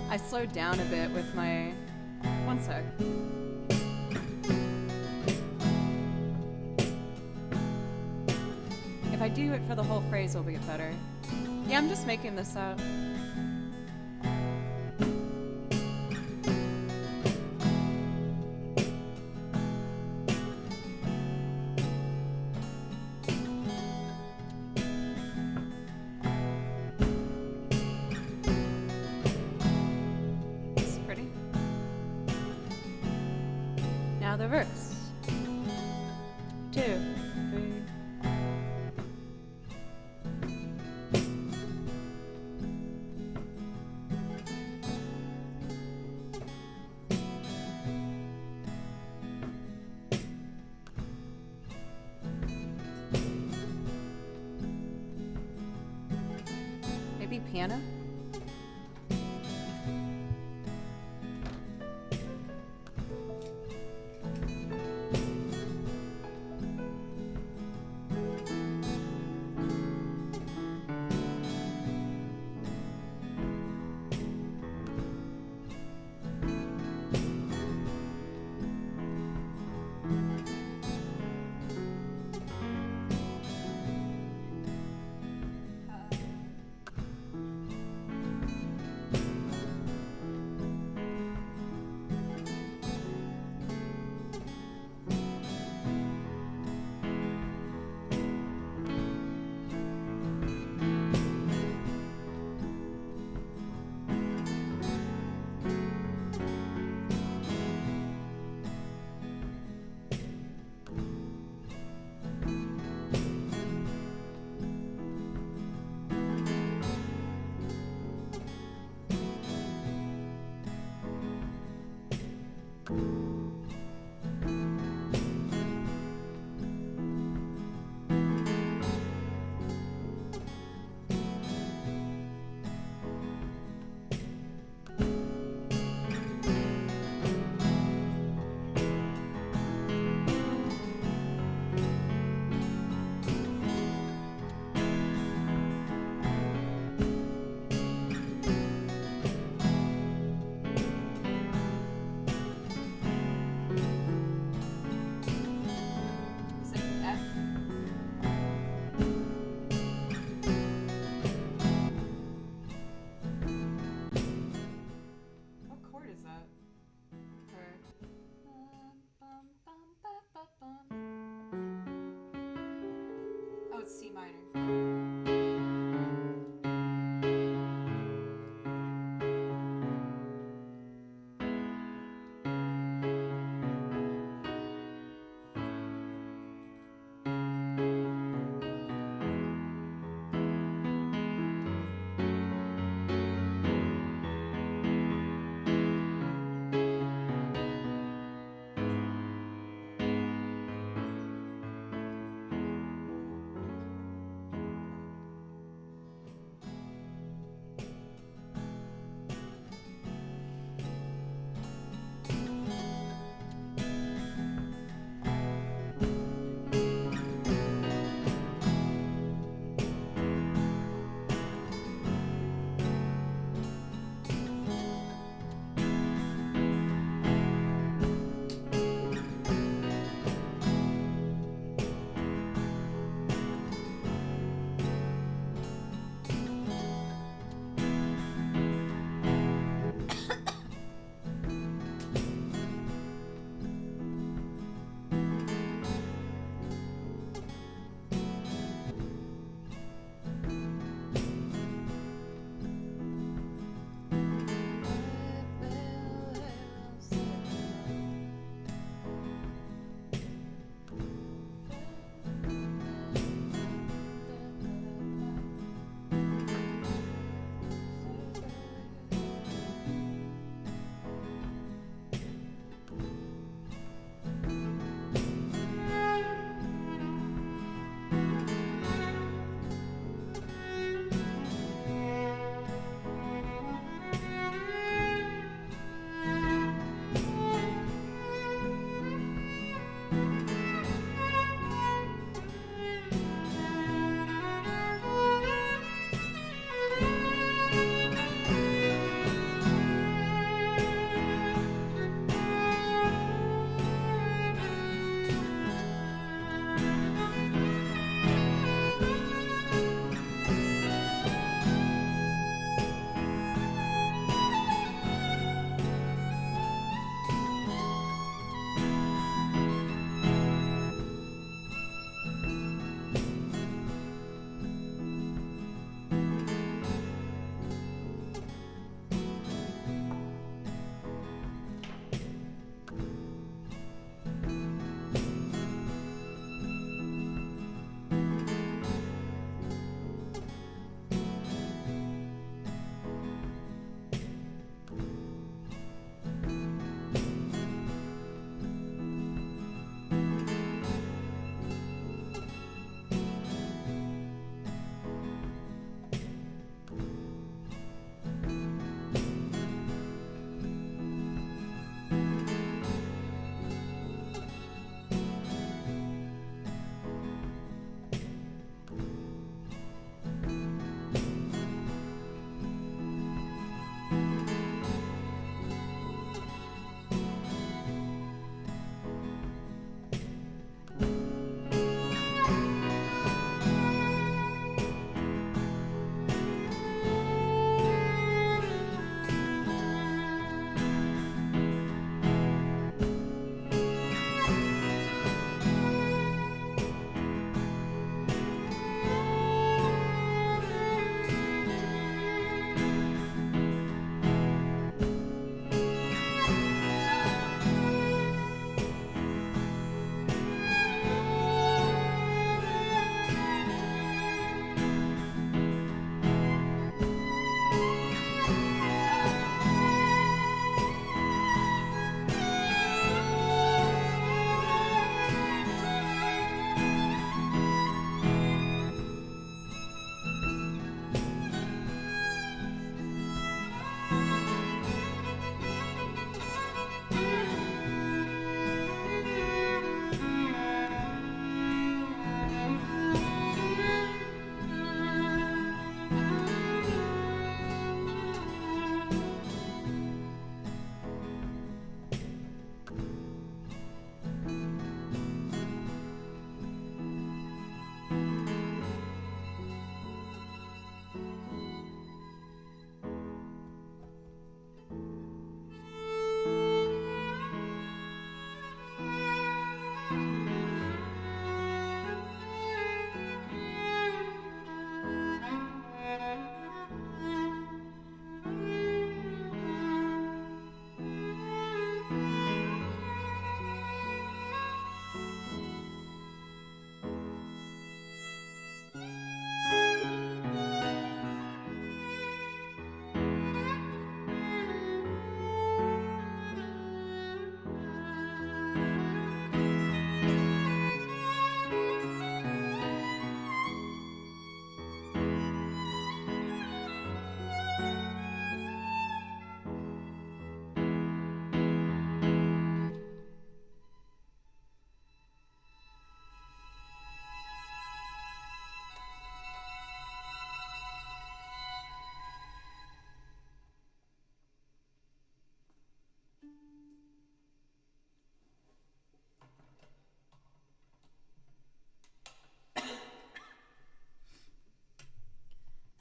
I slowed down a bit with my... One sec. If I do it for the whole phrase, it'll get better. Yeah, I'm just making this up. Now the verse. 2, 3. Maybe piano? is that? Or oh, it's C minor.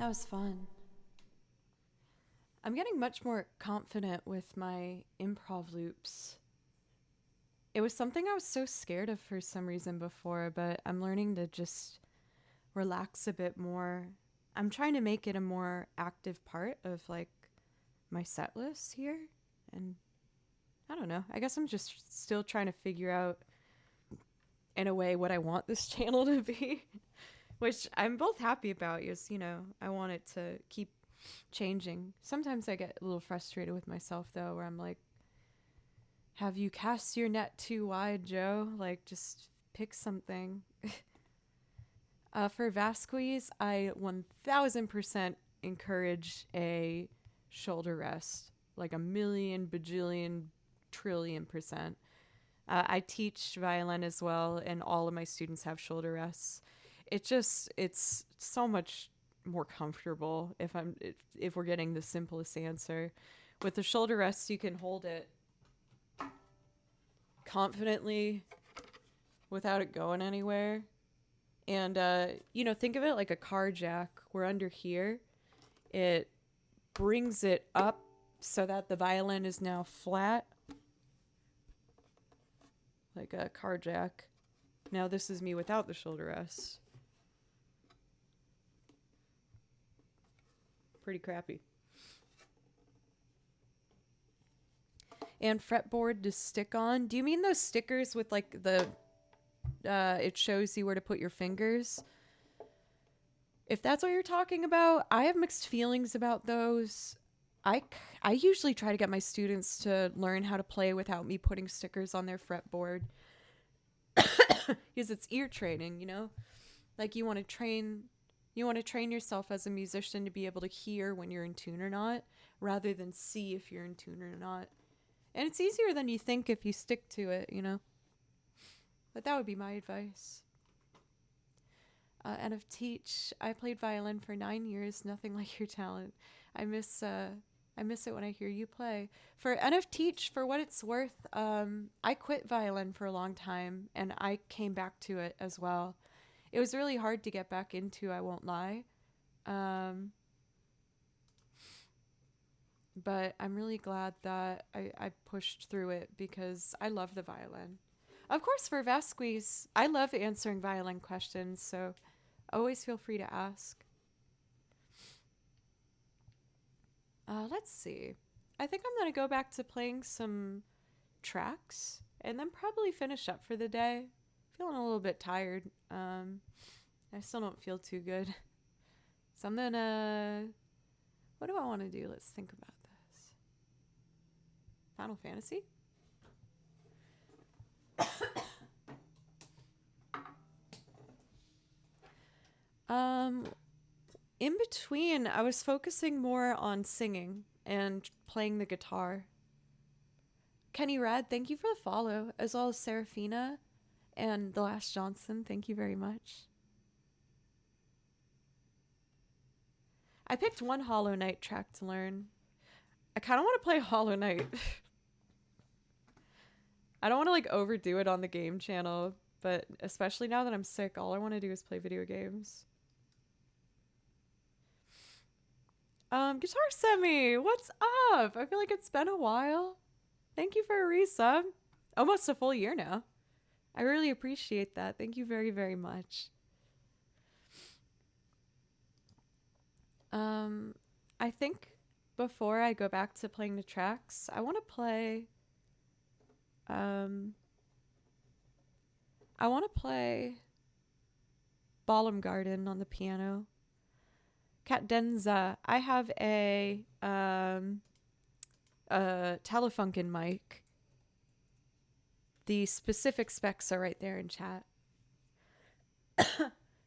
That was fun. I'm getting much more confident with my improv loops. It was something I was so scared of for some reason before, but I'm learning to just relax a bit more. I'm trying to make it a more active part of like my set list here. And I don't know. I guess I'm just still trying to figure out in a way what I want this channel to be, which I'm both happy about. Is, you know, I want it to keep changing. Sometimes I get a little frustrated with myself though, where I'm like, have you cast your net too wide, Joe? Like, just pick something. For Vasquez, I 1000% encourage a shoulder rest, like a million, bajillion, trillion percent. I teach violin as well, and all of my students have shoulder rests. It's so much more comfortable if we're getting the simplest answer. With the shoulder rests, you can hold it confidently without it going anywhere. And, you know, think of it like a car jack. We're under here. It brings it up so that the violin is now flat, like a car jack. Now this is me without the shoulder rest. Pretty crappy. And fretboard to stick on. Do you mean those stickers with like the it shows you where to put your fingers? If that's what you're talking about, I have mixed feelings about those. I usually try to get my students to learn how to play without me putting stickers on their fretboard. Because it's ear training, you know? Like you want to train yourself as a musician to be able to hear when you're in tune or not, rather than see if you're in tune or not. And it's easier than you think if you stick to it, you know? But that would be my advice. And of teach, I played violin for 9 years. Nothing like your talent. I miss it when I hear you play. For NF Teach, for what it's worth, I quit violin for a long time, and I came back to it as well. It was really hard to get back into, I won't lie. But I'm really glad that I pushed through it because I love the violin. Of course, for Vasquez, I love answering violin questions, so always feel free to ask. Let's see. I think I'm going to go back to playing some tracks and then probably finish up for the day. Feeling a little bit tired. I still don't feel too good. So I'm going to... What do I want to do? Let's think about this. Final Fantasy? In between, I was focusing more on singing and playing the guitar. Kenny Rad, thank you for the follow, as well as Serafina and The Last Johnson. Thank you very much. I picked one Hollow Knight track to learn. I kind of want to play Hollow Knight. I don't want to like overdo it on the game channel, but especially now that I'm sick, all I want to do is play video games. Guitar Semi, what's up? I feel like it's been a while. Thank you for a resub. Almost a full year now. I really appreciate that. Thank you very, very much. I think before I go back to playing the tracks, I want to play Ballum Garden on the piano. Kat Denza, I have a Telefunken mic. The specific specs are right there in chat.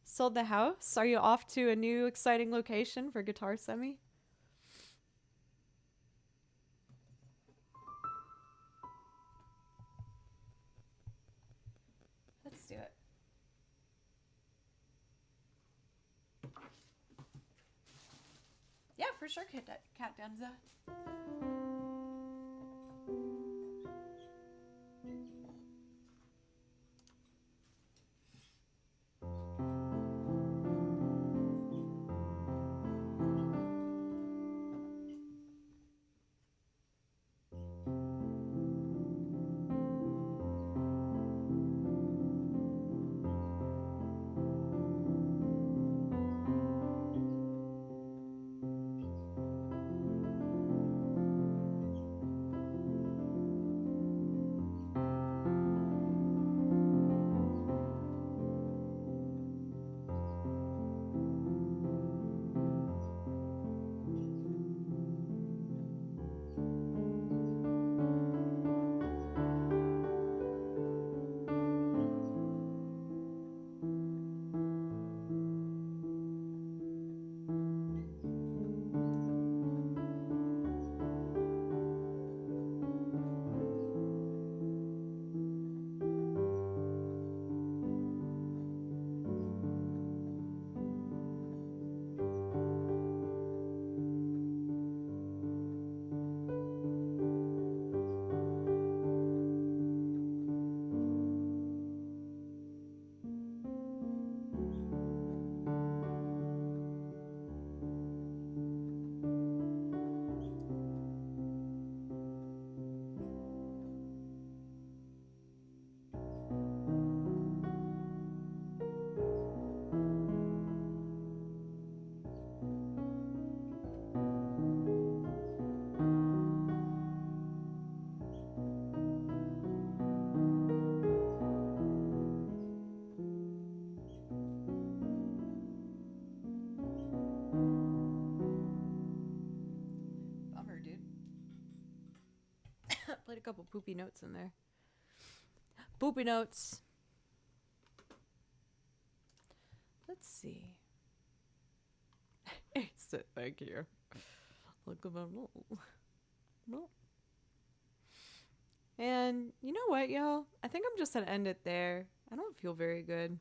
Sold the house? Are you off to a new exciting location for Guitar Semi? Let's do it. Yeah, for sure, Kat Denza. Played a couple poopy notes in there. Poopy notes. Let's see. Thank you. Look at them. No. And you know what, y'all? I think I'm just gonna end it there. I don't feel very good.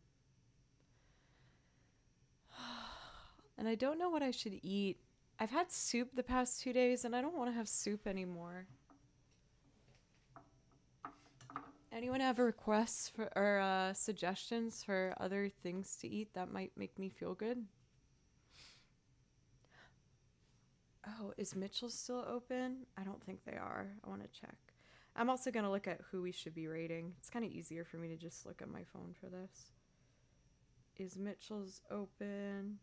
And I don't know what I should eat. I've had soup the past 2 days and I don't want to have soup anymore. Anyone have requests for or suggestions for other things to eat that might make me feel good? Oh, is Mitchell's still open? I don't think they are. I want to check. I'm also going to look at who we should be rating. It's kind of easier for me to just look at my phone for this. Is Mitchell's open?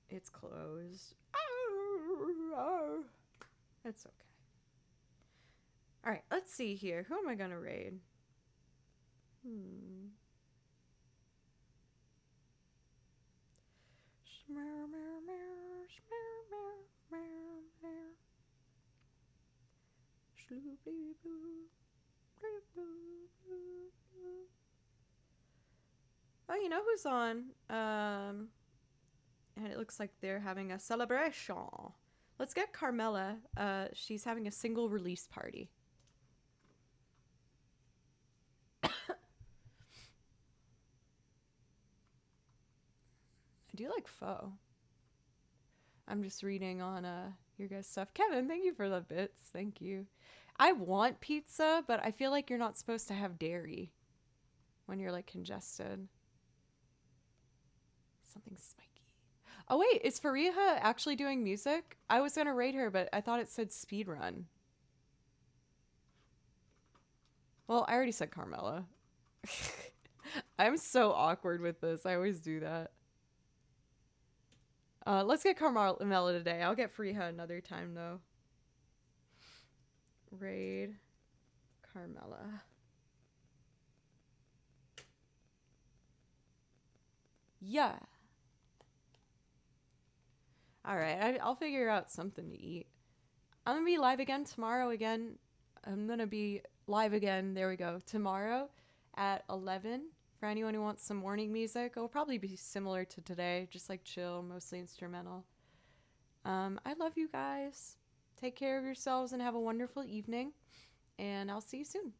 It's closed. Oh. It's okay. All right, let's see here. Who am I going to raid? Oh, you know who's on? And it looks like they're having a celebration. Let's get Carmela. She's having a single release party. I do like pho. I'm just reading on your guys' stuff. Kevin, thank you for the bits. Thank you. I want pizza, but I feel like you're not supposed to have dairy when you're like congested. Something spiky. Oh wait, is Fariha actually doing music? I was gonna rate her, but I thought it said speedrun. Well, I already said Carmela. I'm so awkward with this. I always do that. Let's get Carmela today. I'll get Fariha another time though. Raid Carmela. Yeah. Alright, I'll figure out something to eat. I'm gonna be live again tomorrow again. I'm gonna be live again, there we go, tomorrow at 11 for anyone who wants some morning music. It'll probably be similar to today, just like chill, mostly instrumental. I love you guys. Take care of yourselves and have a wonderful evening, and I'll see you soon.